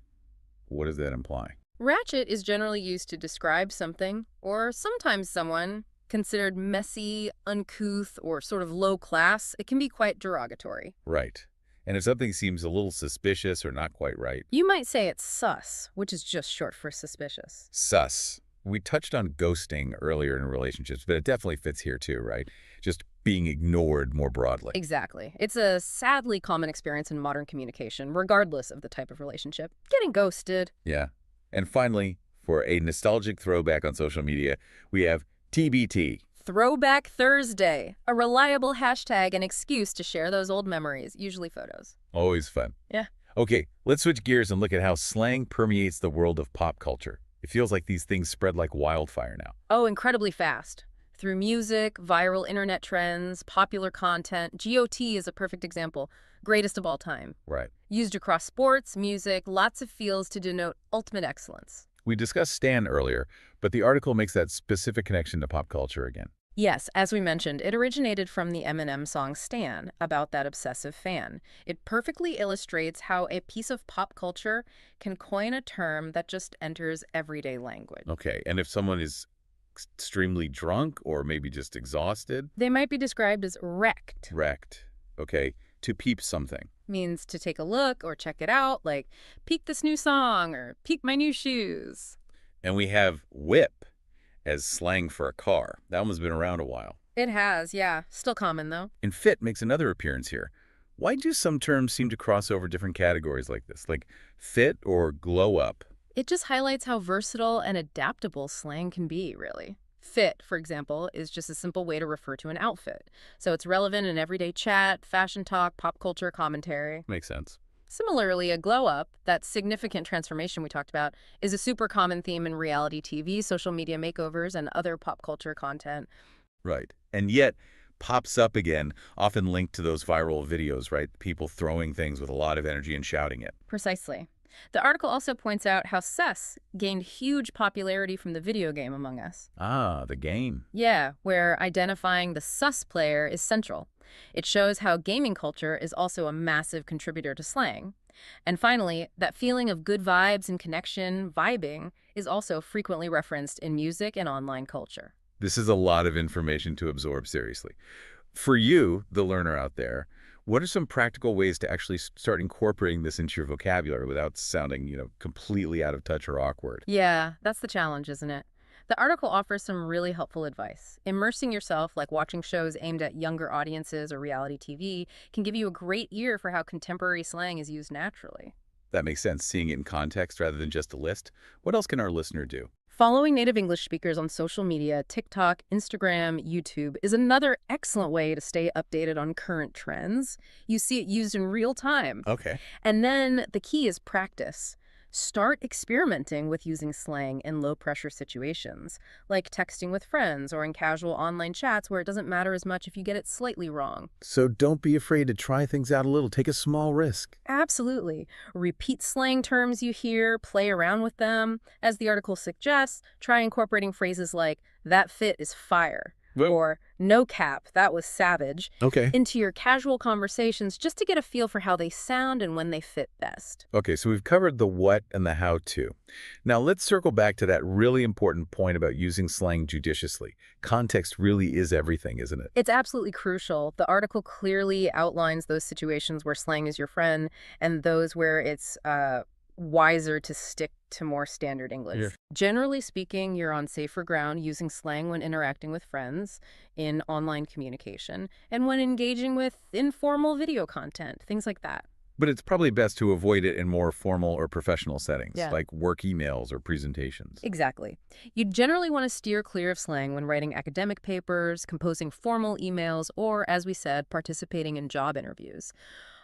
What does that imply? Ratchet is generally used to describe something, or sometimes someone, considered messy, uncouth, or sort of low class. It can be quite derogatory. Right. And if something seems a little suspicious or not quite right, You might say it's sus, which is just short for suspicious. sus. We touched on ghosting earlier in relationships, but it definitely fits here too, right? Just being ignored more broadly. Exactly. It's a sadly common experience in modern communication, regardless of the type of relationship. Getting ghosted. Yeah. And finally, for a nostalgic throwback on social media, we have TBT. Throwback Thursday, a reliable hashtag and excuse to share those old memories, usually photos. Always fun. Yeah. Okay, let's switch gears and look at how slang permeates the world of pop culture. It feels like these things spread like wildfire now. Oh, incredibly fast. Through music, viral internet trends, popular content, GOT is a perfect example. Greatest of all time. Right. Used across sports, music, lots of feels to denote ultimate excellence. We discussed Stan earlier, but the article makes that specific connection to pop culture again. Yes, as we mentioned, it originated from the Eminem song Stan, about that obsessive fan. It perfectly illustrates how a piece of pop culture can coin a term that just enters everyday language. Okay, and if someone is extremely drunk or maybe just exhausted, They might be described as wrecked. wrecked. Okay, to peep something. Means to take a look or check it out, like peek this new song or peek my new shoes. And we have whip as slang for a car. That one's been around a while. It has, yeah. Still common, though. And fit makes another appearance here. Why do some terms seem to cross over different categories like this, like fit or glow up? It just highlights how versatile and adaptable slang can be, really. Fit, for example, is just a simple way to refer to an outfit. So it's relevant in everyday chat, fashion talk, pop culture commentary. Makes sense. Similarly, a glow up, that significant transformation we talked about, is a super common theme in reality TV, social media makeovers, and other pop culture content. Right. And yet, pops up again, often linked to those viral videos, right? People throwing things with a lot of energy and shouting it. Precisely. The article also points out how sus gained huge popularity from the video game Among Us. Ah, the game. Yeah, where identifying the sus player is central. It shows how gaming culture is also a massive contributor to slang. And finally, that feeling of good vibes and connection, vibing, is also frequently referenced in music and online culture. This is a lot of information to absorb seriously. For you, the learner out there, what are some practical ways to actually start incorporating this into your vocabulary without sounding, completely out of touch or awkward? Yeah, that's the challenge, isn't it? The article offers some really helpful advice. Immersing yourself, like watching shows aimed at younger audiences or reality TV, can give you a great ear for how contemporary slang is used naturally. That makes sense, seeing it in context rather than just a list. What else can our listener do? Following native English speakers on social media, TikTok, Instagram, YouTube, is another excellent way to stay updated on current trends. You see it used in real time. Okay. And then the key is practice. Start experimenting with using slang in low-pressure situations, like texting with friends or in casual online chats where it doesn't matter as much if you get it slightly wrong. So don't be afraid to try things out a little. Take a small risk. Absolutely. Repeat slang terms you hear, play around with them. As the article suggests, try incorporating phrases like, that fit is fire, or no cap, that was savage, Okay. into your casual conversations just to get a feel for how they sound and when they fit best. Okay, so we've covered the what and the how-to. Now let's circle back to that really important point about using slang judiciously. Context really is everything, isn't it? It's absolutely crucial. The article clearly outlines those situations where slang is your friend and those where it's wiser to stick to more standard English. Yeah. Generally speaking, you're on safer ground using slang when interacting with friends in online communication and when engaging with informal video content, things like that. But it's probably best to avoid it in more formal or professional settings, Yeah. like work emails or presentations. Exactly. You generally want to steer clear of slang when writing academic papers, composing formal emails, or, as we said, participating in job interviews.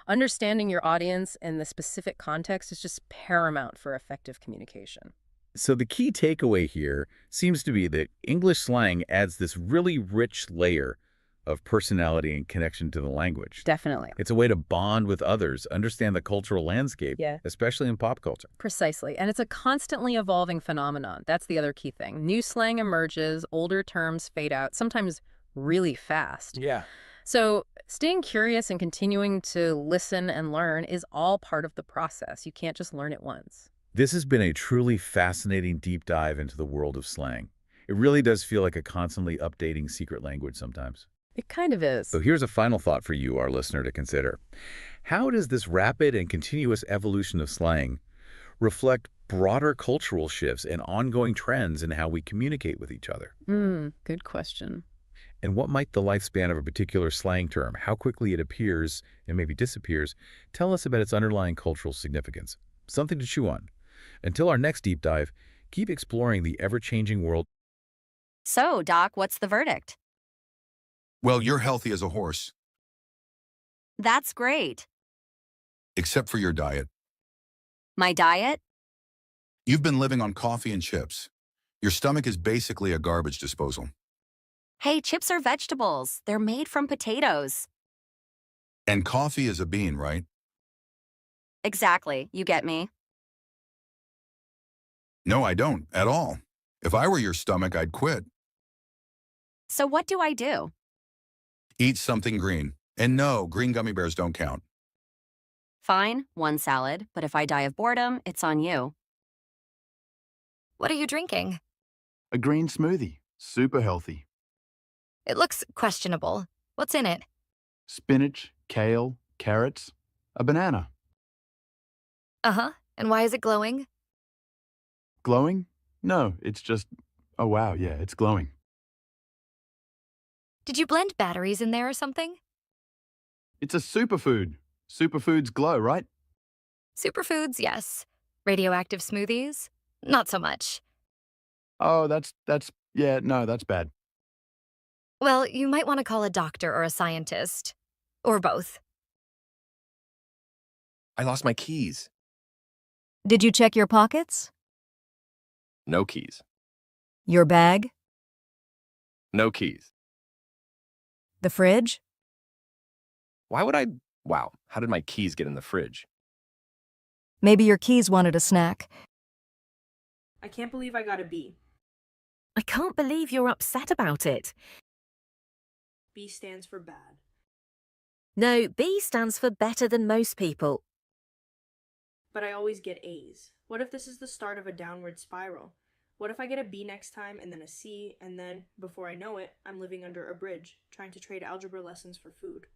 Understanding your audience and the specific context is just paramount for effective communication. So the key takeaway here seems to be that English slang adds this really rich layer of personality and connection to the language. Definitely. It's a way to bond with others, understand the cultural landscape, Yeah. especially in pop culture. Precisely. And it's a constantly evolving phenomenon. That's the other key thing. New slang emerges, older terms fade out, sometimes really fast. Yeah. So staying curious and continuing to listen and learn is all part of the process. You can't just learn it once. This has been a truly fascinating deep dive into the world of slang. It really does feel like a constantly updating secret language sometimes. It kind of is. So here's a final thought for you, our listener, to consider. How does this rapid and continuous evolution of slang reflect broader cultural shifts and ongoing trends in how we communicate with each other? Good question. And what might the lifespan of a particular slang term, how quickly it appears and maybe disappears, tell us about its underlying cultural significance? Something to chew on. Until our next deep dive, keep exploring the ever-changing world. So, Doc, what's the verdict? Well, you're healthy as a horse, That's great. except for your diet. My diet? You've been living on coffee and chips. Your stomach is basically a garbage disposal. Hey, chips are vegetables. They're made from potatoes. And coffee is a bean, right? Exactly. You get me. No, I don't, at all. If I were your stomach, I'd quit. So what do I do? Eat something green. And no, green gummy bears don't count. Fine, one salad, but if I die of boredom, it's on you. What are you drinking? A green smoothie. Super healthy. It looks questionable. What's in it? Spinach, kale, carrots, a banana. Uh-huh. And why is it glowing? Glowing? No, it's just... Oh, wow, yeah, it's glowing. Did you blend batteries in there or something? It's a superfood. Superfoods glow, right? Superfoods, yes. Radioactive smoothies? Not so much. Oh, yeah, no, that's bad. Well, you might want to call a doctor or a scientist. Or both. I lost my keys. Did you check your pockets? No keys. Your bag? No keys. The fridge? Why would I... Wow, how did my keys get in the fridge? Maybe your keys wanted a snack. I can't believe I got a B. I can't believe you're upset about it. B stands for bad. No, B stands for better than most people. But I always get A's. What if this is the start of a downward spiral? What if I get a B next time and then a C, and then, before I know it, I'm living under a bridge, trying to trade algebra lessons for food?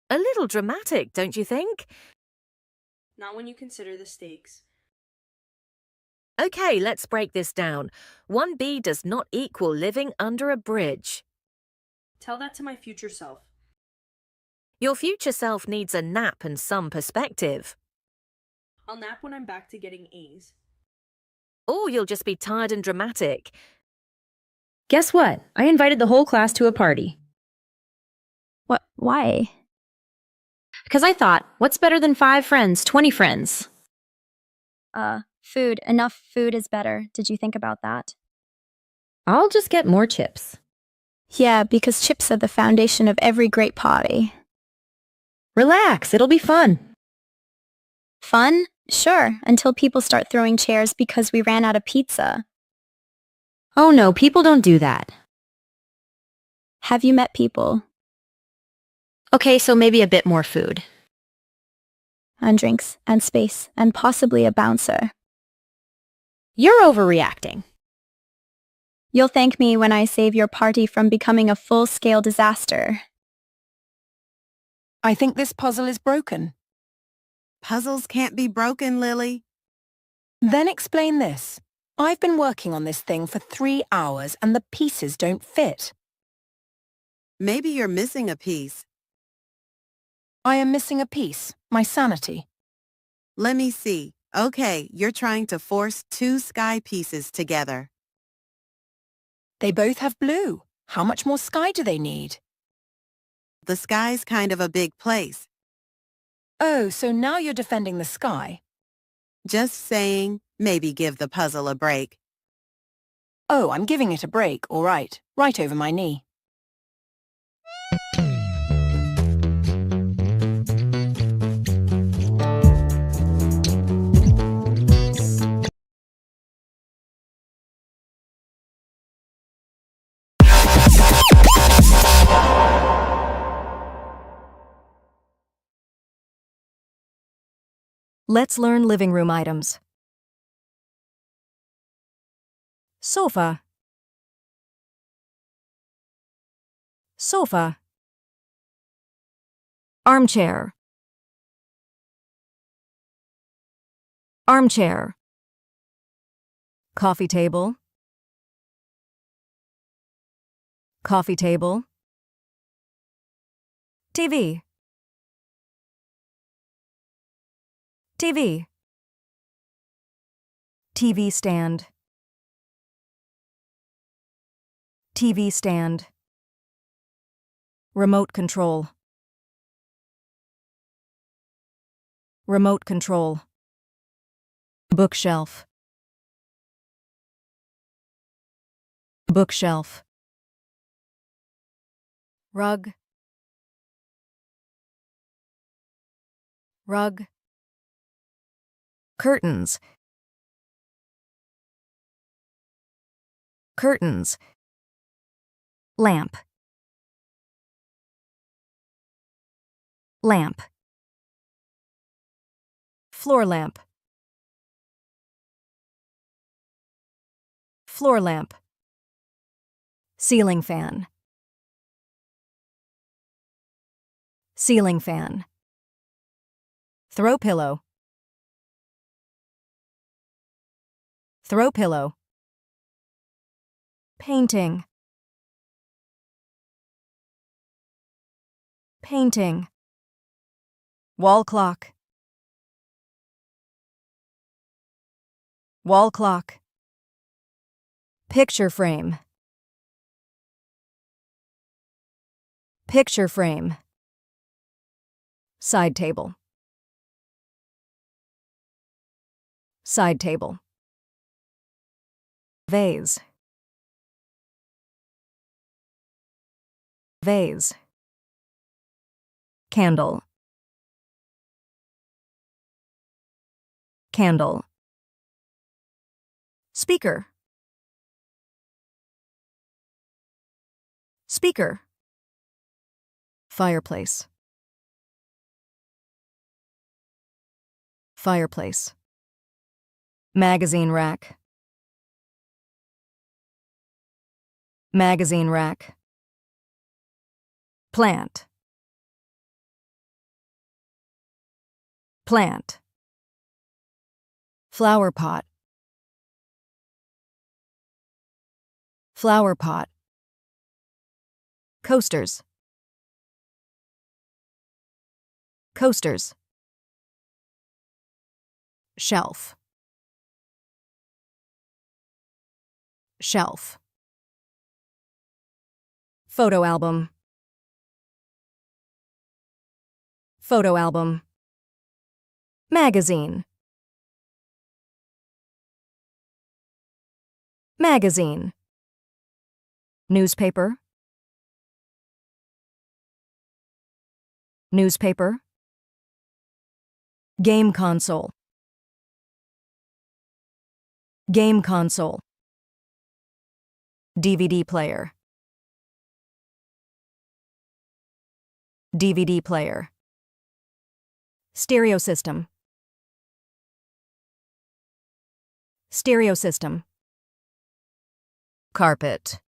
A little dramatic, don't you think? Not when you consider the stakes. Okay, let's break this down. 1B does not equal living under a bridge. Tell that to my future self. Your future self needs a nap and some perspective. I'll nap when I'm back to getting A's. Or you'll just be tired and dramatic. Guess what? I invited the whole class to a party. What? Why? Because I thought, what's better than 5 friends, 20 friends? Food. Enough food is better. Did you think about that? I'll just get more chips. Yeah, because chips are the foundation of every great party. Relax, it'll be fun. Fun? Sure, until people start throwing chairs because we ran out of pizza. Oh no, people don't do that. Have you met people? Okay, so maybe a bit more food. And drinks, and space, and possibly a bouncer. You're overreacting. You'll thank me when I save your party from becoming a full-scale disaster. I think this puzzle is broken. Puzzles can't be broken, Lily. Then explain this. I've been working on this thing for 3 hours and the pieces don't fit. Maybe you're missing a piece. I am missing a piece, my sanity. Let me see. Okay, you're trying to force 2 sky pieces together. They both have blue. How much more sky do they need? The sky's kind of a big place. Oh, so now you're defending the sky. Just saying, Maybe give the puzzle a break. Oh, I'm giving it a break, all right. Right over my knee. Let's learn living room items. Sofa. Sofa. Armchair. Armchair. Coffee table. Coffee table. TV. TV. TV stand. TV stand. Remote control. Remote control. Bookshelf. Bookshelf. Rug. Rug. Curtains. Curtains. Lamp. Lamp. Floor lamp. Floor lamp. Ceiling fan. Ceiling fan. Throw pillow. Throw pillow. Painting. Painting. Wall clock. Wall clock. Picture frame. Picture frame. Side table. Side table. Vase. Vase. Candle. Candle. Speaker. Speaker. Fireplace. Fireplace. Magazine rack. Magazine rack. Plant. Plant. Flower pot. Flower pot. Coasters. Coasters. Shelf. Shelf. Photo album. Photo album. Magazine. Magazine. Newspaper. Newspaper. Game console. Game console. DVD player. DVD player. Stereo system. Stereo system. Carpet.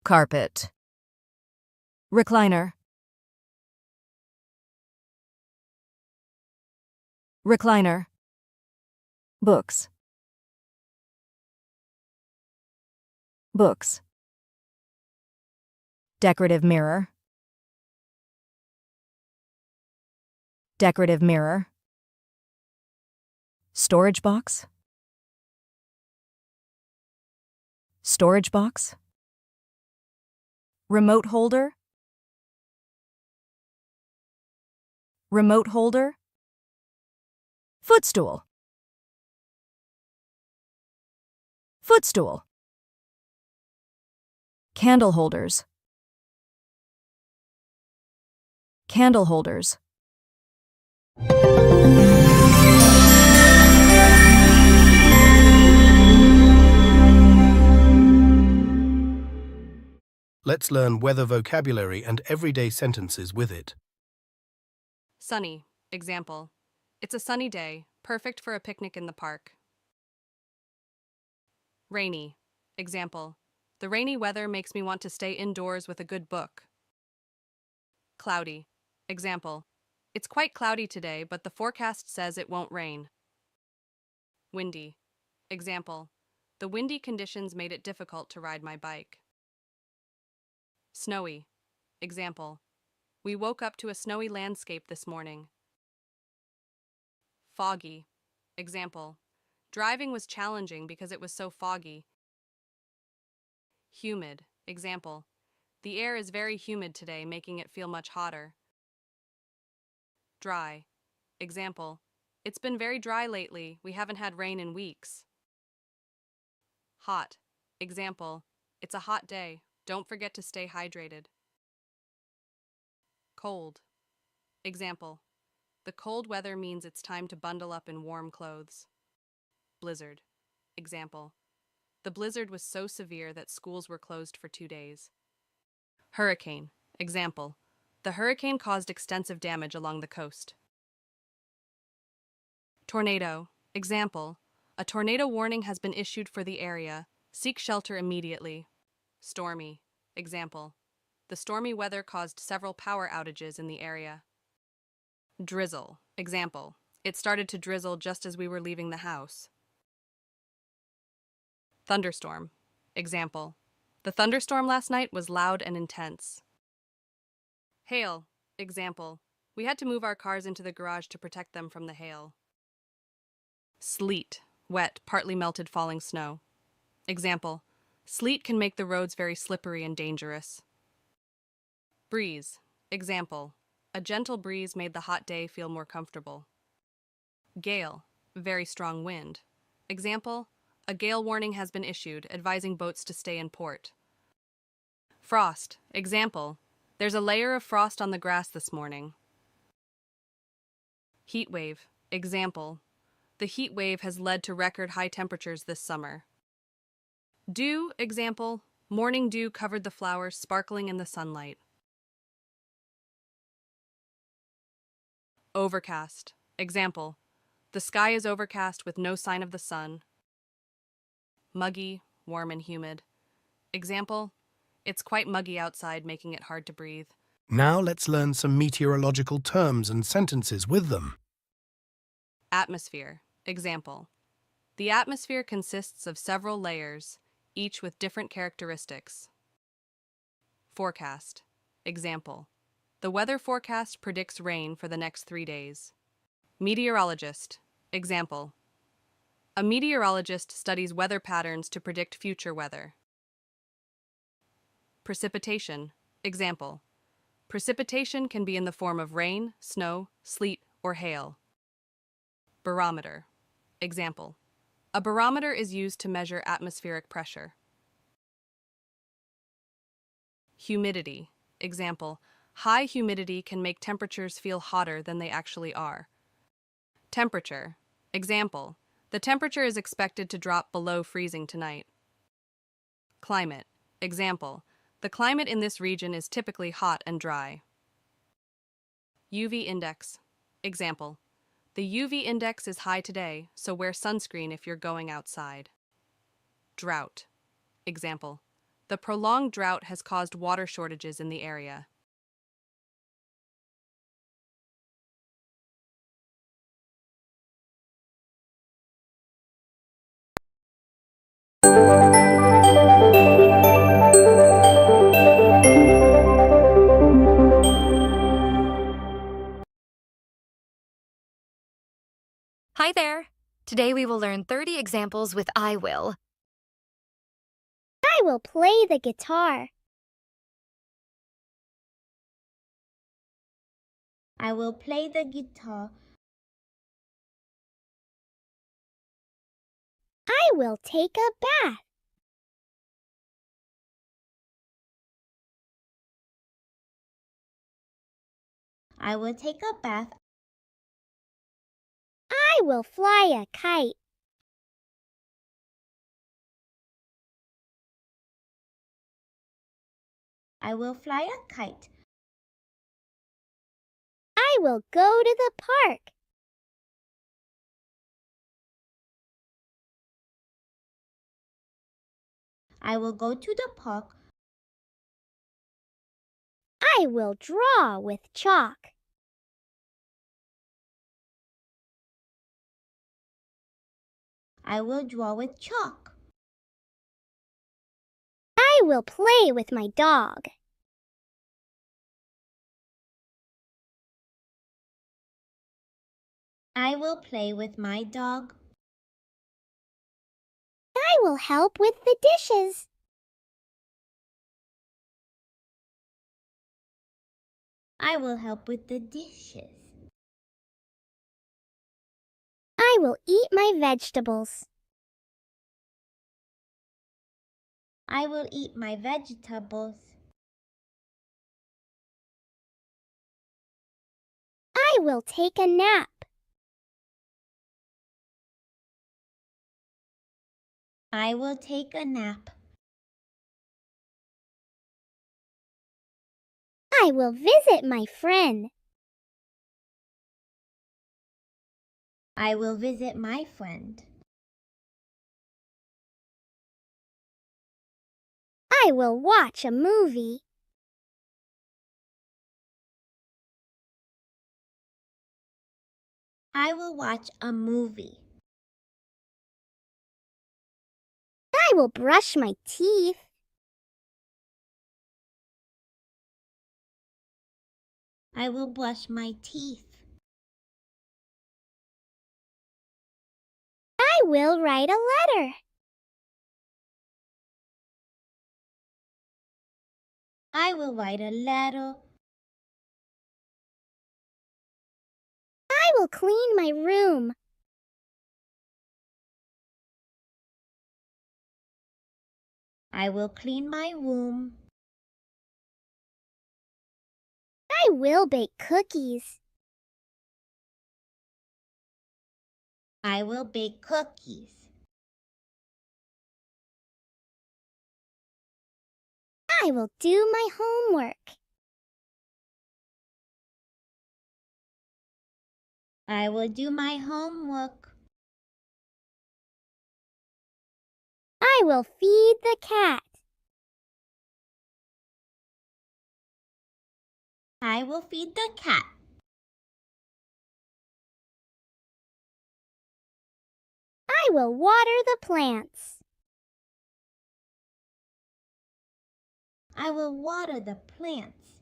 Carpet. Recliner. Recliner. Books. Books. Decorative mirror. Decorative mirror. Storage box. Storage box. Remote holder. Remote holder. Footstool. Footstool. Candle holders. Candle holders. Let's learn weather vocabulary and everyday sentences with it. Sunny. Example. It's a sunny day, perfect for a picnic in the park. Rainy. Example. The rainy weather makes me want to stay indoors with a good book. Cloudy. Example. It's quite cloudy today, but the forecast says it won't rain. Windy. Example. The windy conditions made it difficult to ride my bike. Snowy. Example. We woke up to a snowy landscape this morning. Foggy. Example. Driving was challenging because it was so foggy. Humid. Example. The air is very humid today, making it feel much hotter. Dry. Example. It's been very dry lately. We haven't had rain in weeks. Hot. Example. It's a hot day. Don't forget to stay hydrated. Cold. Example. The cold weather means it's time to bundle up in warm clothes. Blizzard. Example. The blizzard was so severe that schools were closed for 2 days. Hurricane. Example. The hurricane caused extensive damage along the coast. Tornado. Example. A tornado warning has been issued for the area. Seek shelter immediately. Stormy. Example. The stormy weather caused several power outages in the area. Drizzle. Example. It started to drizzle just as we were leaving the house. Thunderstorm. Example. The thunderstorm last night was loud and intense. Hail. Example. We had to move our cars into the garage to protect them from the hail. Sleet. Wet, partly melted falling snow. Example. Sleet can make the roads very slippery and dangerous. Breeze. Example. A gentle breeze made the hot day feel more comfortable. Gale. Very strong wind. Example. A gale warning has been issued, advising boats to stay in port. Frost. Example. There's a layer of frost on the grass this morning. Heat wave. Example. The heat wave has led to record high temperatures this summer. Dew. Example. Morning dew covered the flowers, sparkling in the sunlight. Overcast. Example. The sky is overcast with no sign of the sun. Muggy, warm and humid. Example. It's quite muggy outside, making it hard to breathe. Now let's learn some meteorological terms and sentences with them. Atmosphere. Example. The atmosphere consists of several layers, each with different characteristics. Forecast. Example. The weather forecast predicts rain for the next 3 days. Meteorologist. Example. A meteorologist studies weather patterns to predict future weather. Precipitation. Example. Precipitation can be in the form of rain, snow, sleet, or hail. Barometer. Example. A barometer is used to measure atmospheric pressure. Humidity. Example. High humidity can make temperatures feel hotter than they actually are. Temperature. Example. The temperature is expected to drop below freezing tonight. Climate. Example. The climate in this region is typically hot and dry. UV index. Example. The UV index is high today, so wear sunscreen if you're going outside. Drought. Example. The prolonged drought has caused water shortages in the area. Hi there. Today we will learn 30 examples with I will. I will play the guitar. I will play the guitar. I will take a bath. I will take a bath. I will fly a kite. I will fly a kite. I will go to the park. I will go to the park. I will draw with chalk. I will draw with chalk. I will play with my dog. I will play with my dog. I will help with the dishes. I will help with the dishes. I will eat my vegetables. I will eat my vegetables. I will take a nap. I will take a nap. I will visit my friend. I will visit my friend. I will watch a movie. I will watch a movie. I will brush my teeth. I will brush my teeth. I will write a letter. I will write a letter. I will clean my room. I will clean my room. I will bake cookies. I will bake cookies. I will do my homework. I will do my homework. I will feed the cat. I will feed the cat. I will water the plants. I will water the plants.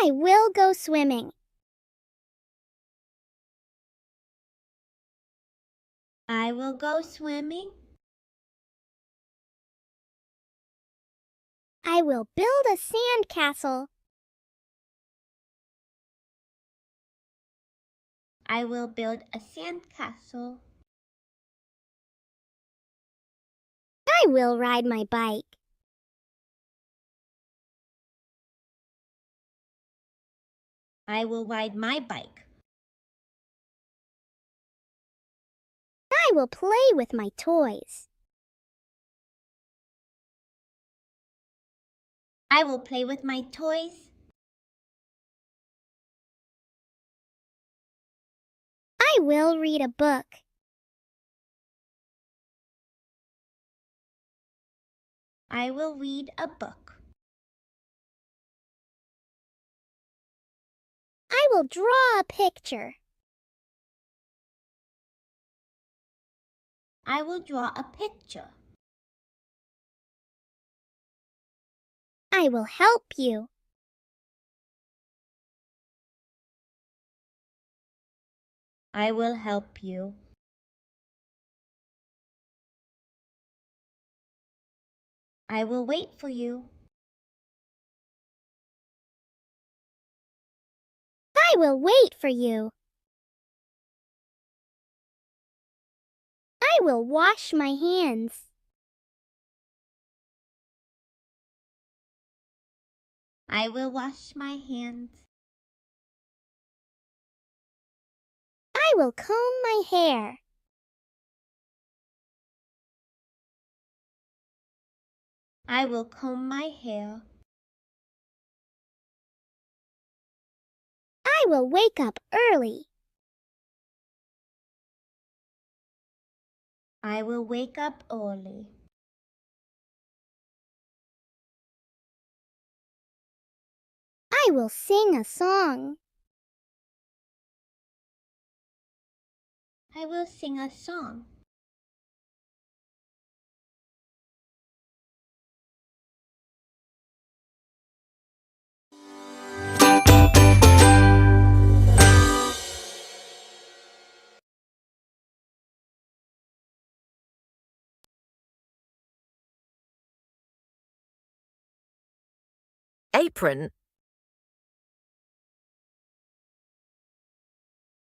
I will go swimming. I will go swimming. I will build a sand castle. I will build a sandcastle. I will ride my bike. I will ride my bike. I will play with my toys. I will play with my toys. I will read a book. I will read a book. I will draw a picture. I will draw a picture. I will help you. I will help you. I will wait for you. I will wait for you. I will wash my hands. I will wash my hands. I will comb my hair. I will comb my hair. I will wake up early. I will wake up early. I will sing a song. I will sing a song. Apron.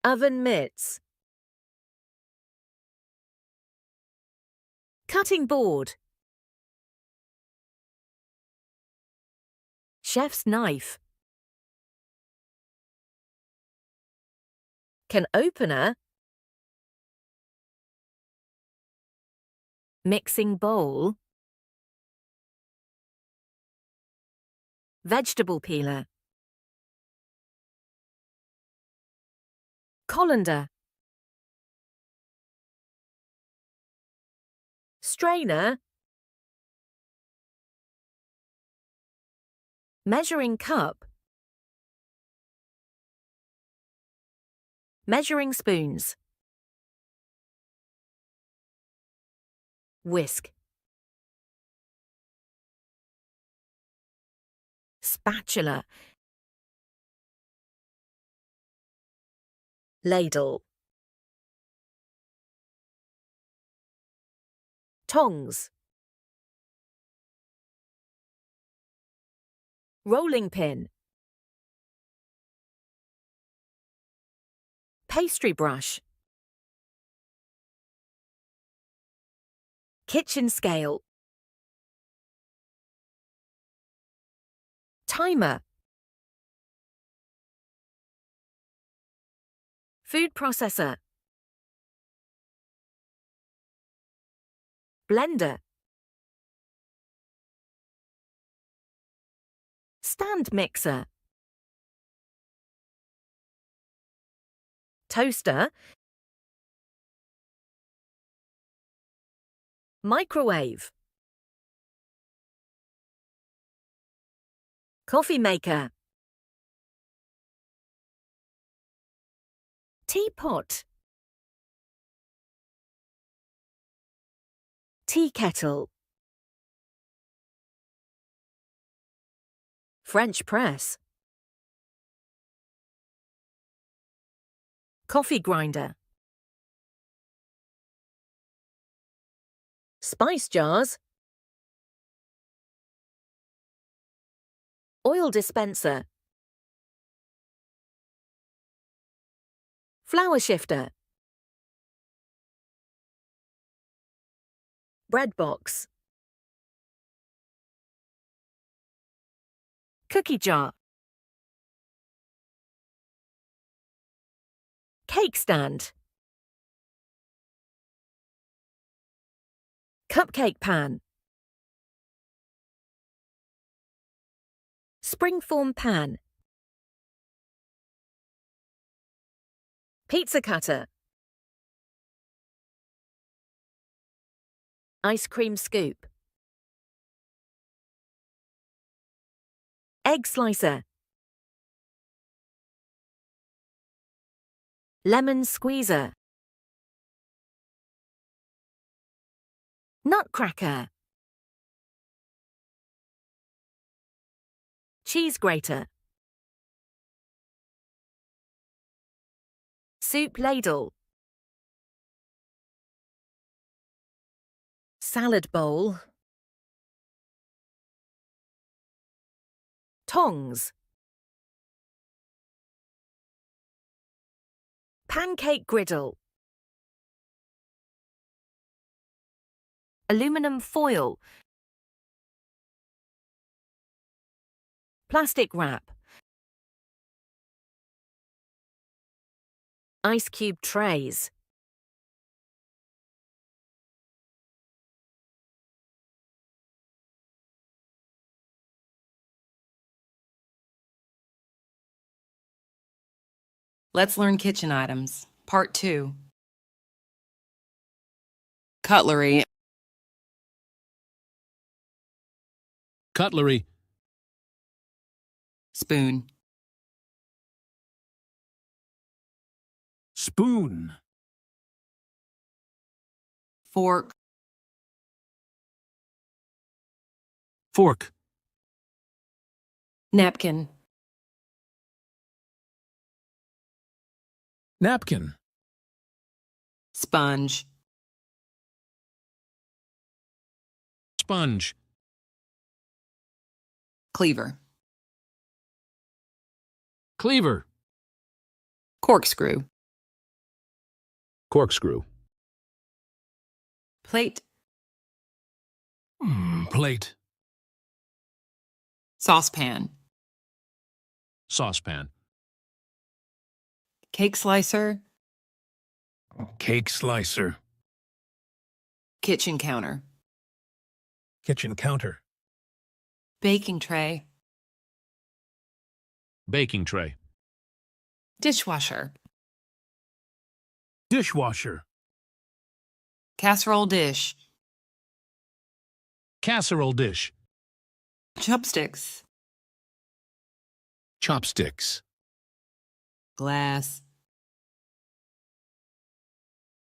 Oven mitts. Cutting board. Chef's knife. Can opener. Mixing bowl. Vegetable peeler. Colander. Strainer. Measuring cup. Measuring spoons. Whisk. Spatula. Ladle. Tongs. Rolling pin. Pastry brush. Kitchen scale. Timer. Food processor. Blender. Stand mixer. Toaster. Microwave. Coffee maker. Teapot. Tea kettle. French press. Coffee grinder. Spice jars. Oil dispenser. Flour shifter. Bread box. Cookie jar. Cake stand. Cupcake pan. Springform pan. Pizza cutter. Ice cream scoop. Egg slicer. Lemon squeezer. Nutcracker. Cheese grater. Soup ladle. Salad bowl. Tongs. Pancake griddle. aluminum foil, plastic wrap, ice cube trays, Let's learn kitchen items. Part 2. Cutlery. Cutlery. Spoon. Spoon. Fork. Fork. Napkin. Napkin. Sponge. Sponge. Cleaver. Cleaver. Corkscrew. Corkscrew. Plate. Plate. Saucepan. Saucepan. Cake slicer. Cake slicer. Kitchen counter. Kitchen counter. Baking tray. Baking tray. Dishwasher. Dishwasher. Casserole dish. Casserole dish. Chopsticks. Chopsticks. Glass.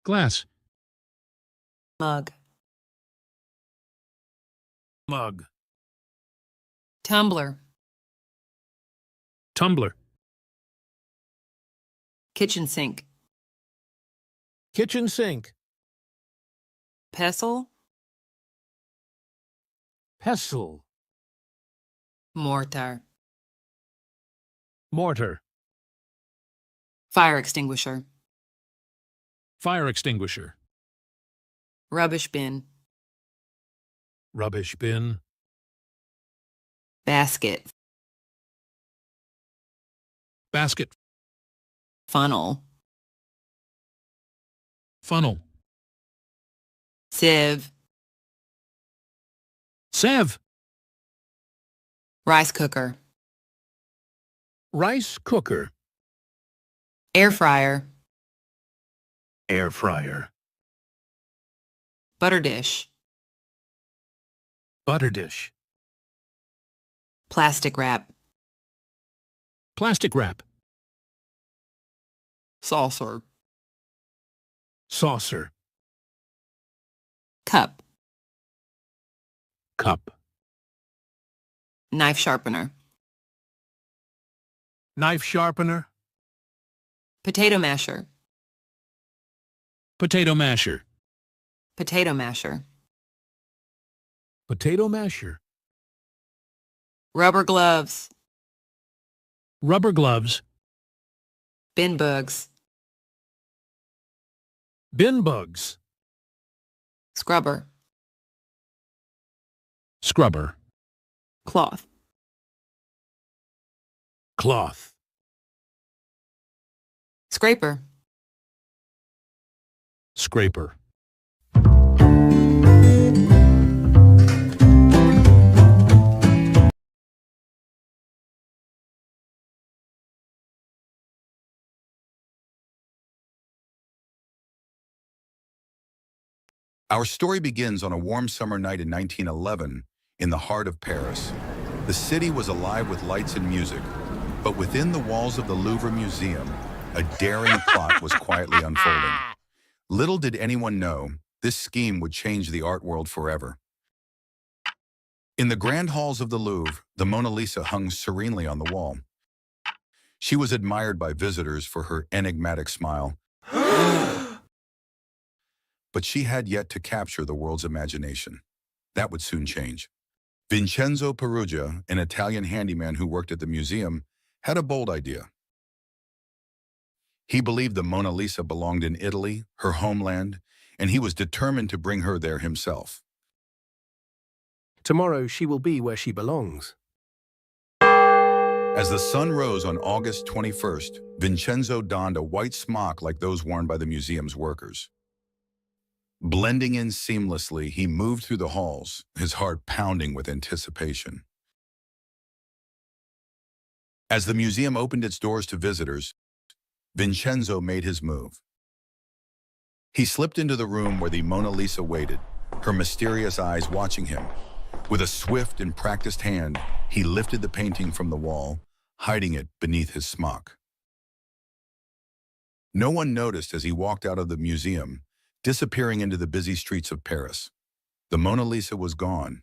Glass. Mug. Mug. Tumbler. Tumbler. Kitchen sink. Kitchen sink. Pestle. Pestle. Mortar. Mortar. Fire extinguisher. Fire extinguisher. Rubbish bin. Rubbish bin. Basket. Basket. Funnel. Funnel. Sieve. Sieve. Rice cooker. Rice cooker. Air fryer. Air fryer. Butter dish. Butter dish. Plastic wrap. Plastic wrap. Saucer. Saucer. Cup. Cup. Knife sharpener. Knife sharpener. Potato masher. Potato masher. Potato masher. Potato masher. Rubber gloves. Rubber gloves. Bin bugs. Bin bugs. Scrubber. Scrubber. Cloth. Cloth. Scraper. Scraper. Our story begins on a warm summer night in 1911 in the heart of Paris. The city was alive with lights and music, but within the walls of the Louvre Museum, a daring plot was quietly unfolding. Little did anyone know, this scheme would change the art world forever. In the grand halls of the Louvre, the Mona Lisa hung serenely on the wall. She was admired by visitors for her enigmatic smile. But she had yet to capture the world's imagination. That would soon change. Vincenzo Peruggia, an Italian handyman who worked at the museum, had a bold idea. He believed the Mona Lisa belonged in Italy, her homeland, and he was determined to bring her there himself. Tomorrow she will be where she belongs. As the sun rose on August 21st, Vincenzo donned a white smock like those worn by the museum's workers. Blending in seamlessly, he moved through the halls, his heart pounding with anticipation. As the museum opened its doors to visitors, Vincenzo made his move. He slipped into the room where the Mona Lisa waited, her mysterious eyes watching him. With a swift and practiced hand, he lifted the painting from the wall, hiding it beneath his smock. No one noticed as he walked out of the museum, disappearing into the busy streets of Paris. The Mona Lisa was gone.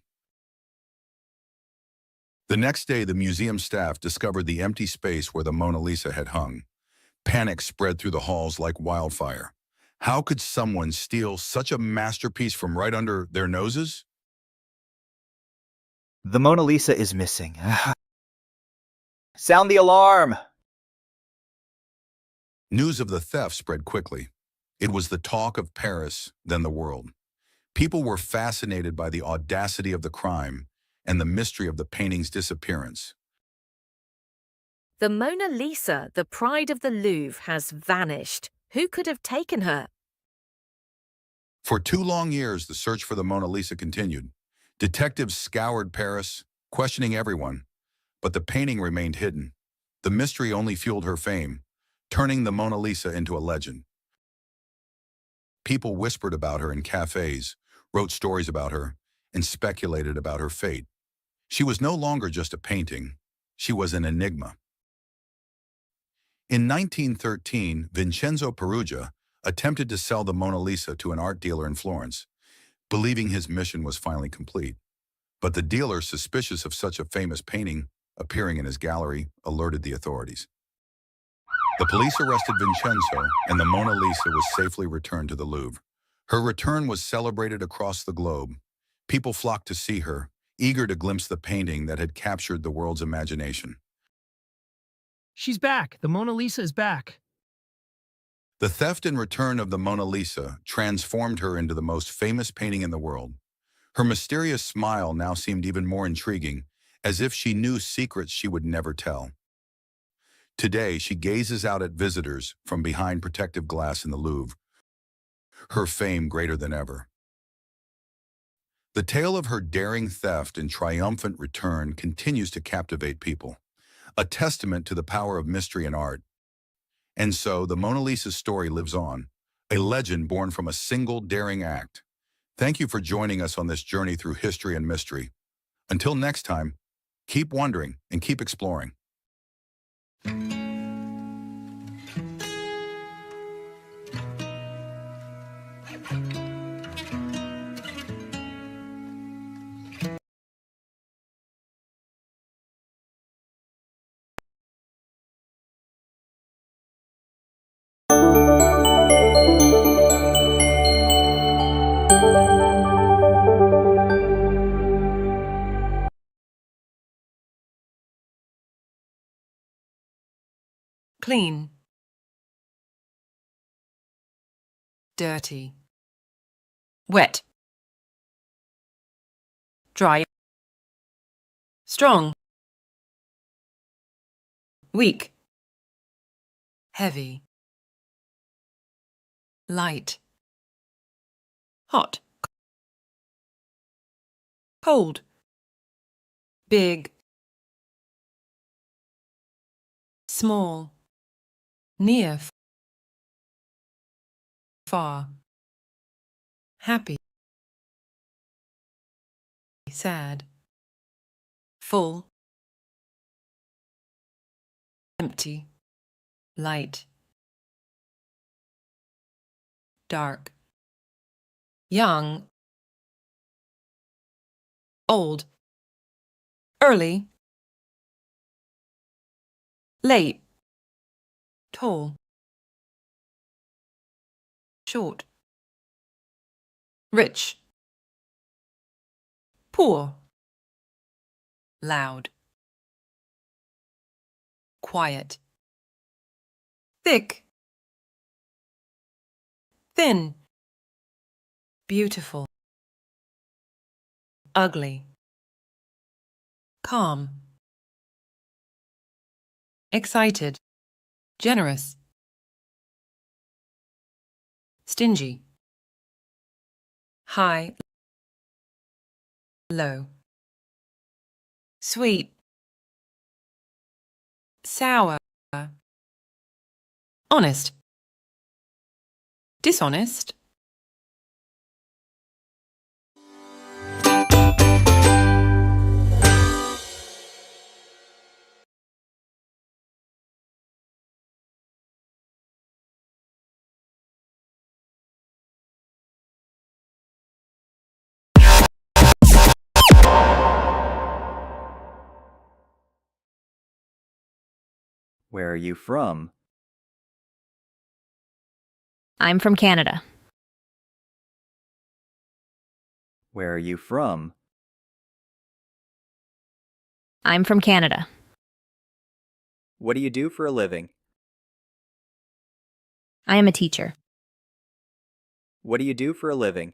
The next day, the museum staff discovered the empty space where the Mona Lisa had hung. Panic spread through the halls like wildfire. How could someone steal such a masterpiece from right under their noses? The Mona Lisa is missing. Sound the alarm! News of the theft spread quickly. It was the talk of Paris, then the world. People were fascinated by the audacity of the crime and the mystery of the painting's disappearance. The Mona Lisa, the pride of the Louvre, has vanished. Who could have taken her? For 2 long years, the search for the Mona Lisa continued. Detectives scoured Paris, questioning everyone, but the painting remained hidden. The mystery only fueled her fame, turning the Mona Lisa into a legend. People whispered about her in cafes, wrote stories about her, and speculated about her fate. She was no longer just a painting. She was an enigma. In 1913, Vincenzo Peruggia attempted to sell the Mona Lisa to an art dealer in Florence, believing his mission was finally complete. But the dealer, suspicious of such a famous painting appearing in his gallery, alerted the authorities. The police arrested Vincenzo, and the Mona Lisa was safely returned to the Louvre. Her return was celebrated across the globe. People flocked to see her, eager to glimpse the painting that had captured the world's imagination. She's back. The Mona Lisa is back. The theft and return of the Mona Lisa transformed her into the most famous painting in the world. Her mysterious smile now seemed even more intriguing, as if she knew secrets she would never tell. Today, she gazes out at visitors from behind protective glass in the Louvre, her fame greater than ever. The tale of her daring theft and triumphant return continues to captivate people, a testament to the power of mystery and art. And so, the Mona Lisa's story lives on, a legend born from a single daring act. Thank you for joining us on this journey through history and mystery. Until next time, keep wondering and keep exploring. Clean. Dirty. Wet. Dry. Strong. Weak. Heavy. Light. Hot. Cold. Big. Small. Near. Far. Happy. Sad. Full. Empty. Light. Dark. Young. Old. Early. Late. Tall. Short. Rich. Poor. Loud. Quiet. Thick. Thin. Beautiful. Ugly. Calm. Excited. Generous. Stingy. High. Low. Sweet. Sour. Honest. Dishonest. Where are you from? I'm from Canada. Where are you from? I'm from Canada. What do you do for a living? I am a teacher. What do you do for a living?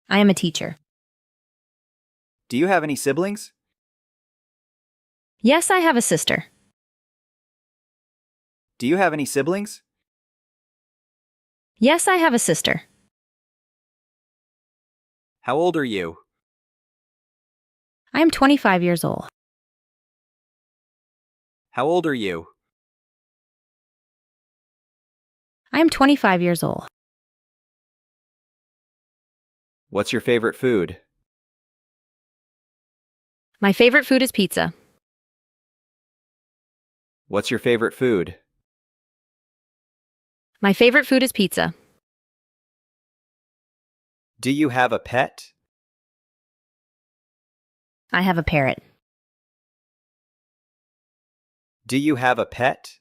I am a teacher. Do you have any siblings? Yes, I have a sister. Do you have any siblings? Yes, I have a sister. How old are you? I am 25 years old. How old are you? I am 25 years old. What's your favorite food? My favorite food is pizza. What's your favorite food? My favorite food is pizza. Do you have a pet? I have a parrot. Do you have a pet?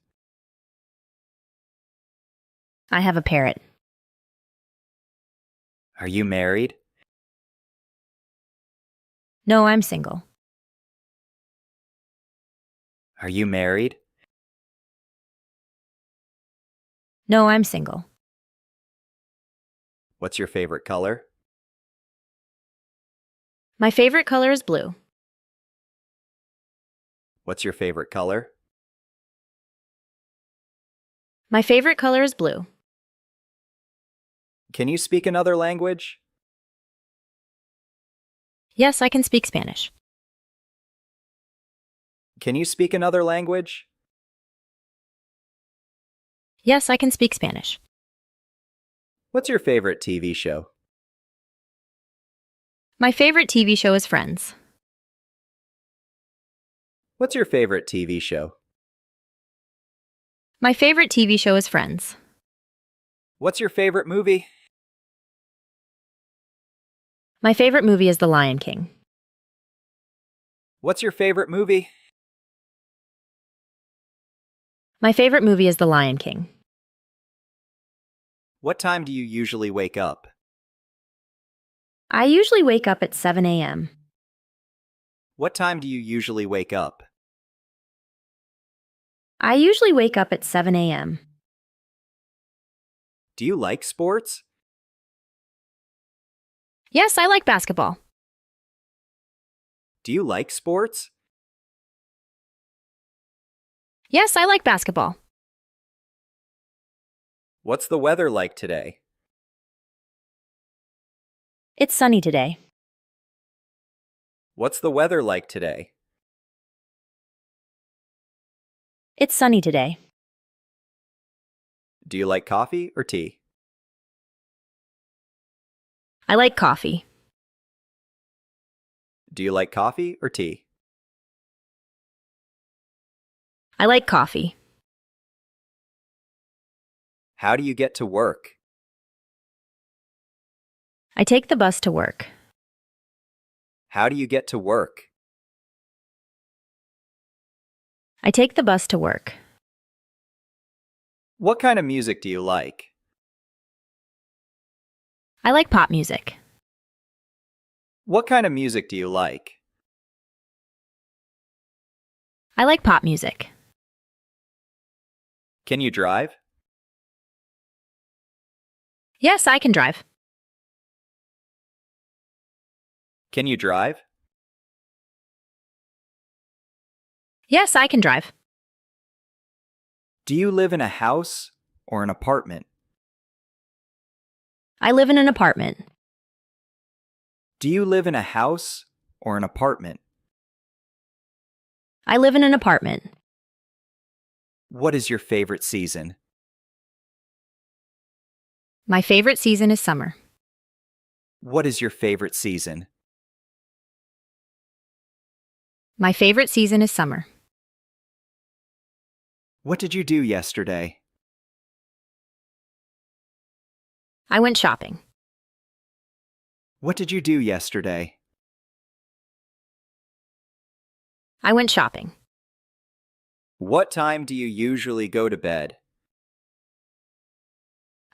I have a parrot. Are you married? No, I'm single. Are you married? No, I'm single. What's your favorite color? My favorite color is blue. What's your favorite color? My favorite color is blue. Can you speak another language? Yes, I can speak Spanish. Can you speak another language? Yes, I can speak Spanish. What's your favorite TV show? My favorite TV show is Friends. What's your favorite TV show? My favorite TV show is Friends. What's your favorite movie? My favorite movie is The Lion King. What's your favorite movie? My favorite movie is The Lion King. What time do you usually wake up? I usually wake up at 7 a.m. What time do you usually wake up? I usually wake up at 7 a.m. Do you like sports? Yes, I like basketball. Do you like sports? Yes, I like basketball. What's the weather like today? It's sunny today. What's the weather like today? It's sunny today. Do you like coffee or tea? I like coffee. Do you like coffee or tea? I like coffee. How do you get to work? I take the bus to work. How do you get to work? I take the bus to work. What kind of music do you like? I like pop music. What kind of music do you like? I like pop music. Can you drive? Yes, I can drive. Can you drive? Yes, I can drive. Do you live in a house or an apartment? I live in an apartment. Do you live in a house or an apartment? I live in an apartment. What is your favorite season? My favorite season is summer. What is your favorite season? My favorite season is summer. What did you do yesterday? I went shopping. What did you do yesterday? I went shopping. What time do you usually go to bed?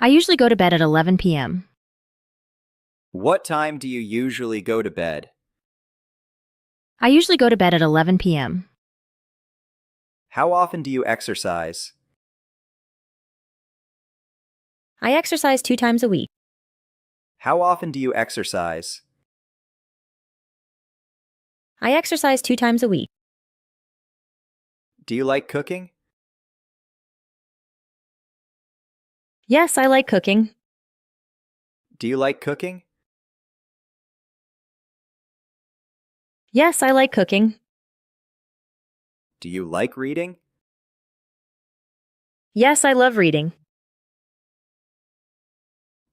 I usually go to bed at 11 p.m. What time do you usually go to bed? I usually go to bed at 11 p.m. How often do you exercise? I exercise 2 times a week. How often do you exercise? I exercise 2 times a week. Do you like cooking? Yes, I like cooking. Do you like cooking? Yes, I like cooking. Do you like reading? Yes, I love reading.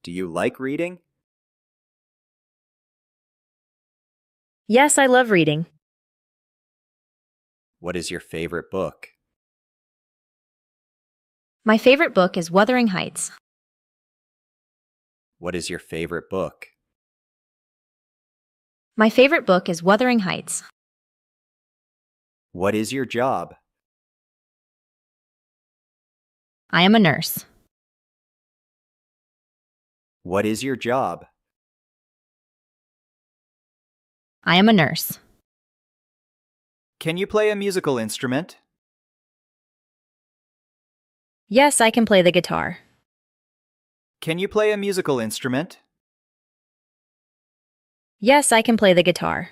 Do you like reading? Yes, I love reading. What is your favorite book? My favorite book is Wuthering Heights. What is your favorite book? My favorite book is Wuthering Heights. What is your job? I am a nurse. What is your job? I am a nurse. Can you play a musical instrument? Yes, I can play the guitar. Can you play a musical instrument? Yes, I can play the guitar.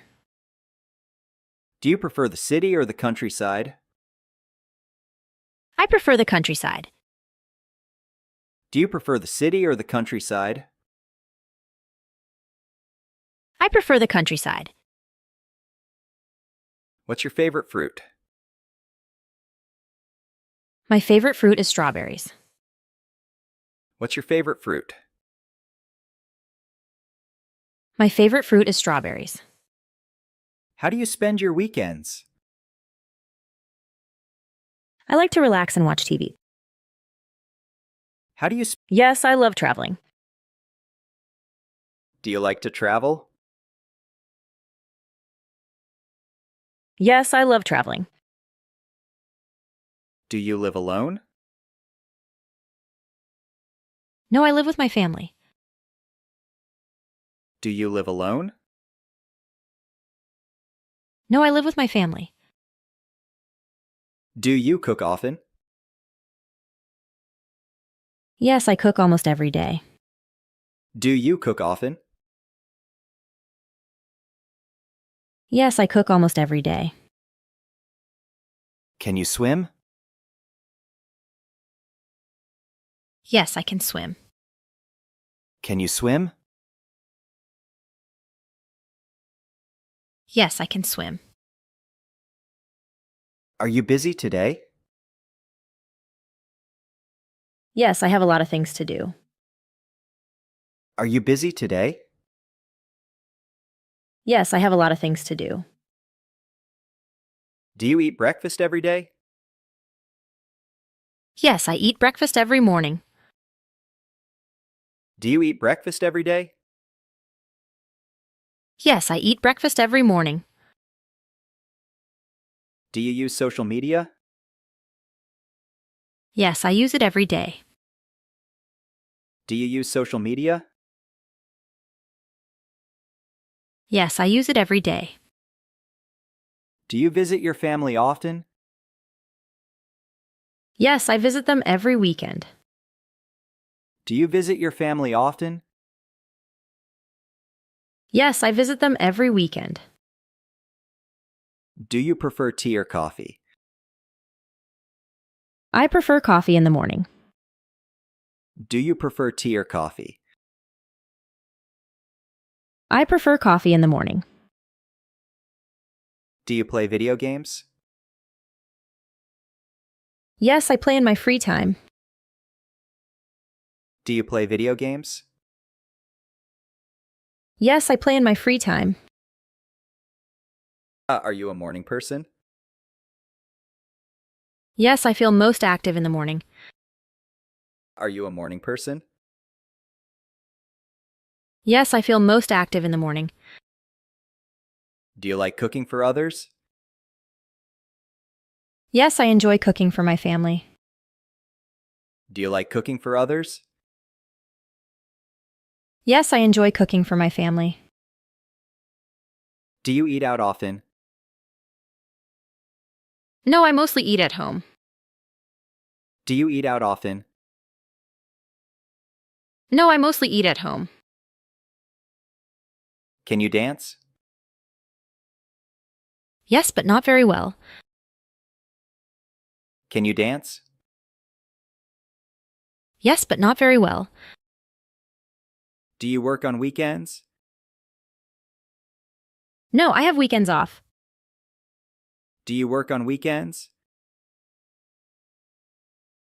Do you prefer the city or the countryside? I prefer the countryside. Do you prefer the city or the countryside? I prefer the countryside. What's your favorite fruit? My favorite fruit is strawberries. What's your favorite fruit? My favorite fruit is strawberries. How do you spend your weekends? I like to relax and watch TV. How do you Yes, I love traveling. Do you like to travel? Yes, I love traveling. Do you live alone? No, I live with my family. Do you live alone? No, I live with my family. Do you cook often? Yes, I cook almost every day. Do you cook often? Yes, I cook almost every day. Can you swim? Yes, I can swim. Can you swim? Yes, I can swim. Are you busy today? Yes, I have a lot of things to do. Are you busy today? Yes, I have a lot of things to do. Do you eat breakfast every day? Yes, I eat breakfast every morning. Do you eat breakfast every day? Yes, I eat breakfast every morning. Do you use social media? Yes, I use it every day. Do you use social media? Yes, I use it every day. Do you visit your family often? Yes, I visit them every weekend. Do you visit your family often? Yes, I visit them every weekend. Do you prefer tea or coffee? I prefer coffee in the morning. Do you prefer tea or coffee? I prefer coffee in the morning. Do you play video games? Yes, I play in my free time. Do you play video games? Yes, I play in my free time. Are you a morning person? Yes, I feel most active in the morning. Are you a morning person? Yes, I feel most active in the morning. Do you like cooking for others? Yes, I enjoy cooking for my family. Do you like cooking for others? Yes, I enjoy cooking for my family. Do you eat out often? No, I mostly eat at home. Do you eat out often? No, I mostly eat at home. Can you dance? Yes, but not very well. Can you dance? Yes, but not very well. Do you work on weekends? No, I have weekends off. Do you work on weekends?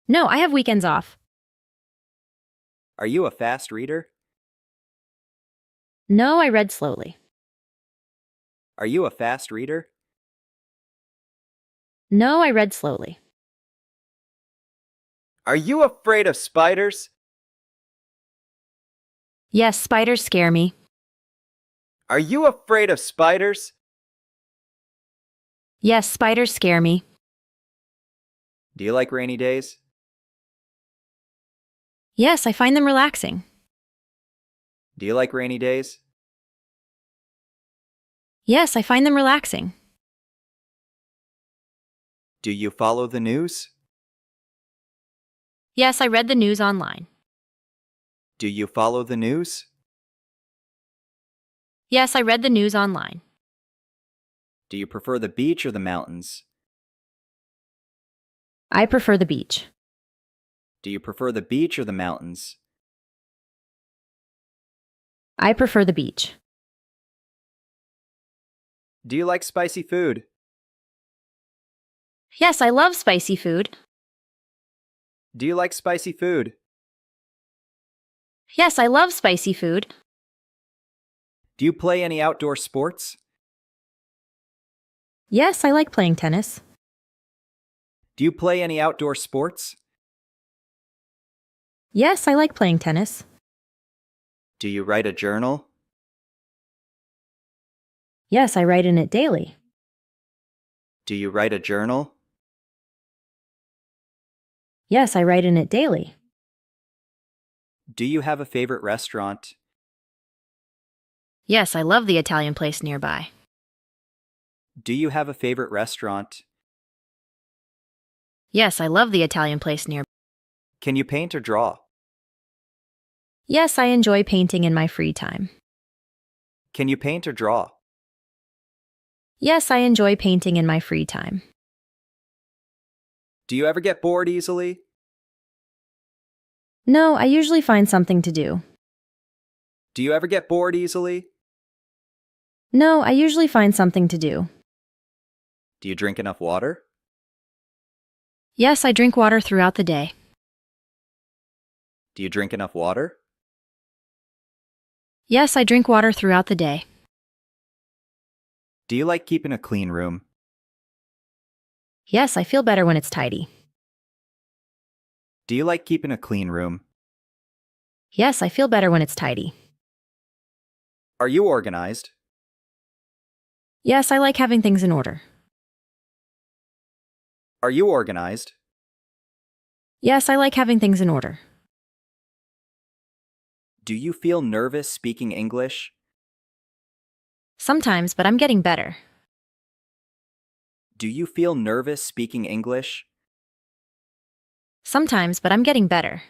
No, I have weekends off. Are you a fast reader? No, I read slowly. Are you a fast reader? No, I read slowly. Are you afraid of spiders? Yes, spiders scare me. Are you afraid of spiders? Yes, spiders scare me. Do you like rainy days? Yes, I find them relaxing. Do you like rainy days? Yes, I find them relaxing. Do you follow the news? Yes, I read the news online. Do you follow the news? Yes, I read the news online. Do you prefer the beach or the mountains? I prefer the beach. Do you prefer the beach or the mountains? I prefer the beach. Do you like spicy food? Yes, I love spicy food. Do you like spicy food? Yes, I love spicy food. Do you play any outdoor sports? Yes, I like playing tennis. Do you play any outdoor sports? Yes, I like playing tennis. Do you write a journal? Yes, I write in it daily. Do you write a journal? Yes, I write in it daily. Do you have a favorite restaurant? Yes, I love the Italian place nearby. Do you have a favorite restaurant? Yes, I love the Italian place nearby. Can you paint or draw? Yes, I enjoy painting in my free time. Can you paint or draw? Yes, I enjoy painting in my free time. Do you ever get bored easily? No, I usually find something to do. Do you ever get bored easily? No, I usually find something to do. Do you drink enough water? Yes, I drink water throughout the day. Do you drink enough water? Yes, I drink water throughout the day. Do you like keeping a clean room? Yes, I feel better when it's tidy. Do you like keeping a clean room? Yes, I feel better when it's tidy. Are you organized? Yes, I like having things in order. Are you organized? Yes, I like having things in order. Do you feel nervous speaking English? Sometimes, but I'm getting better. Do you feel nervous speaking English? Sometimes, but I'm getting better.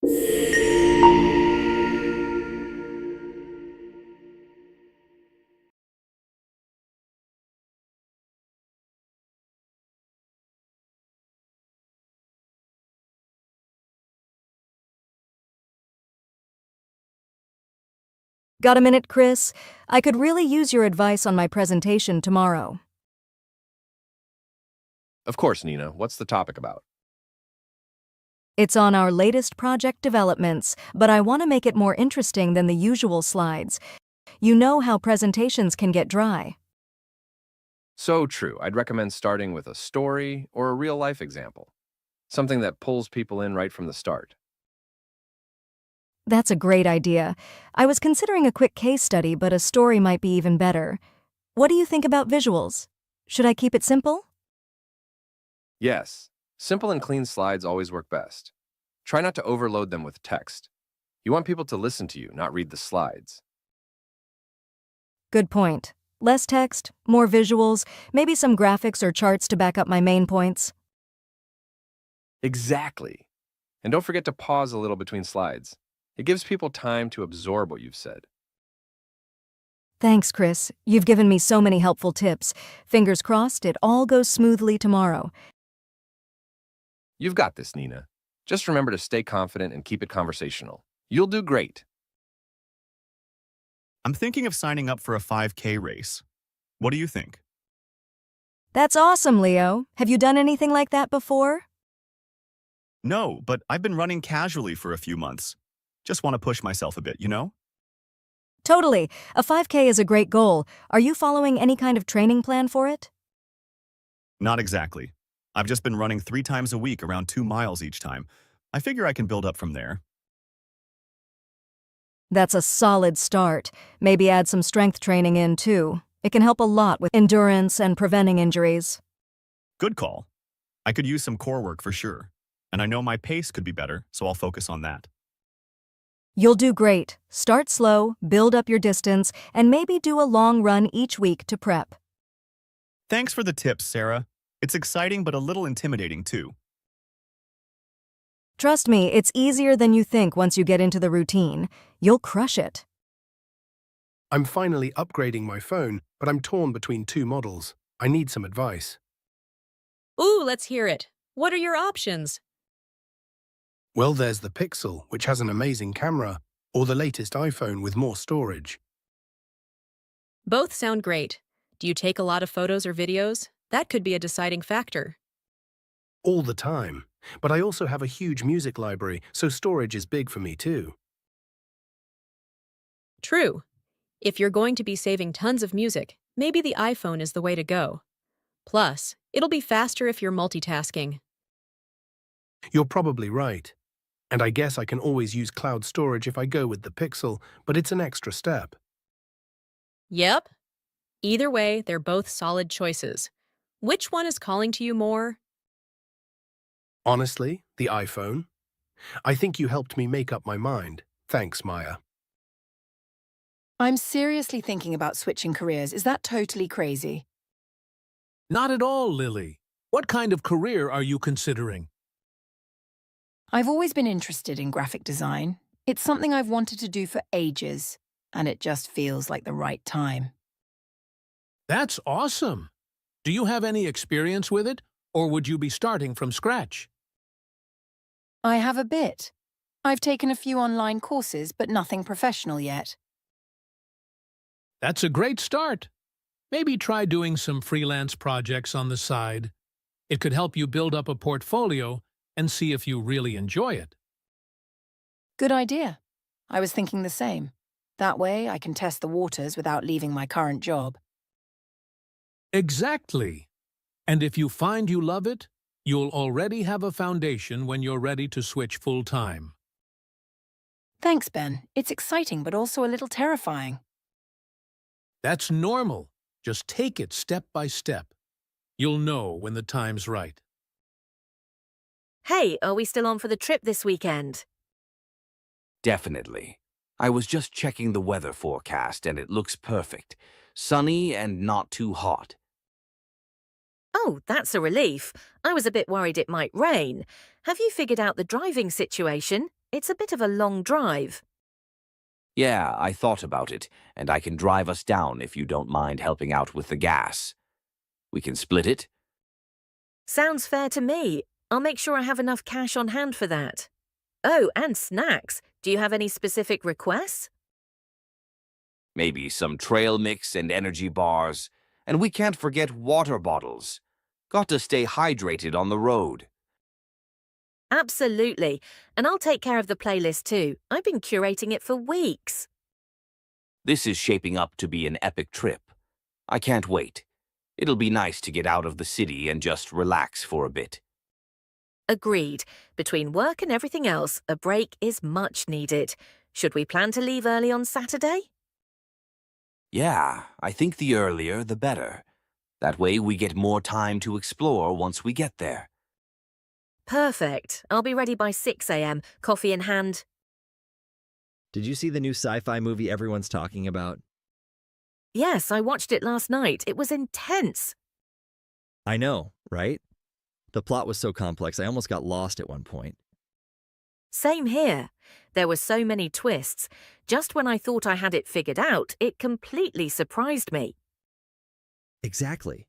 Got a minute, Chris? I could really use your advice on my presentation tomorrow. Of course, Nina. What's the topic about? It's on our latest project developments, but I want to make it more interesting than the usual slides. You know how presentations can get dry. So true. I'd recommend starting with a story or a real-life example. Something that pulls people in right from the start. That's a great idea. I was considering a quick case study, but a story might be even better. What do you think about visuals? Should I keep it simple? Yes, simple and clean slides always work best. Try not to overload them with text. You want people to listen to you, not read the slides. Good point. Less text, more visuals, maybe some graphics or charts to back up my main points. Exactly. And don't forget to pause a little between slides. It gives people time to absorb what you've said. Thanks, Chris. You've given me so many helpful tips. Fingers crossed it all goes smoothly tomorrow. You've got this, Nina. Just remember to stay confident and keep it conversational. You'll do great. I'm thinking of signing up for a 5K race. What do you think? That's awesome, Leo. Have you done anything like that before? No, but I've been running casually for a few months. Just want to push myself a bit, you know? Totally. A 5K is a great goal. Are you following any kind of training plan for it? Not exactly. I've just been running 3 times a week around 2 miles each time. I figure I can build up from there. That's a solid start. Maybe add some strength training in, too. It can help a lot with endurance and preventing injuries. Good call. I could use some core work for sure. And I know my pace could be better, so I'll focus on that. You'll do great. Start slow, build up your distance, and maybe do a long run each week to prep. Thanks for the tips, Sarah. It's exciting but a little intimidating too. Trust me, it's easier than you think once you get into the routine. You'll crush it. I'm finally upgrading my phone, but I'm torn between 2 models. I need some advice. Ooh, let's hear it. What are your options? Well, there's the Pixel, which has an amazing camera, or the latest iPhone with more storage. Both sound great. Do you take a lot of photos or videos? That could be a deciding factor. All the time. But I also have a huge music library, so storage is big for me too. True. If you're going to be saving tons of music, maybe the iPhone is the way to go. Plus, it'll be faster if you're multitasking. You're probably right. And I guess I can always use cloud storage if I go with the Pixel, but it's an extra step. Yep. Either way, they're both solid choices. Which one is calling to you more? Honestly, the iPhone. I think you helped me make up my mind. Thanks, Maya. I'm seriously thinking about switching careers. Is that totally crazy? Not at all, Lily. What kind of career are you considering? I've always been interested in graphic design. It's something I've wanted to do for ages, and it just feels like the right time. That's awesome. Do you have any experience with it, or would you be starting from scratch? I have a bit. I've taken a few online courses, but nothing professional yet. That's a great start. Maybe try doing some freelance projects on the side. It could help you build up a portfolio and see if you really enjoy it. Good idea. I was thinking the same. That way, I can test the waters without leaving my current job. Exactly. And if you find you love it, you'll already have a foundation when you're ready to switch full-time. Thanks, Ben. It's exciting, but also a little terrifying. That's normal. Just take it step by step. You'll know when the time's right. Hey, are we still on for the trip this weekend? Definitely. I was just checking the weather forecast and it looks perfect. Sunny and not too hot. Oh, that's a relief. I was a bit worried it might rain. Have you figured out the driving situation? It's a bit of a long drive. Yeah, I thought about it, and I can drive us down if you don't mind helping out with the gas. We can split it. Sounds fair to me. I'll make sure I have enough cash on hand for that. Oh, and snacks. Do you have any specific requests? Maybe some trail mix and energy bars. And we can't forget water bottles. Got to stay hydrated on the road. Absolutely. And I'll take care of the playlist too. I've been curating it for weeks. This is shaping up to be an epic trip. I can't wait. It'll be nice to get out of the city and just relax for a bit. Agreed. Between work and everything else, a break is much needed. Should we plan to leave early on Saturday? Yeah, I think the earlier the better. That way we get more time to explore once we get there. Perfect. I'll be ready by 6 a.m., coffee in hand. Did you see the new sci-fi movie everyone's talking about? Yes, I watched it last night. It was intense. I know, right? The plot was so complex, I almost got lost at one point. Same here. There were so many twists. Just when I thought I had it figured out, it completely surprised me. Exactly.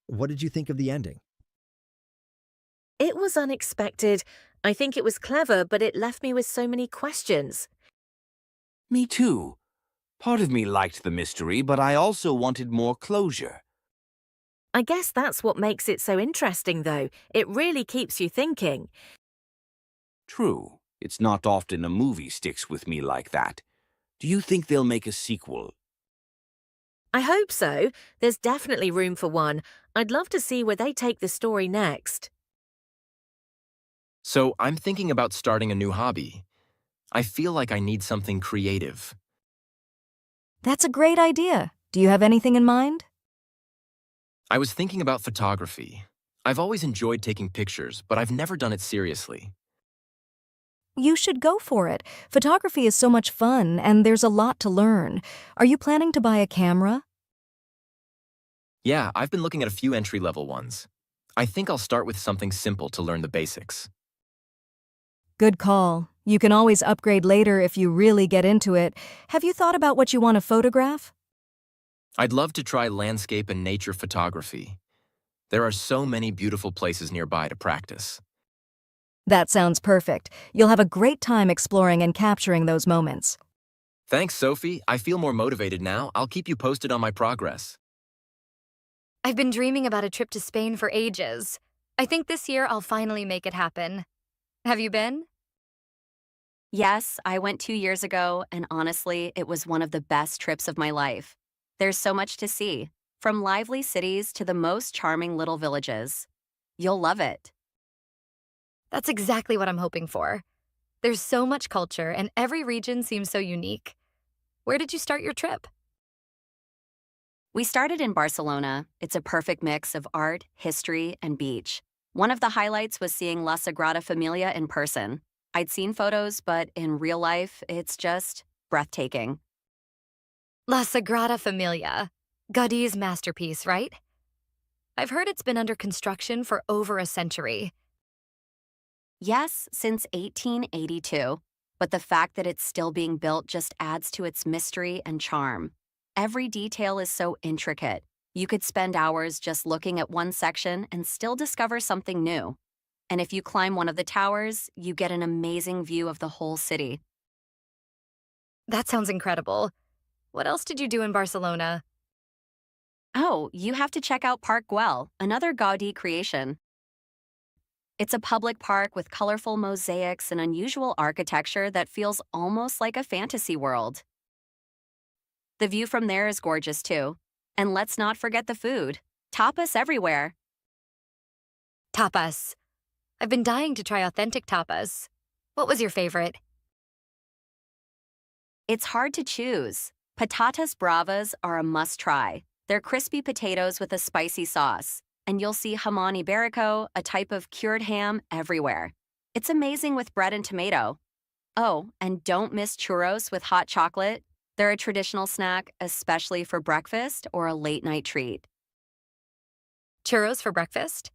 What did you think of the ending? It was unexpected. I think it was clever, but it left me with so many questions. Me too. Part of me liked the mystery, but I also wanted more closure. I guess that's what makes it so interesting, though. It really keeps you thinking. True. It's not often a movie sticks with me like that. Do you think they'll make a sequel? I hope so. There's definitely room for one. I'd love to see where they take the story next. So I'm thinking about starting a new hobby. I feel like I need something creative. That's a great idea. Do you have anything in mind? I was thinking about photography. I've always enjoyed taking pictures, but I've never done it seriously. You should go for it. Photography is so much fun, and there's a lot to learn. Are you planning to buy a camera? Yeah, I've been looking at a few entry-level ones. I think I'll start with something simple to learn the basics. Good call. You can always upgrade later if you really get into it. Have you thought about what you want to photograph? I'd love to try landscape and nature photography. There are so many beautiful places nearby to practice. That sounds perfect. You'll have a great time exploring and capturing those moments. Thanks, Sophie. I feel more motivated now. I'll keep you posted on my progress. I've been dreaming about a trip to Spain for ages. I think this year I'll finally make it happen. Have you been? Yes, I went 2 years ago, and honestly, it was one of the best trips of my life. There's so much to see, from lively cities to the most charming little villages. You'll love it. That's exactly what I'm hoping for. There's so much culture, and every region seems so unique. Where did you start your trip? We started in Barcelona. It's a perfect mix of art, history, and beach. One of the highlights was seeing La Sagrada Familia in person. I'd seen photos, but in real life, it's just breathtaking. La Sagrada Familia. Gaudí's masterpiece, right? I've heard it's been under construction for over a century. Yes, since 1882. But the fact that it's still being built just adds to its mystery and charm. Every detail is so intricate. You could spend hours just looking at one section and still discover something new. And if you climb one of the towers, you get an amazing view of the whole city. That sounds incredible. What else did you do in Barcelona? Oh, you have to check out Park Güell, another Gaudí creation. It's a public park with colorful mosaics and unusual architecture that feels almost like a fantasy world. The view from there is gorgeous too. And let's not forget the food. Tapas everywhere. Tapas. I've been dying to try authentic tapas. What was your favorite? It's hard to choose. Patatas bravas are a must-try. They're crispy potatoes with a spicy sauce. And you'll see jamón ibérico, a type of cured ham, everywhere. It's amazing with bread and tomato. Oh, and don't miss churros with hot chocolate. They're a traditional snack, especially for breakfast or a late-night treat. Churros for breakfast?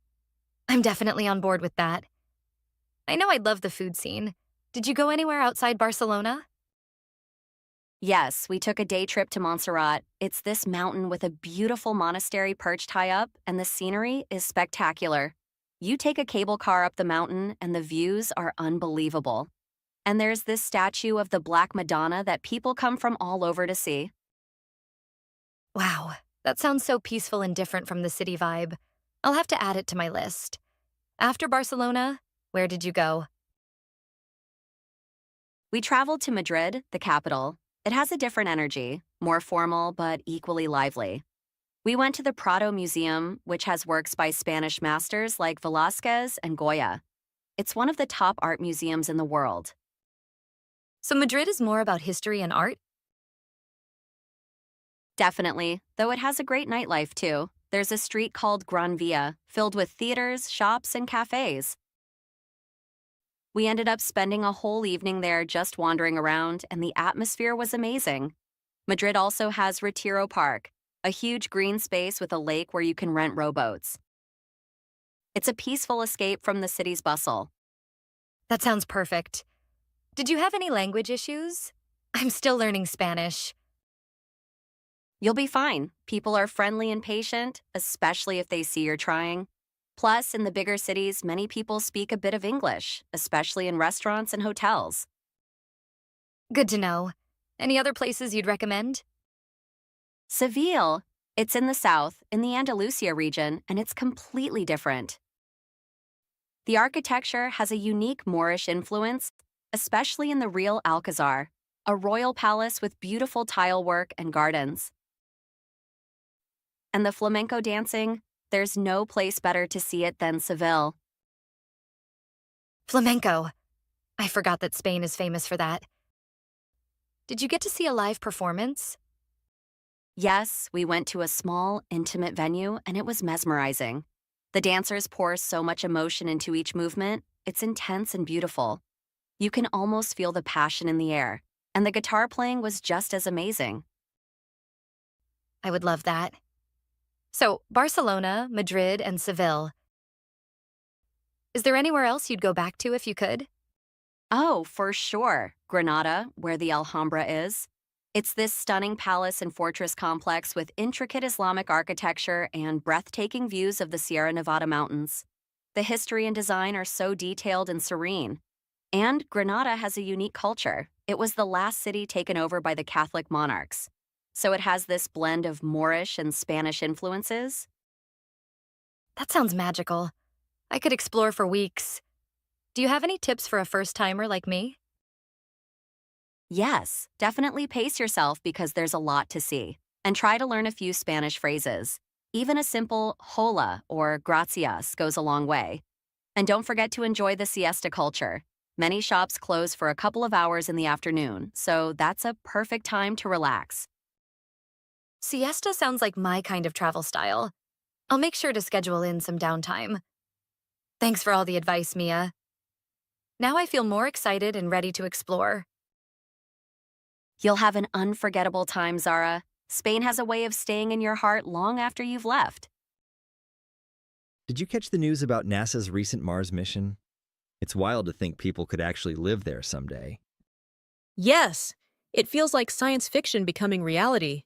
I'm definitely on board with that. I know I'd love the food scene. Did you go anywhere outside Barcelona? Yes, we took a day trip to Montserrat. It's this mountain with a beautiful monastery perched high up, and the scenery is spectacular. You take a cable car up the mountain, and the views are unbelievable. And there's this statue of the Black Madonna that people come from all over to see. Wow, that sounds so peaceful and different from the city vibe. I'll have to add it to my list. After Barcelona, where did you go? We traveled to Madrid, the capital. It has a different energy, more formal but equally lively. We went to the Prado Museum, which has works by Spanish masters like Velázquez and Goya. It's one of the top art museums in the world. So Madrid is more about history and art? Definitely, though it has a great nightlife too. There's a street called Gran Via, filled with theaters, shops, and cafes. We ended up spending a whole evening there just wandering around, and the atmosphere was amazing. Madrid also has Retiro Park, a huge green space with a lake where you can rent rowboats. It's a peaceful escape from the city's bustle. That sounds perfect. Did you have any language issues? I'm still learning Spanish. You'll be fine. People are friendly and patient, especially if they see you're trying. Plus, in the bigger cities, many people speak a bit of English, especially in restaurants and hotels. Good to know. Any other places you'd recommend? Seville. It's in the south, in the Andalusia region, and it's completely different. The architecture has a unique Moorish influence, especially in the Real Alcazar, a royal palace with beautiful tile work and gardens. And the flamenco dancing, there's no place better to see it than Seville. Flamenco. I forgot that Spain is famous for that. Did you get to see a live performance? Yes, we went to a small, intimate venue, and it was mesmerizing. The dancers pour so much emotion into each movement, it's intense and beautiful. You can almost feel the passion in the air, and the guitar playing was just as amazing. I would love that. So, Barcelona, Madrid, and Seville. Is there anywhere else you'd go back to if you could? Oh, for sure. Granada, where the Alhambra is. It's this stunning palace and fortress complex with intricate Islamic architecture and breathtaking views of the Sierra Nevada mountains. The history and design are so detailed and serene. And Granada has a unique culture. It was the last city taken over by the Catholic monarchs. So it has this blend of Moorish and Spanish influences. That sounds magical. I could explore for weeks. Do you have any tips for a first-timer like me? Yes, definitely pace yourself because there's a lot to see. And try to learn a few Spanish phrases. Even a simple hola or gracias goes a long way. And don't forget to enjoy the siesta culture. Many shops close for a couple of hours in the afternoon, so that's a perfect time to relax. Siesta sounds like my kind of travel style. I'll make sure to schedule in some downtime. Thanks for all the advice, Mia. Now I feel more excited and ready to explore. You'll have an unforgettable time, Zara. Spain has a way of staying in your heart long after you've left. Did you catch the news about NASA's recent Mars mission? It's wild to think people could actually live there someday. Yes, it feels like science fiction becoming reality.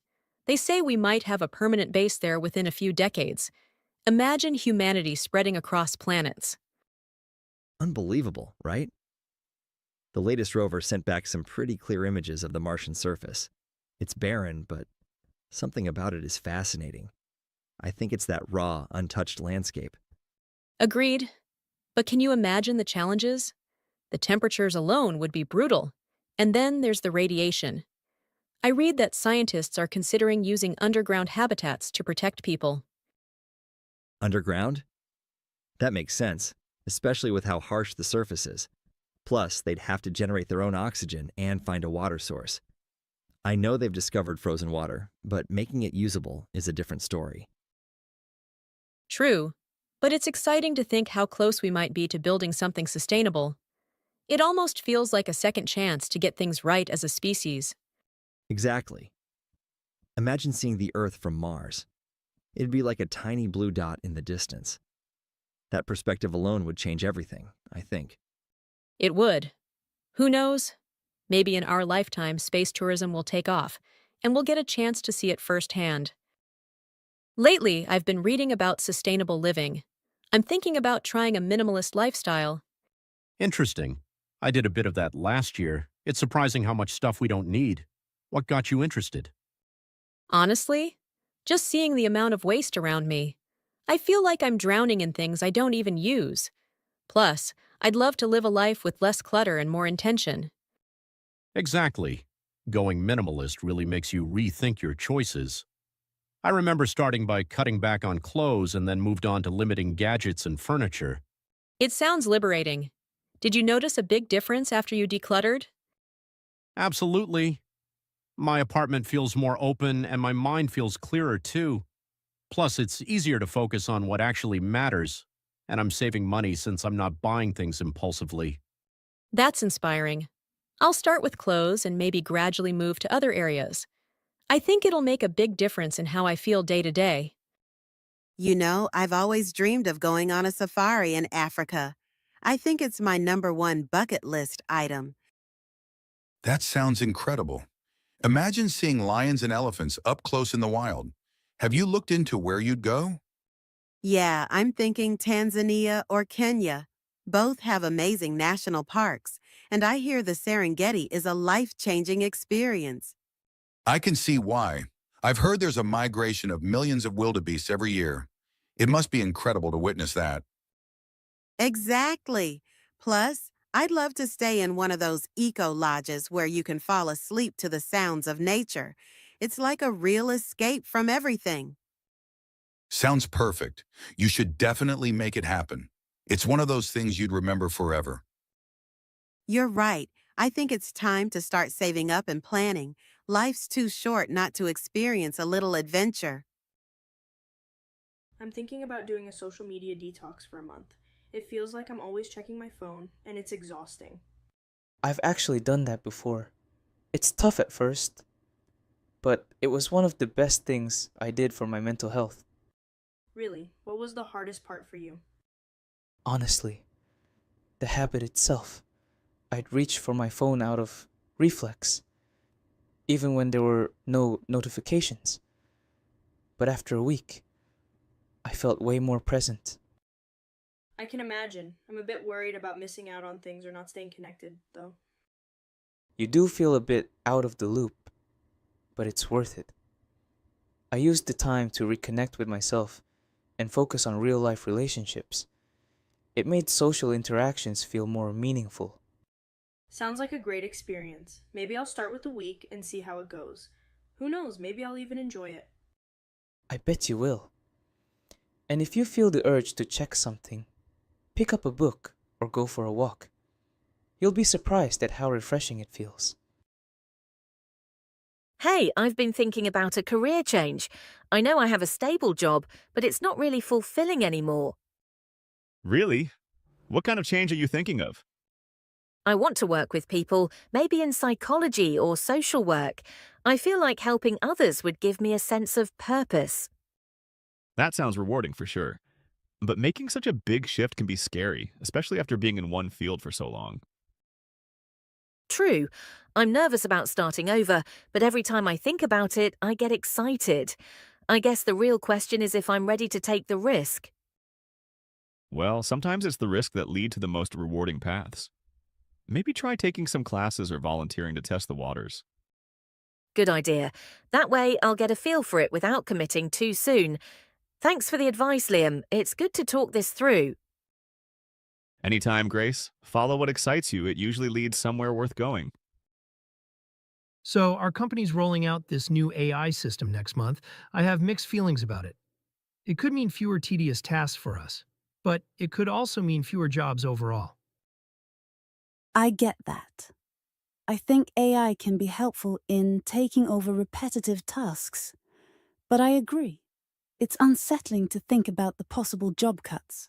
They say we might have a permanent base there within a few decades. Imagine humanity spreading across planets. Unbelievable, right? The latest rover sent back some pretty clear images of the Martian surface. It's barren, but something about it is fascinating. I think it's that raw, untouched landscape. Agreed. But can you imagine the challenges? The temperatures alone would be brutal. And then there's the radiation. I read that scientists are considering using underground habitats to protect people. Underground? That makes sense, especially with how harsh the surface is. Plus, they'd have to generate their own oxygen and find a water source. I know they've discovered frozen water, but making it usable is a different story. True, but it's exciting to think how close we might be to building something sustainable. It almost feels like a second chance to get things right as a species. Exactly. Imagine seeing the Earth from Mars. It'd be like a tiny blue dot in the distance. That perspective alone would change everything, I think. It would. Who knows? Maybe in our lifetime, space tourism will take off, and we'll get a chance to see it firsthand. Lately, I've been reading about sustainable living. I'm thinking about trying a minimalist lifestyle. Interesting. I did a bit of that last year. It's surprising how much stuff we don't need. What got you interested? Honestly, just seeing the amount of waste around me. I feel like I'm drowning in things I don't even use. Plus, I'd love to live a life with less clutter and more intention. Exactly. Going minimalist really makes you rethink your choices. I remember starting by cutting back on clothes and then moved on to limiting gadgets and furniture. It sounds liberating. Did you notice a big difference after you decluttered? Absolutely. My apartment feels more open and my mind feels clearer too. Plus, it's easier to focus on what actually matters, and I'm saving money since I'm not buying things impulsively. That's inspiring. I'll start with clothes and maybe gradually move to other areas. I think it'll make a big difference in how I feel day to day. You know, I've always dreamed of going on a safari in Africa. I think it's my #1 bucket list item. That sounds incredible. Imagine seeing lions and elephants up close in the wild. Have you looked into where you'd go? Yeah, I'm thinking Tanzania or Kenya. Both have amazing national parks, and I hear the Serengeti is a life-changing experience. I can see why. I've heard there's a migration of millions of wildebeests every year. It must be incredible to witness that. Exactly. Plus, I'd love to stay in one of those eco lodges where you can fall asleep to the sounds of nature. It's like a real escape from everything. Sounds perfect. You should definitely make it happen. It's one of those things you'd remember forever. You're right. I think it's time to start saving up and planning. Life's too short not to experience a little adventure. I'm thinking about doing a social media detox for a month. It feels like I'm always checking my phone, and it's exhausting. I've actually done that before. It's tough at first, but it was one of the best things I did for my mental health. Really, what was the hardest part for you? Honestly, the habit itself. I'd reach for my phone out of reflex, even when there were no notifications. But after a week, I felt way more present. I can imagine. I'm a bit worried about missing out on things or not staying connected, though. You do feel a bit out of the loop, but it's worth it. I used the time to reconnect with myself and focus on real-life relationships. It made social interactions feel more meaningful. Sounds like a great experience. Maybe I'll start with a week and see how it goes. Who knows, maybe I'll even enjoy it. I bet you will. And if you feel the urge to check something, pick up a book or go for a walk. You'll be surprised at how refreshing it feels. Hey, I've been thinking about a career change. I know I have a stable job, but it's not really fulfilling anymore. Really? What kind of change are you thinking of? I want to work with people, maybe in psychology or social work. I feel like helping others would give me a sense of purpose. That sounds rewarding for sure. But making such a big shift can be scary, especially after being in one field for so long. True. I'm nervous about starting over, but every time I think about it, I get excited. I guess the real question is if I'm ready to take the risk. Well, sometimes it's the risk that lead to the most rewarding paths. Maybe try taking some classes or volunteering to test the waters. Good idea. That way, I'll get a feel for it without committing too soon. Thanks for the advice, Liam. It's good to talk this through. Anytime, Grace. Follow what excites you. It usually leads somewhere worth going. So, our company's rolling out this new AI system next month. I have mixed feelings about it. It could mean fewer tedious tasks for us, but it could also mean fewer jobs overall. I get that. I think AI can be helpful in taking over repetitive tasks. But I agree. It's unsettling to think about the possible job cuts.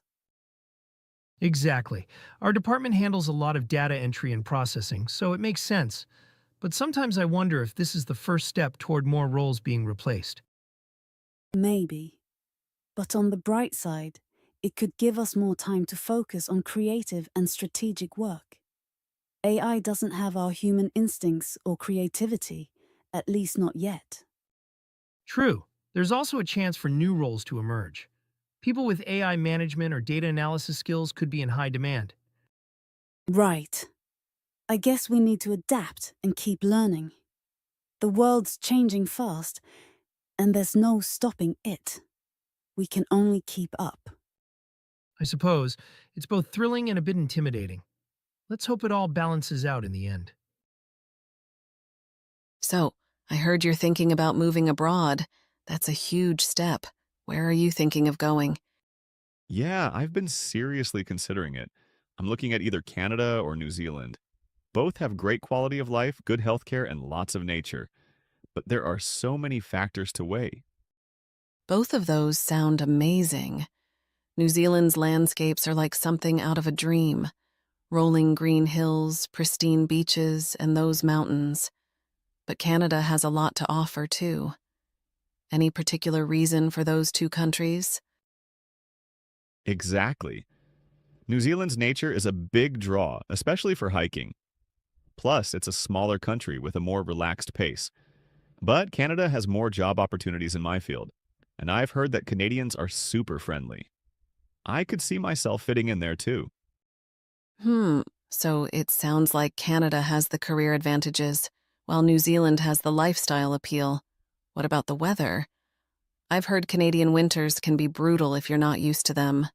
Exactly. Our department handles a lot of data entry and processing, so it makes sense. But sometimes I wonder if this is the first step toward more roles being replaced. Maybe. But on the bright side, it could give us more time to focus on creative and strategic work. AI doesn't have our human instincts or creativity, at least not yet. True. There's also a chance for new roles to emerge. People with AI management or data analysis skills could be in high demand. Right. I guess we need to adapt and keep learning. The world's changing fast, and there's no stopping it. We can only keep up. I suppose it's both thrilling and a bit intimidating. Let's hope it all balances out in the end. So, I heard you're thinking about moving abroad. That's a huge step. Where are you thinking of going? Yeah, I've been seriously considering it. I'm looking at either Canada or New Zealand. Both have great quality of life, good healthcare, and lots of nature. But there are so many factors to weigh. Both of those sound amazing. New Zealand's landscapes are like something out of a dream. Rolling green hills, pristine beaches, and those mountains. But Canada has a lot to offer, too. Any particular reason for those two countries? Exactly. New Zealand's nature is a big draw, especially for hiking. Plus, it's a smaller country with a more relaxed pace. But Canada has more job opportunities in my field, and I've heard that Canadians are super friendly. I could see myself fitting in there too. So it sounds like Canada has the career advantages, while New Zealand has the lifestyle appeal. What about the weather? I've heard Canadian winters can be brutal if you're not used to them.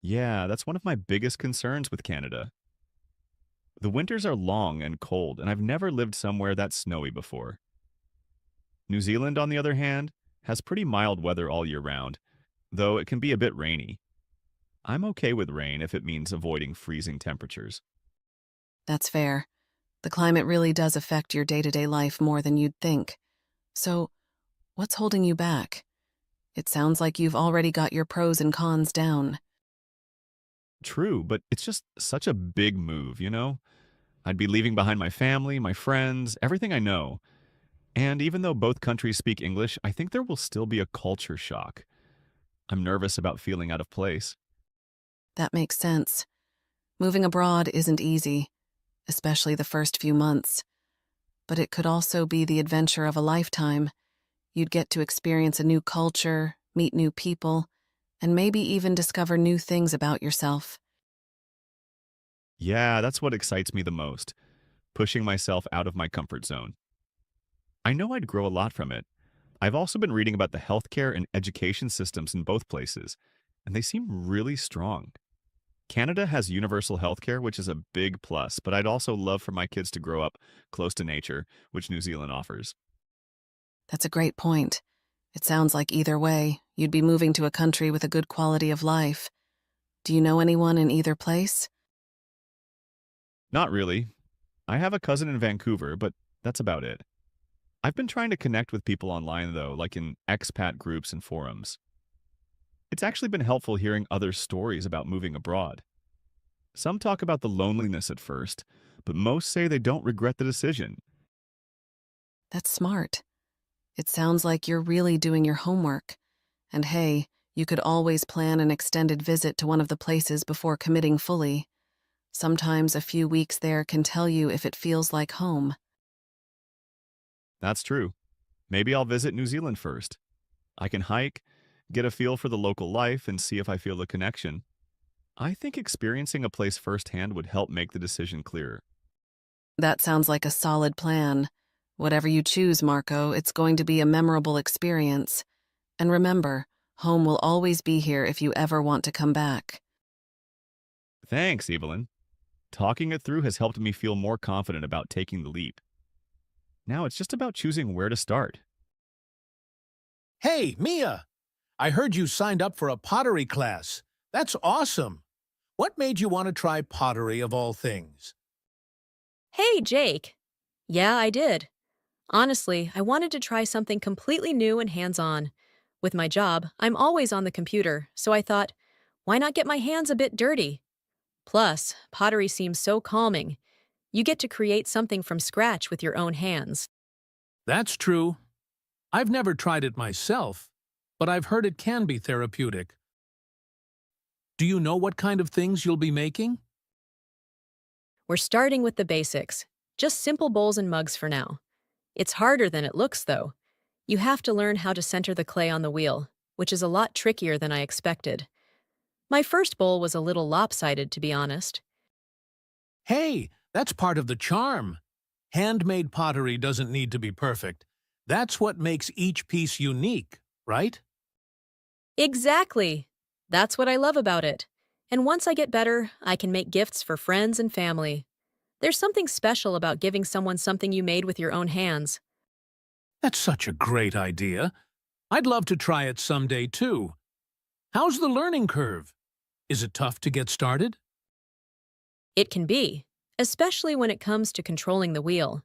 Yeah, that's one of my biggest concerns with Canada. The winters are long and cold, and I've never lived somewhere that's snowy before. New Zealand, on the other hand, has pretty mild weather all year round, though it can be a bit rainy. I'm okay with rain if it means avoiding freezing temperatures. That's fair. The climate really does affect your day-to-day life more than you'd think. So, what's holding you back? It sounds like you've already got your pros and cons down. True, but it's just such a big move, you know? I'd be leaving behind my family, my friends, everything I know. And even though both countries speak English, I think there will still be a culture shock. I'm nervous about feeling out of place. That makes sense. Moving abroad isn't easy, especially the first few months. But it could also be the adventure of a lifetime. You'd get to experience a new culture, meet new people, and maybe even discover new things about yourself. Yeah, that's what excites me the most, pushing myself out of my comfort zone. I know I'd grow a lot from it. I've also been reading about the healthcare and education systems in both places, and they seem really strong. Canada has universal healthcare, which is a big plus, but I'd also love for my kids to grow up close to nature, which New Zealand offers. That's a great point. It sounds like either way, you'd be moving to a country with a good quality of life. Do you know anyone in either place? Not really. I have a cousin in Vancouver, but that's about it. I've been trying to connect with people online, though, like in expat groups and forums. It's actually been helpful hearing other stories about moving abroad. Some talk about the loneliness at first, but most say they don't regret the decision. That's smart. It sounds like you're really doing your homework. And hey, you could always plan an extended visit to one of the places before committing fully. Sometimes a few weeks there can tell you if it feels like home. That's true. Maybe I'll visit New Zealand first. I can hike, get a feel for the local life, and see if I feel the connection. I think experiencing a place firsthand would help make the decision clearer. That sounds like a solid plan. Whatever you choose, Marco, it's going to be a memorable experience. And remember, home will always be here if you ever want to come back. Thanks, Evelyn. Talking it through has helped me feel more confident about taking the leap. Now it's just about choosing where to start. Hey, Mia! I heard you signed up for a pottery class. That's awesome. What made you want to try pottery of all things? Hey, Jake. Yeah, I did. Honestly, I wanted to try something completely new and hands-on. With my job, I'm always on the computer, so I thought, why not get my hands a bit dirty? Plus, pottery seems so calming. You get to create something from scratch with your own hands. That's true. I've never tried it myself, but I've heard it can be therapeutic. Do you know what kind of things you'll be making? We're starting with the basics, just simple bowls and mugs for now. It's harder than it looks, though. You have to learn how to center the clay on the wheel, which is a lot trickier than I expected. My first bowl was a little lopsided, to be honest. Hey, that's part of the charm. Handmade pottery doesn't need to be perfect. That's what makes each piece unique, right? Exactly. That's what I love about it. And once I get better, I can make gifts for friends and family. There's something special about giving someone something you made with your own hands. That's such a great idea. I'd love to try it someday, too. How's the learning curve? Is it tough to get started? It can be, especially when it comes to controlling the wheel.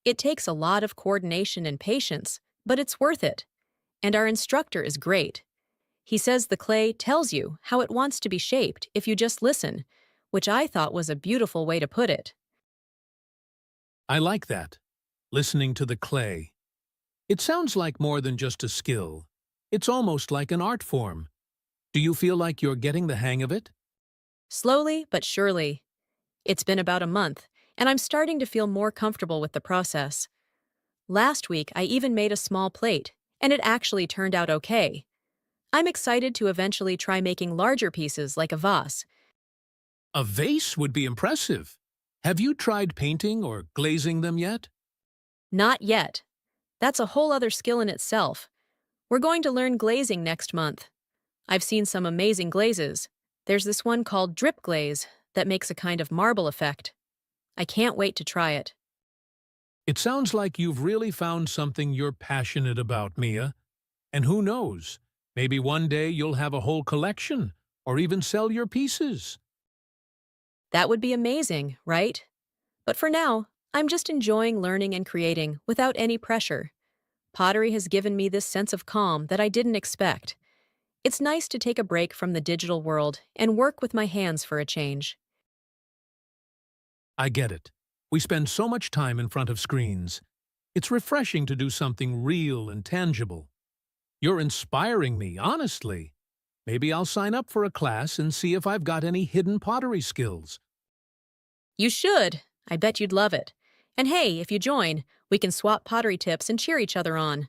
It takes a lot of coordination and patience, but it's worth it. And our instructor is great. He says the clay tells you how it wants to be shaped if you just listen, which I thought was a beautiful way to put it. I like that. Listening to the clay. It sounds like more than just a skill. It's almost like an art form. Do you feel like you're getting the hang of it? Slowly but surely. It's been about a month, and I'm starting to feel more comfortable with the process. Last week, I even made a small plate, and it actually turned out okay. I'm excited to eventually try making larger pieces like a vase. A vase would be impressive. Have you tried painting or glazing them yet? Not yet. That's a whole other skill in itself. We're going to learn glazing next month. I've seen some amazing glazes. There's this one called drip glaze that makes a kind of marble effect. I can't wait to try it. It sounds like you've really found something you're passionate about, Mia. And who knows, maybe one day you'll have a whole collection or even sell your pieces. That would be amazing, right? But for now, I'm just enjoying learning and creating without any pressure. Pottery has given me this sense of calm that I didn't expect. It's nice to take a break from the digital world and work with my hands for a change. I get it. We spend so much time in front of screens. It's refreshing to do something real and tangible. You're inspiring me, honestly. Maybe I'll sign up for a class and see if I've got any hidden pottery skills. You should. I bet you'd love it. And hey, if you join, we can swap pottery tips and cheer each other on.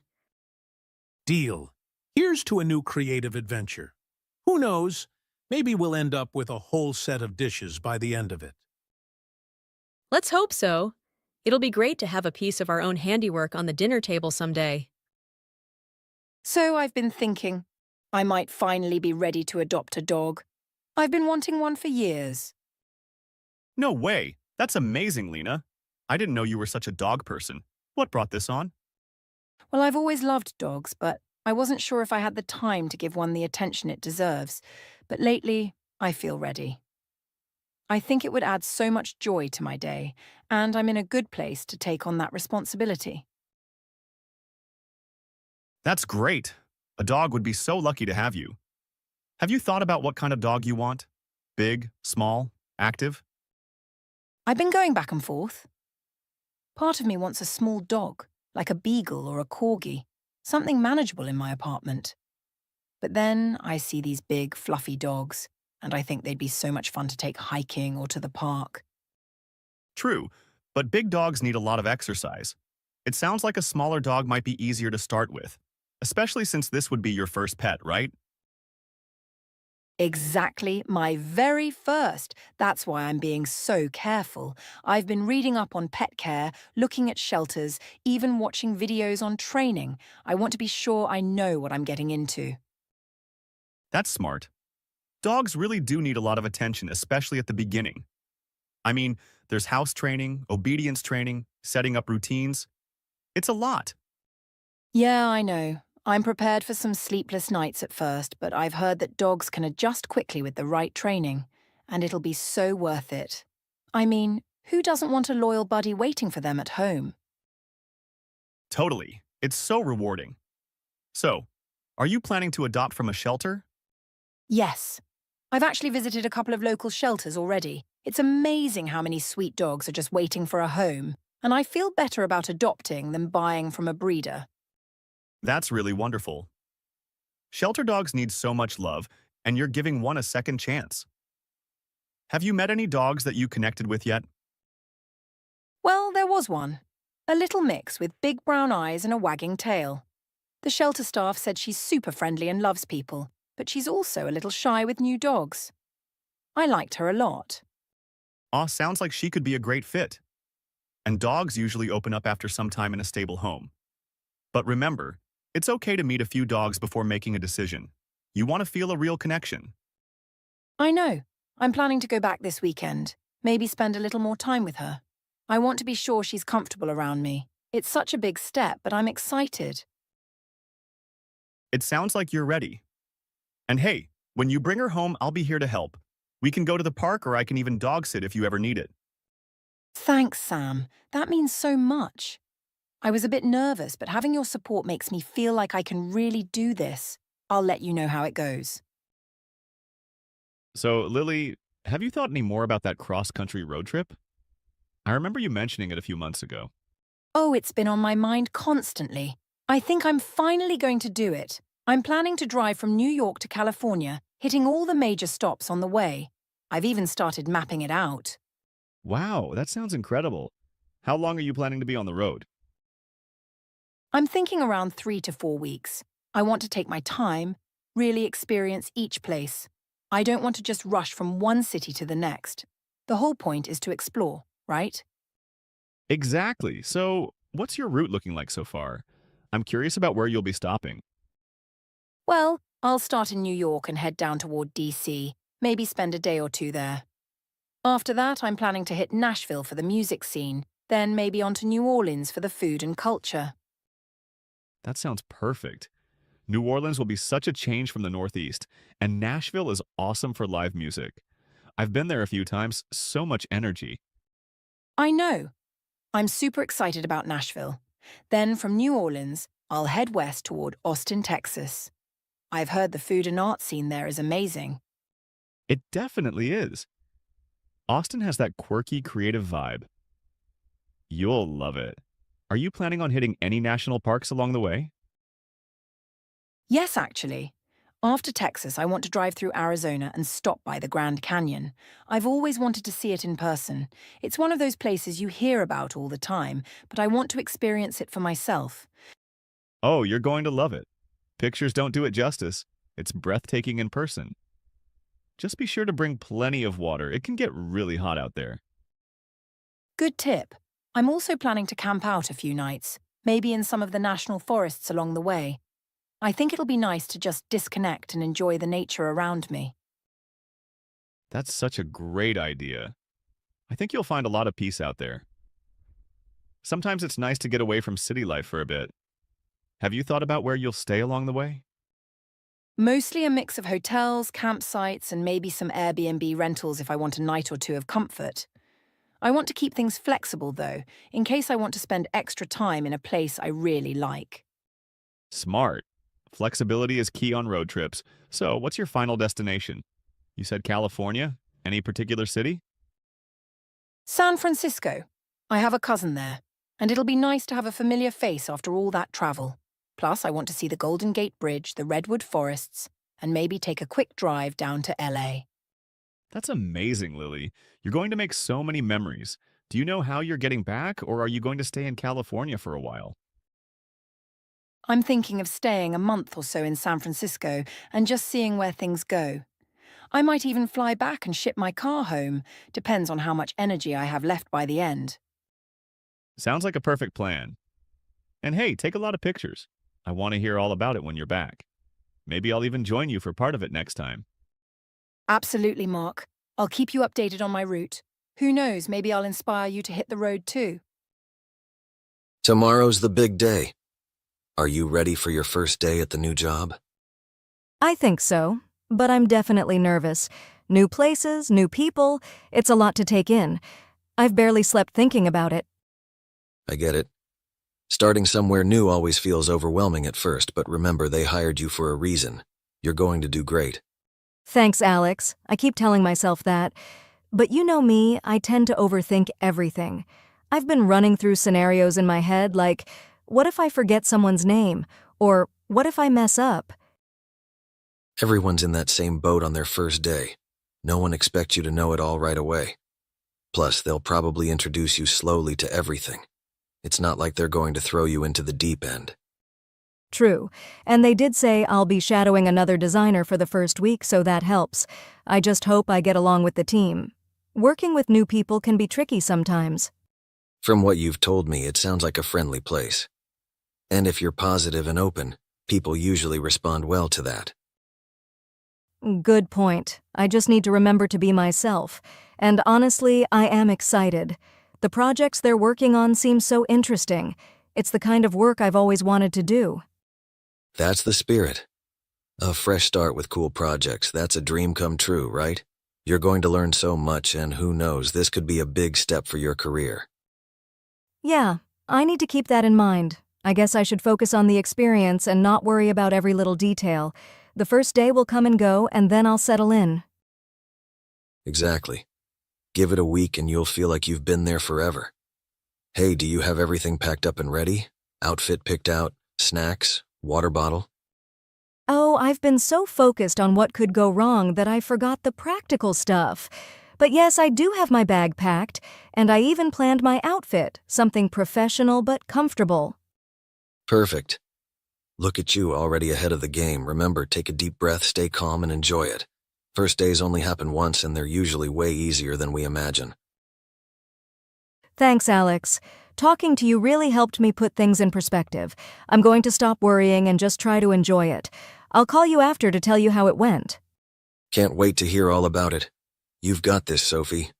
Deal. Here's to a new creative adventure. Who knows? Maybe we'll end up with a whole set of dishes by the end of it. Let's hope so. It'll be great to have a piece of our own handiwork on the dinner table someday. So I've been thinking, I might finally be ready to adopt a dog. I've been wanting one for years. No way. That's amazing, Lena. I didn't know you were such a dog person. What brought this on? Well, I've always loved dogs, but I wasn't sure if I had the time to give one the attention it deserves. But lately, I feel ready. I think it would add so much joy to my day, and I'm in a good place to take on that responsibility. That's great. A dog would be so lucky to have you. Have you thought about what kind of dog you want? Big, small, active? I've been going back and forth. Part of me wants a small dog, like a beagle or a corgi, something manageable in my apartment. But then I see these big, fluffy dogs, and I think they'd be so much fun to take hiking or to the park. True, but big dogs need a lot of exercise. It sounds like a smaller dog might be easier to start with, especially since this would be your first pet, right? Exactly, my very first. That's why I'm being so careful. I've been reading up on pet care, looking at shelters, even watching videos on training. I want to be sure I know what I'm getting into. That's smart. Dogs really do need a lot of attention, especially at the beginning. I mean, there's house training, obedience training, setting up routines. It's a lot. Yeah, I know. I'm prepared for some sleepless nights at first, but I've heard that dogs can adjust quickly with the right training, and it'll be so worth it. I mean, who doesn't want a loyal buddy waiting for them at home? Totally. It's so rewarding. So, are you planning to adopt from a shelter? Yes. I've actually visited a couple of local shelters already. It's amazing how many sweet dogs are just waiting for a home, and I feel better about adopting than buying from a breeder. That's really wonderful. Shelter dogs need so much love, and you're giving one a second chance. Have you met any dogs that you connected with yet? Well, there was one. A little mix with big brown eyes and a wagging tail. The shelter staff said she's super friendly and loves people, but she's also a little shy with new dogs. I liked her a lot. Aw, sounds like she could be a great fit. And dogs usually open up after some time in a stable home. But remember, it's okay to meet a few dogs before making a decision. You want to feel a real connection. I know. I'm planning to go back this weekend. Maybe spend a little more time with her. I want to be sure she's comfortable around me. It's such a big step, but I'm excited. It sounds like you're ready. And hey, when you bring her home, I'll be here to help. We can go to the park or I can even dog sit if you ever need it. Thanks, Sam. That means so much. I was a bit nervous, but having your support makes me feel like I can really do this. I'll let you know how it goes. So, Lily, have you thought any more about that cross-country road trip? I remember you mentioning it a few months ago. Oh, it's been on my mind constantly. I think I'm finally going to do it. I'm planning to drive from New York to California, hitting all the major stops on the way. I've even started mapping it out. Wow, that sounds incredible. How long are you planning to be on the road? I'm thinking around 3 to 4 weeks. I want to take my time, really experience each place. I don't want to just rush from one city to the next. The whole point is to explore, right? Exactly. So, what's your route looking like so far? I'm curious about where you'll be stopping. Well, I'll start in New York and head down toward DC, maybe spend a day or two there. After that, I'm planning to hit Nashville for the music scene, then maybe on to New Orleans for the food and culture. That sounds perfect. New Orleans will be such a change from the Northeast, and Nashville is awesome for live music. I've been there a few times, so much energy. I know. I'm super excited about Nashville. Then from New Orleans, I'll head west toward Austin, Texas. I've heard the food and art scene there is amazing. It definitely is. Austin has that quirky, creative vibe. You'll love it. Are you planning on hitting any national parks along the way? Yes, actually. After Texas, I want to drive through Arizona and stop by the Grand Canyon. I've always wanted to see it in person. It's one of those places you hear about all the time, but I want to experience it for myself. Oh, you're going to love it. Pictures don't do it justice. It's breathtaking in person. Just be sure to bring plenty of water. It can get really hot out there. Good tip. I'm also planning to camp out a few nights, maybe in some of the national forests along the way. I think it'll be nice to just disconnect and enjoy the nature around me. That's such a great idea. I think you'll find a lot of peace out there. Sometimes it's nice to get away from city life for a bit. Have you thought about where you'll stay along the way? Mostly a mix of hotels, campsites, and maybe some Airbnb rentals if I want a night or two of comfort. I want to keep things flexible, though, in case I want to spend extra time in a place I really like. Smart. Flexibility is key on road trips. So, what's your final destination? You said California? Any particular city? San Francisco. I have a cousin there, and it'll be nice to have a familiar face after all that travel. Plus, I want to see the Golden Gate Bridge, the redwood forests, and maybe take a quick drive down to LA. That's amazing, Lily. You're going to make so many memories. Do you know how you're getting back, or are you going to stay in California for a while? I'm thinking of staying a month or so in San Francisco and just seeing where things go. I might even fly back and ship my car home. Depends on how much energy I have left by the end. Sounds like a perfect plan. And hey, take a lot of pictures. I want to hear all about it when you're back. Maybe I'll even join you for part of it next time. Absolutely, Mark. I'll keep you updated on my route. Who knows, maybe I'll inspire you to hit the road too. Tomorrow's the big day. Are you ready for your first day at the new job? I think so, but I'm definitely nervous. New places, new people, it's a lot to take in. I've barely slept thinking about it. I get it. Starting somewhere new always feels overwhelming at first, but remember they hired you for a reason. You're going to do great. Thanks, Alex. I keep telling myself that. But you know me, I tend to overthink everything. I've been running through scenarios in my head like, what if I forget someone's name? Or what if I mess up? Everyone's in that same boat on their first day. No one expects you to know it all right away. Plus, they'll probably introduce you slowly to everything. It's not like they're going to throw you into the deep end. True, and they did say I'll be shadowing another designer for the first week, so that helps. I just hope I get along with the team. Working with new people can be tricky sometimes. From what you've told me, it sounds like a friendly place. And if you're positive and open, people usually respond well to that. Good point. I just need to remember to be myself. And honestly, I am excited. The projects they're working on seem so interesting. It's the kind of work I've always wanted to do. That's the spirit. A fresh start with cool projects, that's a dream come true, right? You're going to learn so much, and who knows, this could be a big step for your career. Yeah, I need to keep that in mind. I guess I should focus on the experience and not worry about every little detail. The first day will come and go, and then I'll settle in. Exactly. Give it a week and you'll feel like you've been there forever. Hey, do you have everything packed up and ready? Outfit picked out? Snacks? Water bottle? Oh, I've been so focused on what could go wrong that I forgot the practical stuff. But yes, I do have my bag packed, and I even planned my outfit, something professional but comfortable. Perfect. Look at you, already ahead of the game. Remember, take a deep breath, stay calm, and enjoy it. First days only happen once, and they're usually way easier than we imagine. Thanks, Alex. Talking to you really helped me put things in perspective. I'm going to stop worrying and just try to enjoy it. I'll call you after to tell you how it went. Can't wait to hear all about it. You've got this, Sophie.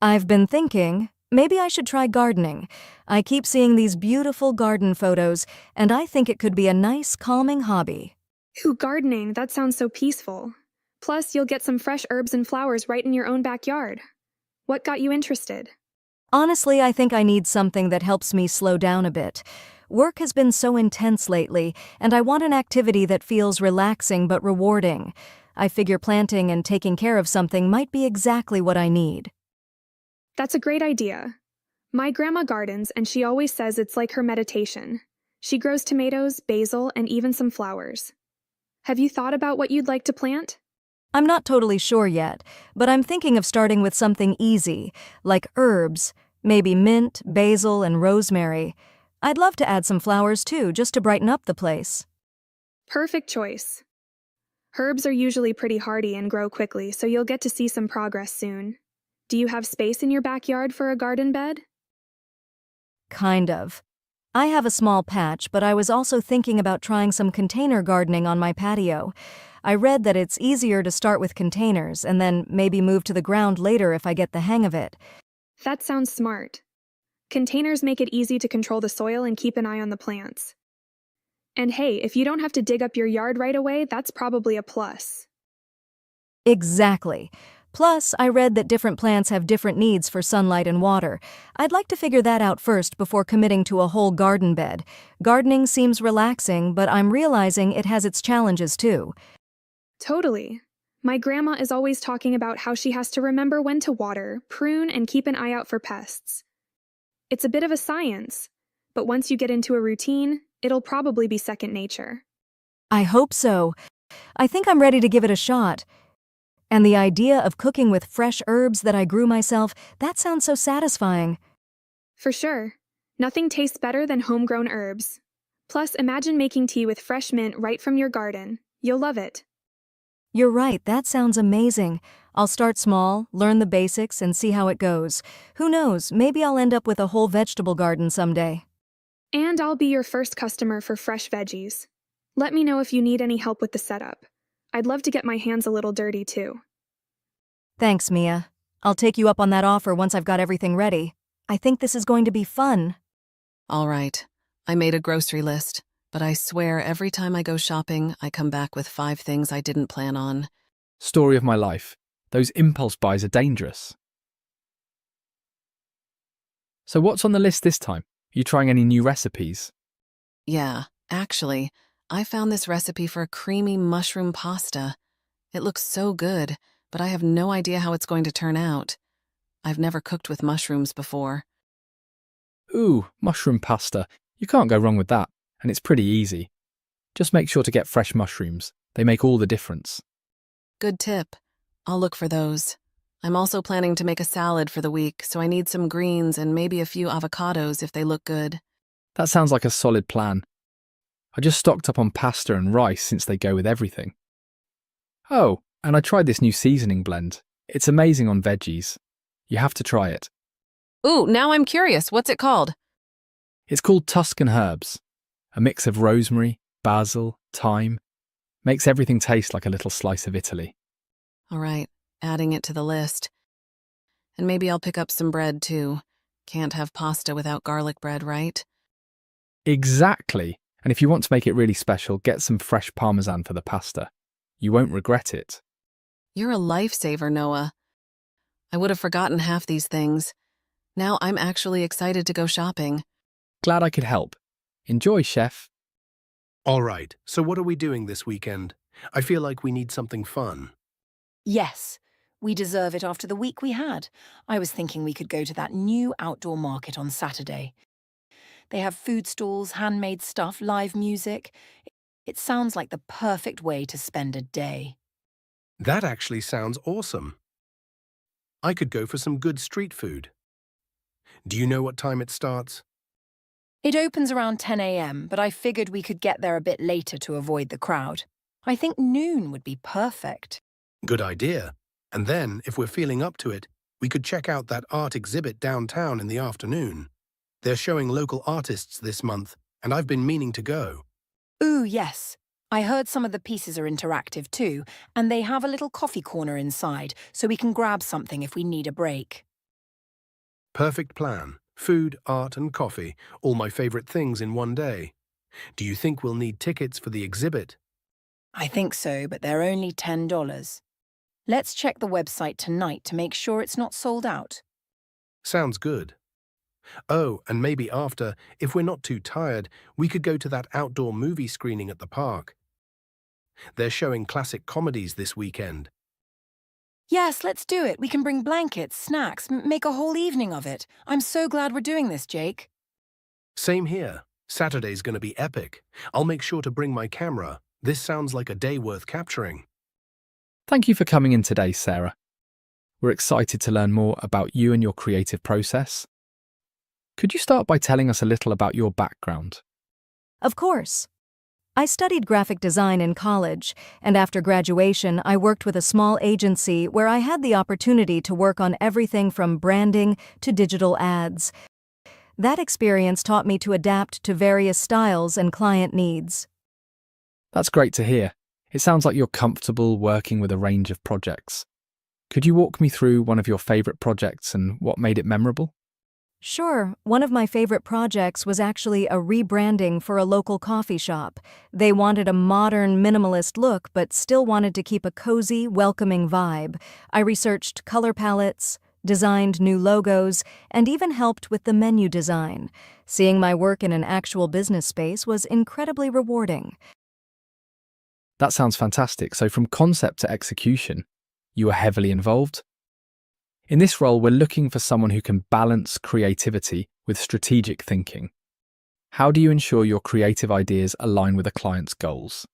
I've been thinking, maybe I should try gardening. I keep seeing these beautiful garden photos, and I think it could be a nice, calming hobby. Ooh, gardening, that sounds so peaceful. Plus, you'll get some fresh herbs and flowers right in your own backyard. What got you interested? Honestly, I think I need something that helps me slow down a bit. Work has been so intense lately, and I want an activity that feels relaxing but rewarding. I figure planting and taking care of something might be exactly what I need. That's a great idea. My grandma gardens, and she always says it's like her meditation. She grows tomatoes, basil, and even some flowers. Have you thought about what you'd like to plant? I'm not totally sure yet, but I'm thinking of starting with something easy, like herbs, maybe mint, basil, and rosemary. I'd love to add some flowers too, just to brighten up the place. Perfect choice. Herbs are usually pretty hardy and grow quickly, so you'll get to see some progress soon. Do you have space in your backyard for a garden bed? Kind of. I have a small patch, but I was also thinking about trying some container gardening on my patio. I read that it's easier to start with containers and then maybe move to the ground later if I get the hang of it. That sounds smart. Containers make it easy to control the soil and keep an eye on the plants. And hey, if you don't have to dig up your yard right away, that's probably a plus. Exactly. Plus, I read that different plants have different needs for sunlight and water. I'd like to figure that out first before committing to a whole garden bed. Gardening seems relaxing, but I'm realizing it has its challenges too. Totally. My grandma is always talking about how she has to remember when to water, prune, and keep an eye out for pests. It's a bit of a science, but once you get into a routine, it'll probably be second nature. I hope so. I think I'm ready to give it a shot. And the idea of cooking with fresh herbs that I grew myself, that sounds so satisfying. For sure. Nothing tastes better than homegrown herbs. Plus, imagine making tea with fresh mint right from your garden. You'll love it. You're right, that sounds amazing. I'll start small, learn the basics, and see how it goes. Who knows, maybe I'll end up with a whole vegetable garden someday. And I'll be your first customer for fresh veggies. Let me know if you need any help with the setup. I'd love to get my hands a little dirty too. Thanks, Mia. I'll take you up on that offer once I've got everything ready. I think this is going to be fun. All right, I made a grocery list, but I swear every time I go shopping, I come back with 5 things I didn't plan on. Story of my life. Those impulse buys are dangerous. So what's on the list this time? Are you trying any new recipes? Yeah, actually, I found this recipe for creamy mushroom pasta. It looks so good, but I have no idea how it's going to turn out. I've never cooked with mushrooms before. Ooh, mushroom pasta. You can't go wrong with that, and it's pretty easy. Just make sure to get fresh mushrooms. They make all the difference. Good tip. I'll look for those. I'm also planning to make a salad for the week, so I need some greens and maybe a few avocados if they look good. That sounds like a solid plan. I just stocked up on pasta and rice since they go with everything. Oh, and I tried this new seasoning blend. It's amazing on veggies. You have to try it. Ooh, now I'm curious. What's it called? It's called Tuscan Herbs. A mix of rosemary, basil, thyme. Makes everything taste like a little slice of Italy. All right, adding it to the list. And maybe I'll pick up some bread, too. Can't have pasta without garlic bread, right? Exactly. And if you want to make it really special, get some fresh parmesan for the pasta. You won't regret it. You're a lifesaver, Noah. I would have forgotten half these things. Now I'm actually excited to go shopping. Glad I could help. Enjoy, chef. All right, so what are we doing this weekend? I feel like we need something fun. Yes, we deserve it after the week we had. I was thinking we could go to that new outdoor market on Saturday. They have food stalls, handmade stuff, live music. It sounds like the perfect way to spend a day. That actually sounds awesome. I could go for some good street food. Do you know what time it starts? It opens around 10 a.m., but I figured we could get there a bit later to avoid the crowd. I think noon would be perfect. Good idea. And then, if we're feeling up to it, we could check out that art exhibit downtown in the afternoon. They're showing local artists this month, and I've been meaning to go. Ooh, yes. I heard some of the pieces are interactive too, and they have a little coffee corner inside, so we can grab something if we need a break. Perfect plan. Food, art, and coffee, all my favorite things in one day. Do you think we'll need tickets for the exhibit? I think so, but they're only $10. Let's check the website tonight to make sure it's not sold out. Sounds good. Oh, and maybe after, if we're not too tired, we could go to that outdoor movie screening at the park. They're showing classic comedies this weekend. Yes, let's do it. We can bring blankets, snacks, make a whole evening of it. I'm so glad we're doing this, Jake. Same here. Saturday's going to be epic. I'll make sure to bring my camera. This sounds like a day worth capturing. Thank you for coming in today, Sarah. We're excited to learn more about you and your creative process. Could you start by telling us a little about your background? Of course. I studied graphic design in college, and after graduation, I worked with a small agency where I had the opportunity to work on everything from branding to digital ads. That experience taught me to adapt to various styles and client needs. That's great to hear. It sounds like you're comfortable working with a range of projects. Could you walk me through one of your favorite projects and what made it memorable? Sure, one of my favorite projects was actually a rebranding for a local coffee shop. They wanted a modern, minimalist look, but still wanted to keep a cozy, welcoming vibe. I researched color palettes, designed new logos, and even helped with the menu design. Seeing my work in an actual business space was incredibly rewarding. That sounds fantastic. So from concept to execution, you were heavily involved? In this role, we're looking for someone who can balance creativity with strategic thinking. How do you ensure your creative ideas align with a client's goals?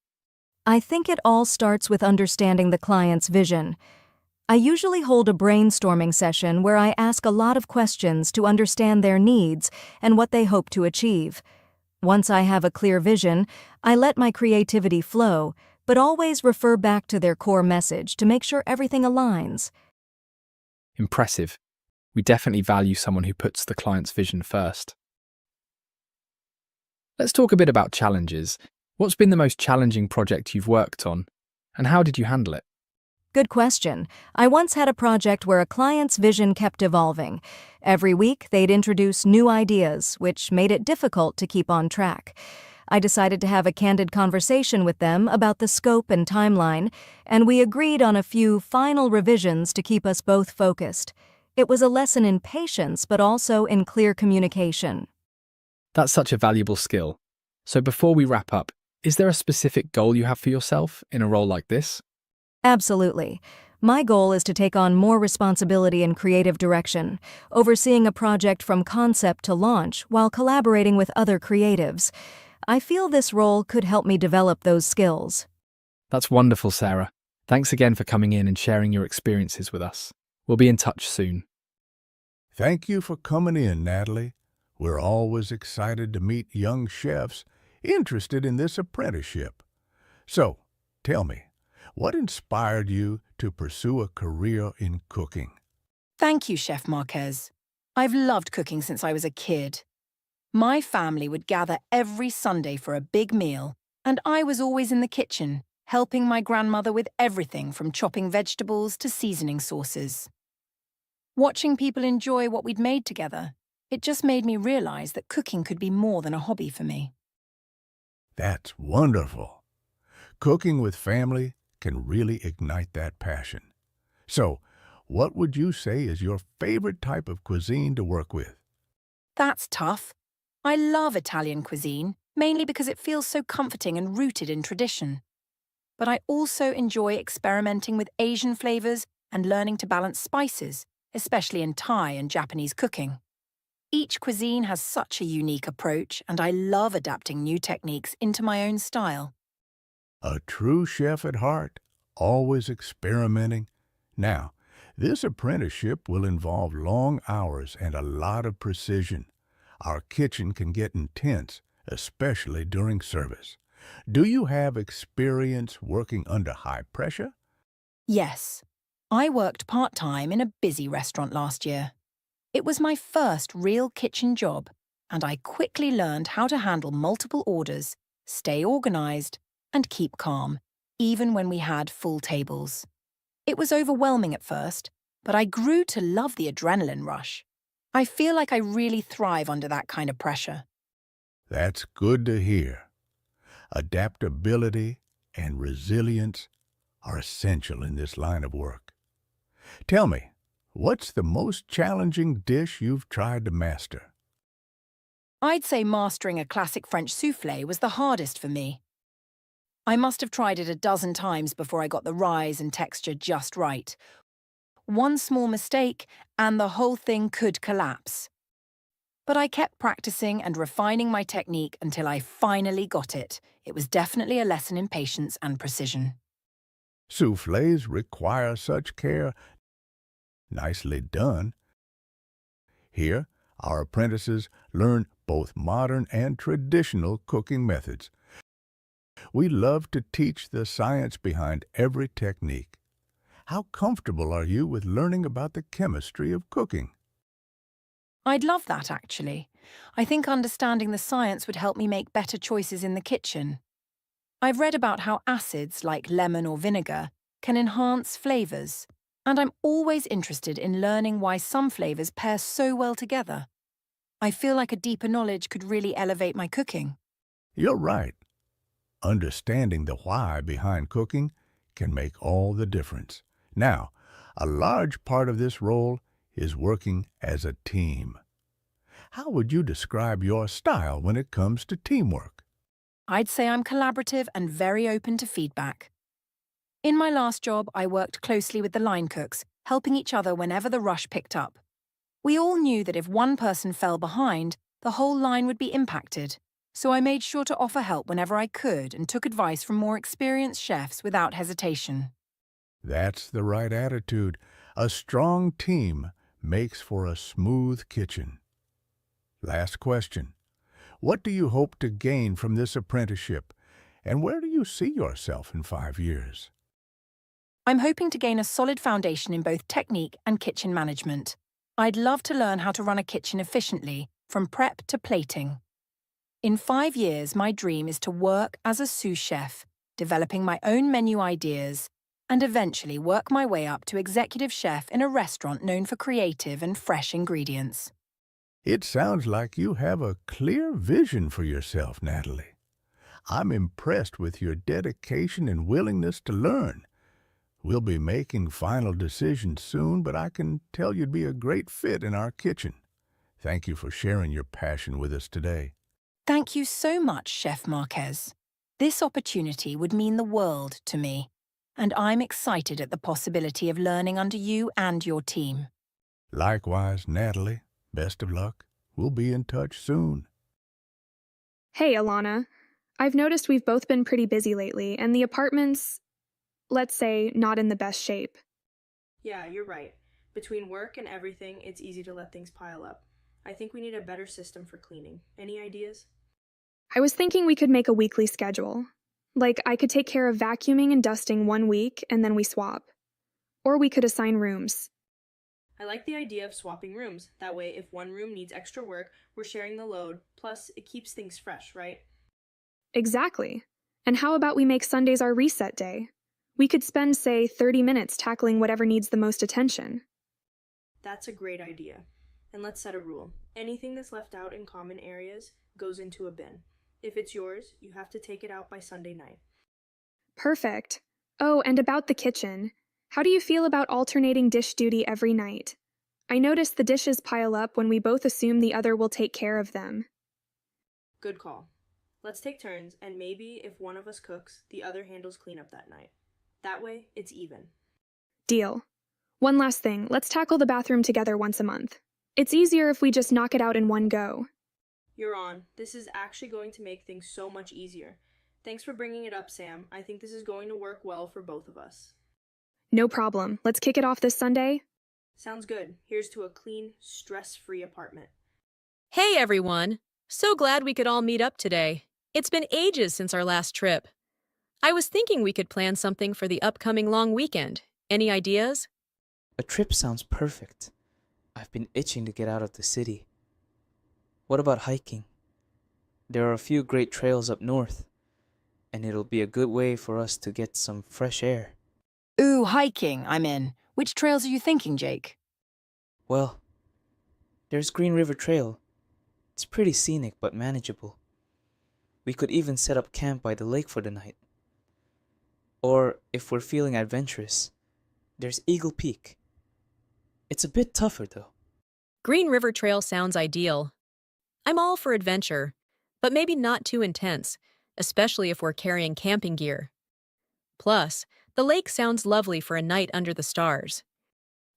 I think it all starts with understanding the client's vision. I usually hold a brainstorming session where I ask a lot of questions to understand their needs and what they hope to achieve. Once I have a clear vision, I let my creativity flow, but always refer back to their core message to make sure everything aligns. Impressive. We definitely value someone who puts the client's vision first. Let's talk a bit about challenges. What's been the most challenging project you've worked on, and how did you handle it? Good question. I once had a project where a client's vision kept evolving. Every week, they'd introduce new ideas, which made it difficult to keep on track. I decided to have a candid conversation with them about the scope and timeline, and we agreed on a few final revisions to keep us both focused. It was a lesson in patience, but also in clear communication. That's such a valuable skill. So before we wrap up, is there a specific goal you have for yourself in a role like this? Absolutely. My goal is to take on more responsibility in creative direction, overseeing a project from concept to launch while collaborating with other creatives. I feel this role could help me develop those skills. That's wonderful, Sarah. Thanks again for coming in and sharing your experiences with us. We'll be in touch soon. Thank you for coming in, Natalie. We're always excited to meet young chefs interested in this apprenticeship. So, tell me, what inspired you to pursue a career in cooking? Thank you, Chef Marquez. I've loved cooking since I was a kid. My family would gather every Sunday for a big meal, and I was always in the kitchen, helping my grandmother with everything from chopping vegetables to seasoning sauces. Watching people enjoy what we'd made together, it just made me realize that cooking could be more than a hobby for me. That's wonderful. Cooking with family can really ignite that passion. So, what would you say is your favorite type of cuisine to work with? That's tough. I love Italian cuisine, mainly because it feels so comforting and rooted in tradition. But I also enjoy experimenting with Asian flavors and learning to balance spices, especially in Thai and Japanese cooking. Each cuisine has such a unique approach, and I love adapting new techniques into my own style. A true chef at heart, always experimenting. Now, this apprenticeship will involve long hours and a lot of precision. Our kitchen can get intense, especially during service. Do you have experience working under high pressure? Yes, I worked part-time in a busy restaurant last year. It was my first real kitchen job, and I quickly learned how to handle multiple orders, stay organized, and keep calm, even when we had full tables. It was overwhelming at first, but I grew to love the adrenaline rush. I feel like I really thrive under that kind of pressure. That's good to hear. Adaptability and resilience are essential in this line of work. Tell me, what's the most challenging dish you've tried to master? I'd say mastering a classic French soufflé was the hardest for me. I must have tried it a dozen times before I got the rise and texture just right. One small mistake, and the whole thing could collapse. But I kept practicing and refining my technique until I finally got it. It was definitely a lesson in patience and precision. Soufflés require such care. Nicely done. Here, our apprentices learn both modern and traditional cooking methods. We love to teach the science behind every technique. How comfortable are you with learning about the chemistry of cooking? I'd love that, actually. I think understanding the science would help me make better choices in the kitchen. I've read about how acids, like lemon or vinegar, can enhance flavors, and I'm always interested in learning why some flavors pair so well together. I feel like a deeper knowledge could really elevate my cooking. You're right. Understanding the why behind cooking can make all the difference. Now, a large part of this role is working as a team. How would you describe your style when it comes to teamwork? I'd say I'm collaborative and very open to feedback. In my last job, I worked closely with the line cooks, helping each other whenever the rush picked up. We all knew that if one person fell behind, the whole line would be impacted. So I made sure to offer help whenever I could and took advice from more experienced chefs without hesitation. That's the right attitude. A strong team makes for a smooth kitchen. Last question. What do you hope to gain from this apprenticeship, and where do you see yourself in 5 years? I'm hoping to gain a solid foundation in both technique and kitchen management. I'd love to learn how to run a kitchen efficiently, from prep to plating. In 5 years, my dream is to work as a sous chef, developing my own menu ideas, and eventually work my way up to executive chef in a restaurant known for creative and fresh ingredients. It sounds like you have a clear vision for yourself, Natalie. I'm impressed with your dedication and willingness to learn. We'll be making final decisions soon, but I can tell you'd be a great fit in our kitchen. Thank you for sharing your passion with us today. Thank you so much, Chef Marquez. This opportunity would mean the world to me, and I'm excited at the possibility of learning under you and your team. Likewise, Natalie. Best of luck. We'll be in touch soon. Hey, Alana. I've noticed we've both been pretty busy lately, and the apartments... let's say, not in the best shape. Yeah, you're right. Between work and everything, it's easy to let things pile up. I think we need a better system for cleaning. Any ideas? I was thinking we could make a weekly schedule. Like, I could take care of vacuuming and dusting one week, and then we swap. Or we could assign rooms. I like the idea of swapping rooms. That way, if one room needs extra work, we're sharing the load. Plus, it keeps things fresh, right? Exactly. And how about we make Sundays our reset day? We could spend, say, 30 minutes tackling whatever needs the most attention. That's a great idea. And let's set a rule. Anything that's left out in common areas goes into a bin. If it's yours, you have to take it out by Sunday night. Perfect. Oh, and about the kitchen. How do you feel about alternating dish duty every night? I notice the dishes pile up when we both assume the other will take care of them. Good call. Let's take turns, and maybe if one of us cooks, the other handles cleanup that night. That way, it's even. Deal. One last thing, let's tackle the bathroom together once a month. It's easier if we just knock it out in one go. You're on. This is actually going to make things so much easier. Thanks for bringing it up, Sam. I think this is going to work well for both of us. No problem. Let's kick it off this Sunday. Sounds good. Here's to a clean, stress-free apartment. Hey everyone! So glad we could all meet up today. It's been ages since our last trip. I was thinking we could plan something for the upcoming long weekend. Any ideas? A trip sounds perfect. I've been itching to get out of the city. What about hiking? There are a few great trails up north, and it'll be a good way for us to get some fresh air. Ooh, hiking, I'm in. Which trails are you thinking, Jake? Well, there's Green River Trail. It's pretty scenic but manageable. We could even set up camp by the lake for the night. Or, if we're feeling adventurous, there's Eagle Peak. It's a bit tougher, though. Green River Trail sounds ideal. I'm all for adventure, but maybe not too intense, especially if we're carrying camping gear. Plus, the lake sounds lovely for a night under the stars.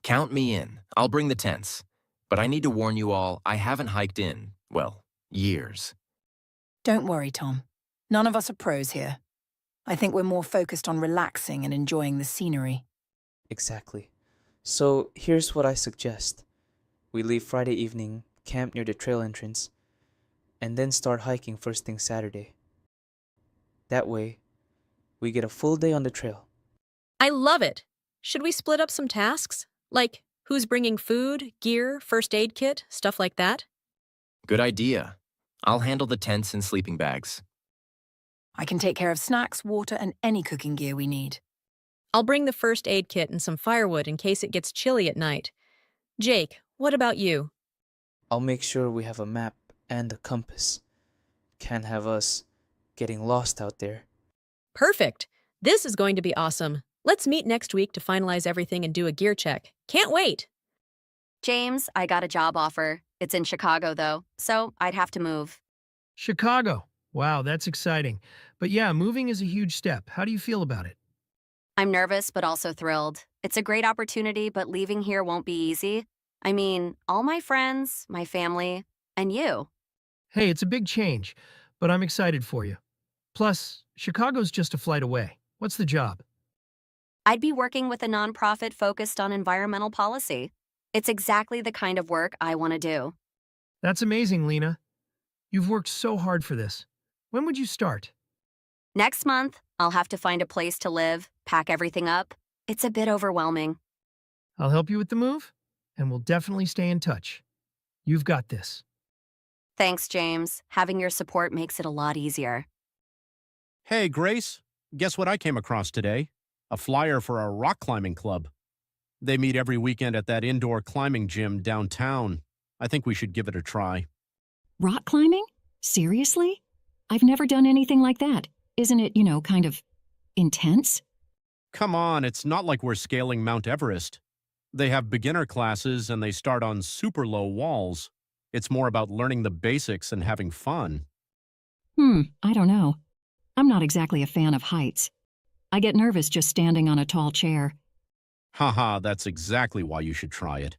Count me in. I'll bring the tents. But I need to warn you all, I haven't hiked in, well, years. Don't worry, Tom. None of us are pros here. I think we're more focused on relaxing and enjoying the scenery. Exactly. So, here's what I suggest. We leave Friday evening, camp near the trail entrance, and then start hiking first thing Saturday. That way, we get a full day on the trail. I love it! Should we split up some tasks? Like, who's bringing food, gear, first aid kit, stuff like that? Good idea. I'll handle the tents and sleeping bags. I can take care of snacks, water, and any cooking gear we need. I'll bring the first aid kit and some firewood in case it gets chilly at night. Jake, what about you? I'll make sure we have a map and a compass. Can't have us getting lost out there. Perfect! This is going to be awesome. Let's meet next week to finalize everything and do a gear check. Can't wait! James, I got a job offer. It's in Chicago, though, so I'd have to move. Chicago. Wow, that's exciting. But yeah, moving is a huge step. How do you feel about it? I'm nervous, but also thrilled. It's a great opportunity, but leaving here won't be easy. I mean, all my friends, my family, and you. Hey, it's a big change, but I'm excited for you. Plus, Chicago's just a flight away. What's the job? I'd be working with a nonprofit focused on environmental policy. It's exactly the kind of work I want to do. That's amazing, Lena. You've worked so hard for this. When would you start? Next month, I'll have to find a place to live, pack everything up. It's a bit overwhelming. I'll help you with the move, and we'll definitely stay in touch. You've got this. Thanks, James. Having your support makes it a lot easier. Hey, Grace, guess what I came across today? A flyer for a rock climbing club. They meet every weekend at that indoor climbing gym downtown. I think we should give it a try. Rock climbing? Seriously? I've never done anything like that. Isn't it, kind of intense? Come on, it's not like we're scaling Mount Everest. They have beginner classes and they start on super low walls. It's more about learning the basics and having fun. I don't know. I'm not exactly a fan of heights. I get nervous just standing on a tall chair. Haha, that's exactly why you should try it.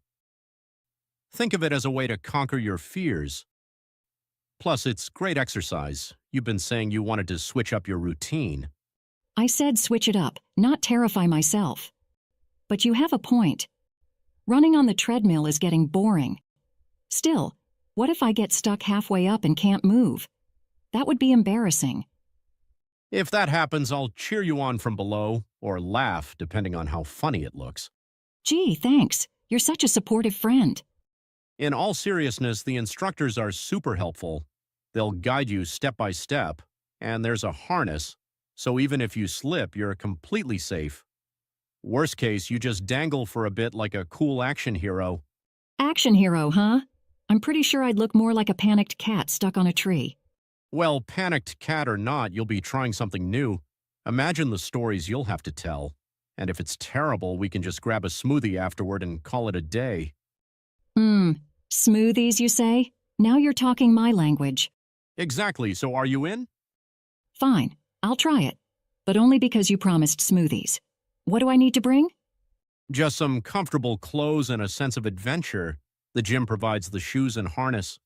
Think of it as a way to conquer your fears. Plus, it's great exercise. You've been saying you wanted to switch up your routine. I said switch it up, not terrify myself. But you have a point. Running on the treadmill is getting boring. Still, what if I get stuck halfway up and can't move? That would be embarrassing. If that happens, I'll cheer you on from below, or laugh, depending on how funny it looks. Gee, thanks. You're such a supportive friend. In all seriousness, the instructors are super helpful. They'll guide you step by step, and there's a harness, so even if you slip, you're completely safe. Worst case, you just dangle for a bit like a cool action hero. Action hero, huh? I'm pretty sure I'd look more like a panicked cat stuck on a tree. Well, panicked cat or not, you'll be trying something new. Imagine the stories you'll have to tell. And if it's terrible, we can just grab a smoothie afterward and call it a day. Smoothies, you say? Now you're talking my language. Exactly, so are you in? Fine, I'll try it. But only because you promised smoothies. What do I need to bring? Just some comfortable clothes and a sense of adventure. The gym provides the shoes and harness.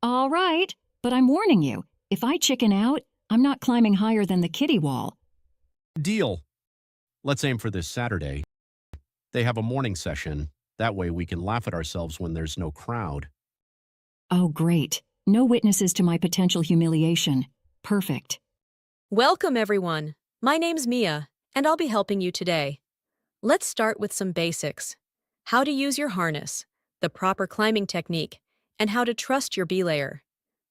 All right, but I'm warning you. If I chicken out, I'm not climbing higher than the kiddie wall. Deal. Let's aim for this Saturday. They have a morning session. That way we can laugh at ourselves when there's no crowd. Oh, great. No witnesses to my potential humiliation. Perfect. Welcome, everyone. My name's Mia, and I'll be helping you today. Let's start with some basics. How to use your harness, the proper climbing technique, and how to trust your belayer.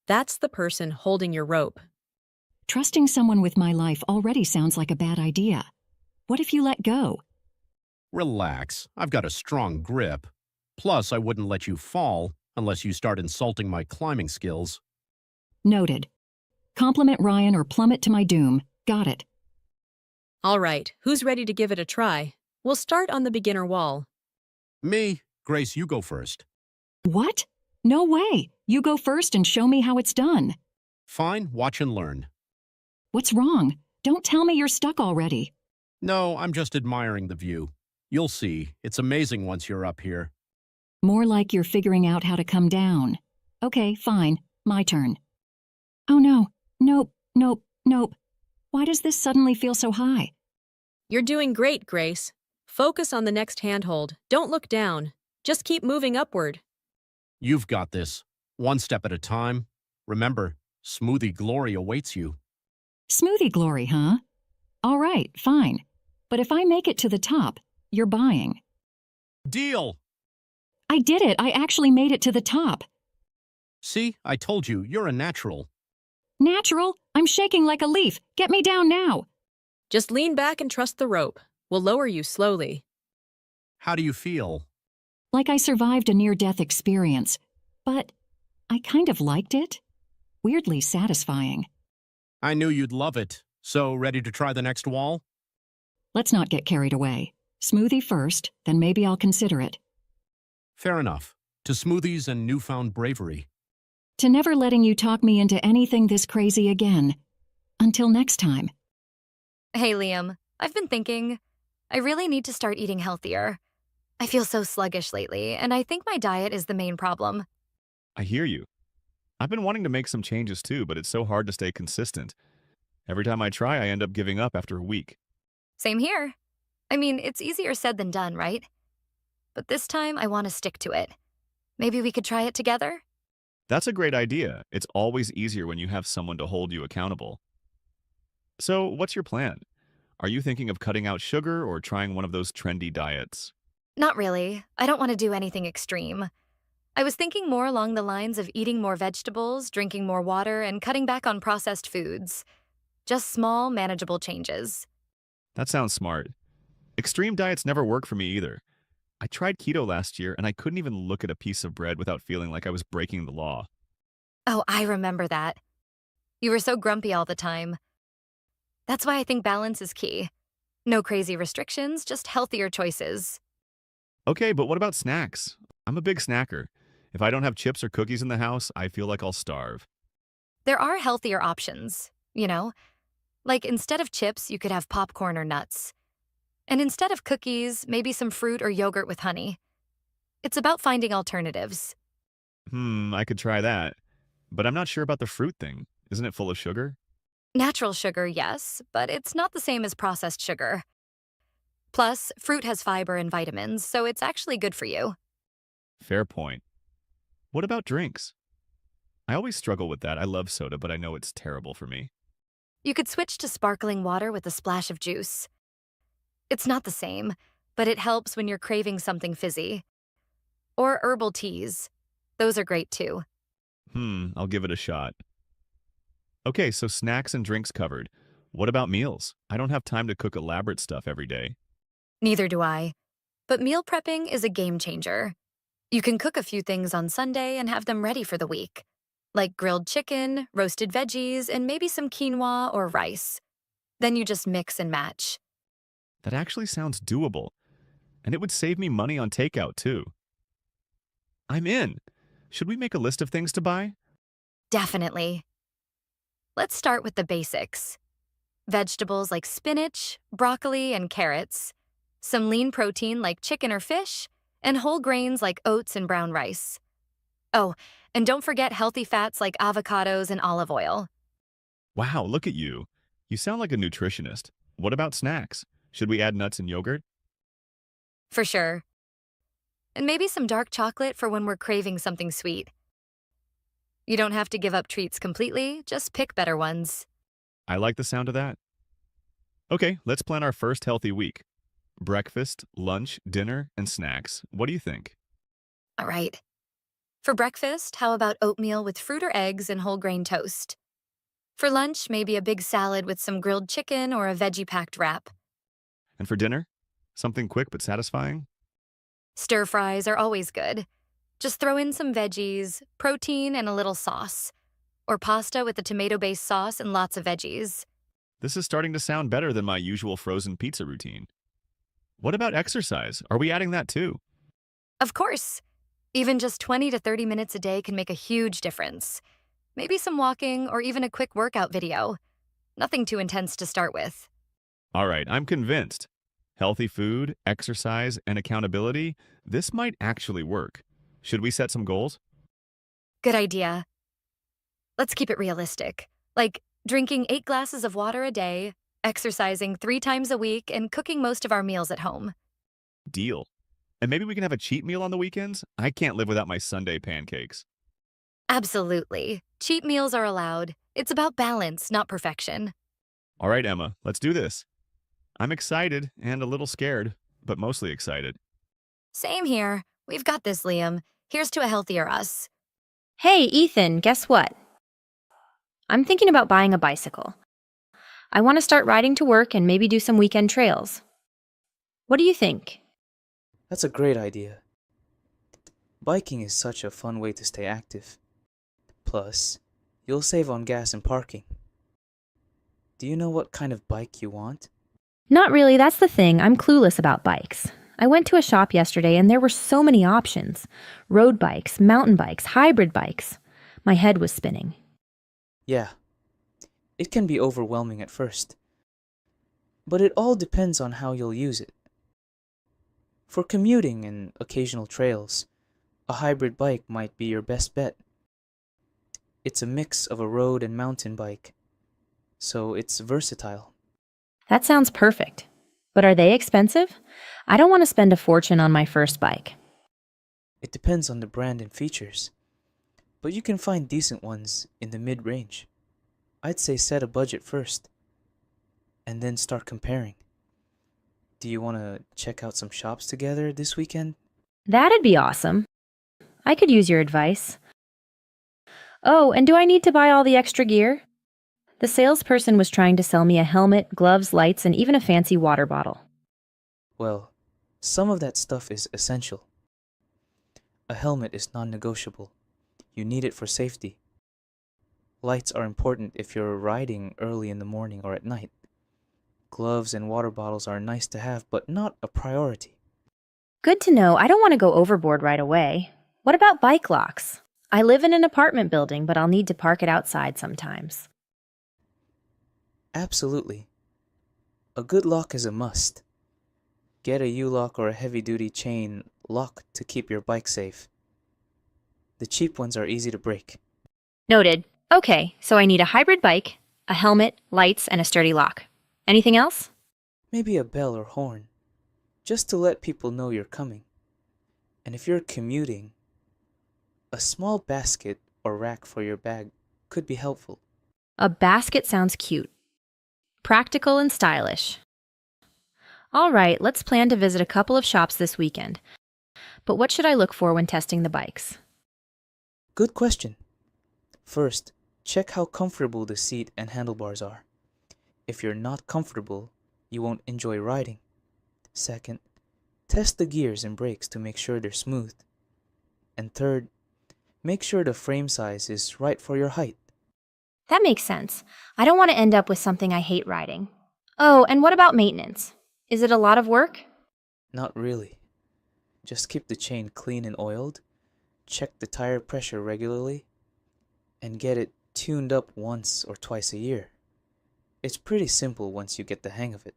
That's the person holding your rope. Trusting someone with my life already sounds like a bad idea. What if you let go? Relax. I've got a strong grip. Plus, I wouldn't let you fall unless you start insulting my climbing skills. Noted. Compliment Ryan or plummet to my doom. Got it. All right, who's ready to give it a try? We'll start on the beginner wall. Me. Grace, you go first. What? No way. You go first and show me how it's done. Fine, watch and learn. What's wrong? Don't tell me you're stuck already. No, I'm just admiring the view. You'll see. It's amazing once you're up here. More like you're figuring out how to come down. Okay, fine. My turn. Oh no. Nope. Why does this suddenly feel so high? You're doing great, Grace. Focus on the next handhold. Don't look down. Just keep moving upward. You've got this. One step at a time. Remember, smoothie glory awaits you. Smoothie glory, huh? All right, fine. But if I make it to the top, you're buying. Deal! I did it. I actually made it to the top. See, I told you, you're a natural. Natural? I'm shaking like a leaf. Get me down now. Just lean back and trust the rope. We'll lower you slowly. How do you feel? Like I survived a near-death experience. But I kind of liked it. Weirdly satisfying. I knew you'd love it. So, ready to try the next wall? Let's not get carried away. Smoothie first, then maybe I'll consider it. Fair enough. To smoothies and newfound bravery. To never letting you talk me into anything this crazy again. Until next time. Hey, Liam. I've been thinking, I really need to start eating healthier. I feel so sluggish lately, and I think my diet is the main problem. I hear you. I've been wanting to make some changes too, but it's so hard to stay consistent. Every time I try, I end up giving up after a week. Same here. I mean, it's easier said than done, right? But this time, I want to stick to it. Maybe we could try it together? That's a great idea. It's always easier when you have someone to hold you accountable. So, what's your plan? Are you thinking of cutting out sugar or trying one of those trendy diets? Not really. I don't want to do anything extreme. I was thinking more along the lines of eating more vegetables, drinking more water, and cutting back on processed foods. Just small, manageable changes. That sounds smart. Extreme diets never work for me either. I tried keto last year and I couldn't even look at a piece of bread without feeling like I was breaking the law. Oh, I remember that. You were so grumpy all the time. That's why I think balance is key. No crazy restrictions, just healthier choices. Okay, but what about snacks? I'm a big snacker. If I don't have chips or cookies in the house, I feel like I'll starve. There are healthier options, you know? Like instead of chips, you could have popcorn or nuts. And instead of cookies, maybe some fruit or yogurt with honey. It's about finding alternatives. I could try that. But I'm not sure about the fruit thing. Isn't it full of sugar? Natural sugar, yes, but it's not the same as processed sugar. Plus, fruit has fiber and vitamins, so it's actually good for you. Fair point. What about drinks? I always struggle with that. I love soda, but I know it's terrible for me. You could switch to sparkling water with a splash of juice. It's not the same, but it helps when you're craving something fizzy. Or herbal teas. Those are great too. I'll give it a shot. Okay, so snacks and drinks covered. What about meals? I don't have time to cook elaborate stuff every day. Neither do I. But meal prepping is a game changer. You can cook a few things on Sunday and have them ready for the week, like grilled chicken, roasted veggies, and maybe some quinoa or rice. Then you just mix and match. That actually sounds doable. And it would save me money on takeout, too. I'm in. Should we make a list of things to buy? Definitely. Let's start with the basics. Vegetables like spinach, broccoli, and carrots. Some lean protein like chicken or fish, and whole grains like oats and brown rice. Oh, and don't forget healthy fats like avocados and olive oil. Wow, look at you. You sound like a nutritionist. What about snacks? Should we add nuts and yogurt? For sure. And maybe some dark chocolate for when we're craving something sweet. You don't have to give up treats completely, just pick better ones. I like the sound of that. Okay, let's plan our first healthy week. Breakfast, lunch, dinner, and snacks. What do you think? All right. For breakfast, how about oatmeal with fruit or eggs and whole grain toast? For lunch, maybe a big salad with some grilled chicken or a veggie-packed wrap. And for dinner? Something quick but satisfying? Stir fries are always good. Just throw in some veggies, protein, and a little sauce. Or pasta with a tomato-based sauce and lots of veggies. This is starting to sound better than my usual frozen pizza routine. What about exercise? Are we adding that too? Of course. Even just 20 to 30 minutes a day can make a huge difference. Maybe some walking or even a quick workout video. Nothing too intense to start with. All right, I'm convinced. Healthy food, exercise, and accountability, this might actually work. Should we set some goals? Good idea. Let's keep it realistic. Like drinking 8 glasses of water a day, exercising 3 times a week, and cooking most of our meals at home. Deal. And maybe we can have a cheat meal on the weekends? I can't live without my Sunday pancakes. Absolutely. Cheat meals are allowed. It's about balance, not perfection. All right, Emma, let's do this. I'm excited and a little scared, but mostly excited. Same here. We've got this, Liam. Here's to a healthier us. Hey, Ethan, guess what? I'm thinking about buying a bicycle. I want to start riding to work and maybe do some weekend trails. What do you think? That's a great idea. Biking is such a fun way to stay active. Plus, you'll save on gas and parking. Do you know what kind of bike you want? Not really, that's the thing. I'm clueless about bikes. I went to a shop yesterday and there were so many options. Road bikes, mountain bikes, hybrid bikes. My head was spinning. Yeah, it can be overwhelming at first. But it all depends on how you'll use it. For commuting and occasional trails, a hybrid bike might be your best bet. It's a mix of a road and mountain bike, so it's versatile. That sounds perfect. But are they expensive? I don't want to spend a fortune on my first bike. It depends on the brand and features, but you can find decent ones in the mid-range. I'd say set a budget first, and then start comparing. Do you want to check out some shops together this weekend? That'd be awesome. I could use your advice. Oh, and do I need to buy all the extra gear? The salesperson was trying to sell me a helmet, gloves, lights, and even a fancy water bottle. Well, some of that stuff is essential. A helmet is non-negotiable. You need it for safety. Lights are important if you're riding early in the morning or at night. Gloves and water bottles are nice to have, but not a priority. Good to know. I don't want to go overboard right away. What about bike locks? I live in an apartment building, but I'll need to park it outside sometimes. Absolutely. A good lock is a must. Get a U-lock or a heavy-duty chain lock to keep your bike safe. The cheap ones are easy to break. Noted. Okay, so I need a hybrid bike, a helmet, lights, and a sturdy lock. Anything else? Maybe a bell or horn, just to let people know you're coming. And if you're commuting, a small basket or rack for your bag could be helpful. A basket sounds cute. Practical and stylish. All right, let's plan to visit a couple of shops this weekend. But what should I look for when testing the bikes? Good question. First, check how comfortable the seat and handlebars are. If you're not comfortable, you won't enjoy riding. Second, test the gears and brakes to make sure they're smooth. And third, make sure the frame size is right for your height. That makes sense. I don't want to end up with something I hate riding. Oh, and what about maintenance? Is it a lot of work? Not really. Just keep the chain clean and oiled, check the tire pressure regularly, and get it tuned up once or twice a year. It's pretty simple once you get the hang of it.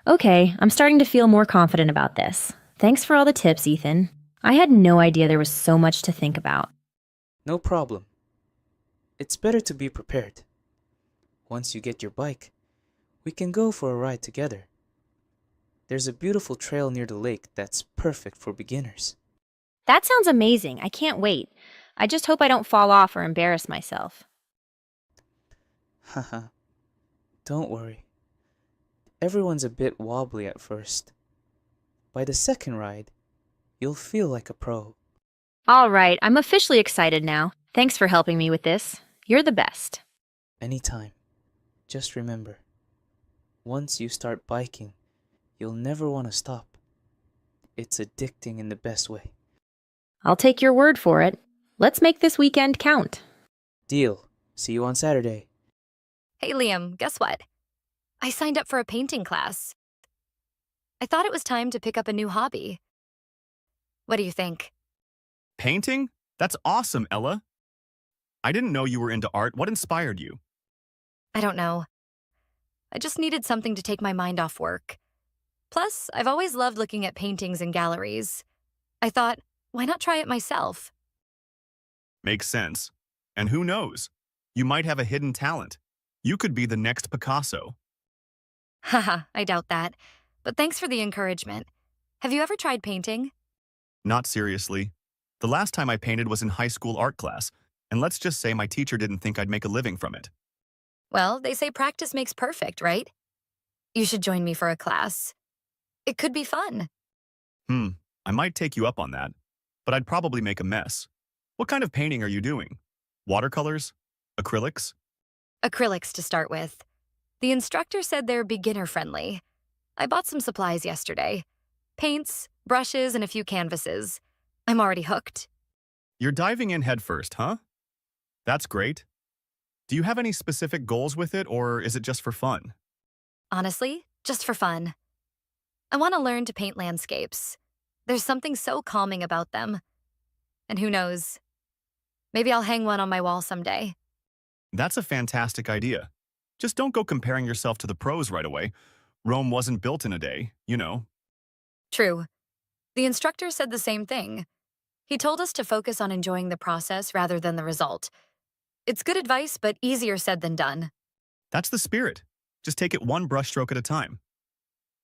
Okay, I'm starting to feel more confident about this. Thanks for all the tips, Ethan. I had no idea there was so much to think about. No problem. It's better to be prepared. Once you get your bike, we can go for a ride together. There's a beautiful trail near the lake that's perfect for beginners. That sounds amazing. I can't wait. I just hope I don't fall off or embarrass myself. Haha. Don't worry. Everyone's a bit wobbly at first. By the second ride, you'll feel like a pro. All right, I'm officially excited now. Thanks for helping me with this. You're the best. Anytime. Just remember, once you start biking, you'll never want to stop. It's addicting in the best way. I'll take your word for it. Let's make this weekend count. Deal. See you on Saturday. Hey, Liam, guess what? I signed up for a painting class. I thought it was time to pick up a new hobby. What do you think? Painting? That's awesome, Ella. I didn't know you were into art. What inspired you? I don't know. I just needed something to take my mind off work. Plus, I've always loved looking at paintings in galleries. I thought, why not try it myself? Makes sense. And who knows? You might have a hidden talent. You could be the next Picasso. Haha, I doubt that. But thanks for the encouragement. Have you ever tried painting? Not seriously. The last time I painted was in high school art class, and let's just say my teacher didn't think I'd make a living from it. Well, they say practice makes perfect, right? You should join me for a class. It could be fun. I might take you up on that, but I'd probably make a mess. What kind of painting are you doing? Watercolors? Acrylics? Acrylics to start with. The instructor said they're beginner-friendly. I bought some supplies yesterday. Paints, brushes, and a few canvases. I'm already hooked. You're diving in headfirst, huh? That's great. Do you have any specific goals with it, or is it just for fun? Honestly, just for fun. I want to learn to paint landscapes. There's something so calming about them. And who knows? Maybe I'll hang one on my wall someday. That's a fantastic idea. Just don't go comparing yourself to the pros right away. Rome wasn't built in a day, you know. True. The instructor said the same thing. He told us to focus on enjoying the process rather than the result. It's good advice, but easier said than done. That's the spirit. Just take it one brushstroke at a time.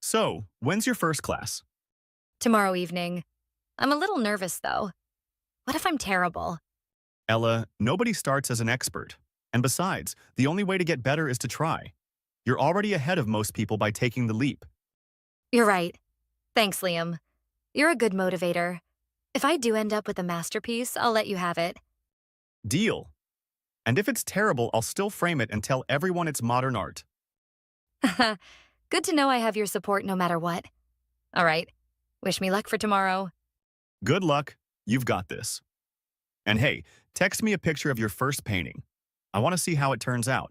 So, when's your first class? Tomorrow evening. I'm a little nervous, though. What if I'm terrible? Ella, nobody starts as an expert. And besides, the only way to get better is to try. You're already ahead of most people by taking the leap. You're right. Thanks, Liam. You're a good motivator. If I do end up with a masterpiece, I'll let you have it. Deal. And if it's terrible, I'll still frame it and tell everyone it's modern art. Good to know I have your support no matter what. All right. Wish me luck for tomorrow. Good luck. You've got this. And hey, text me a picture of your first painting. I want to see how it turns out.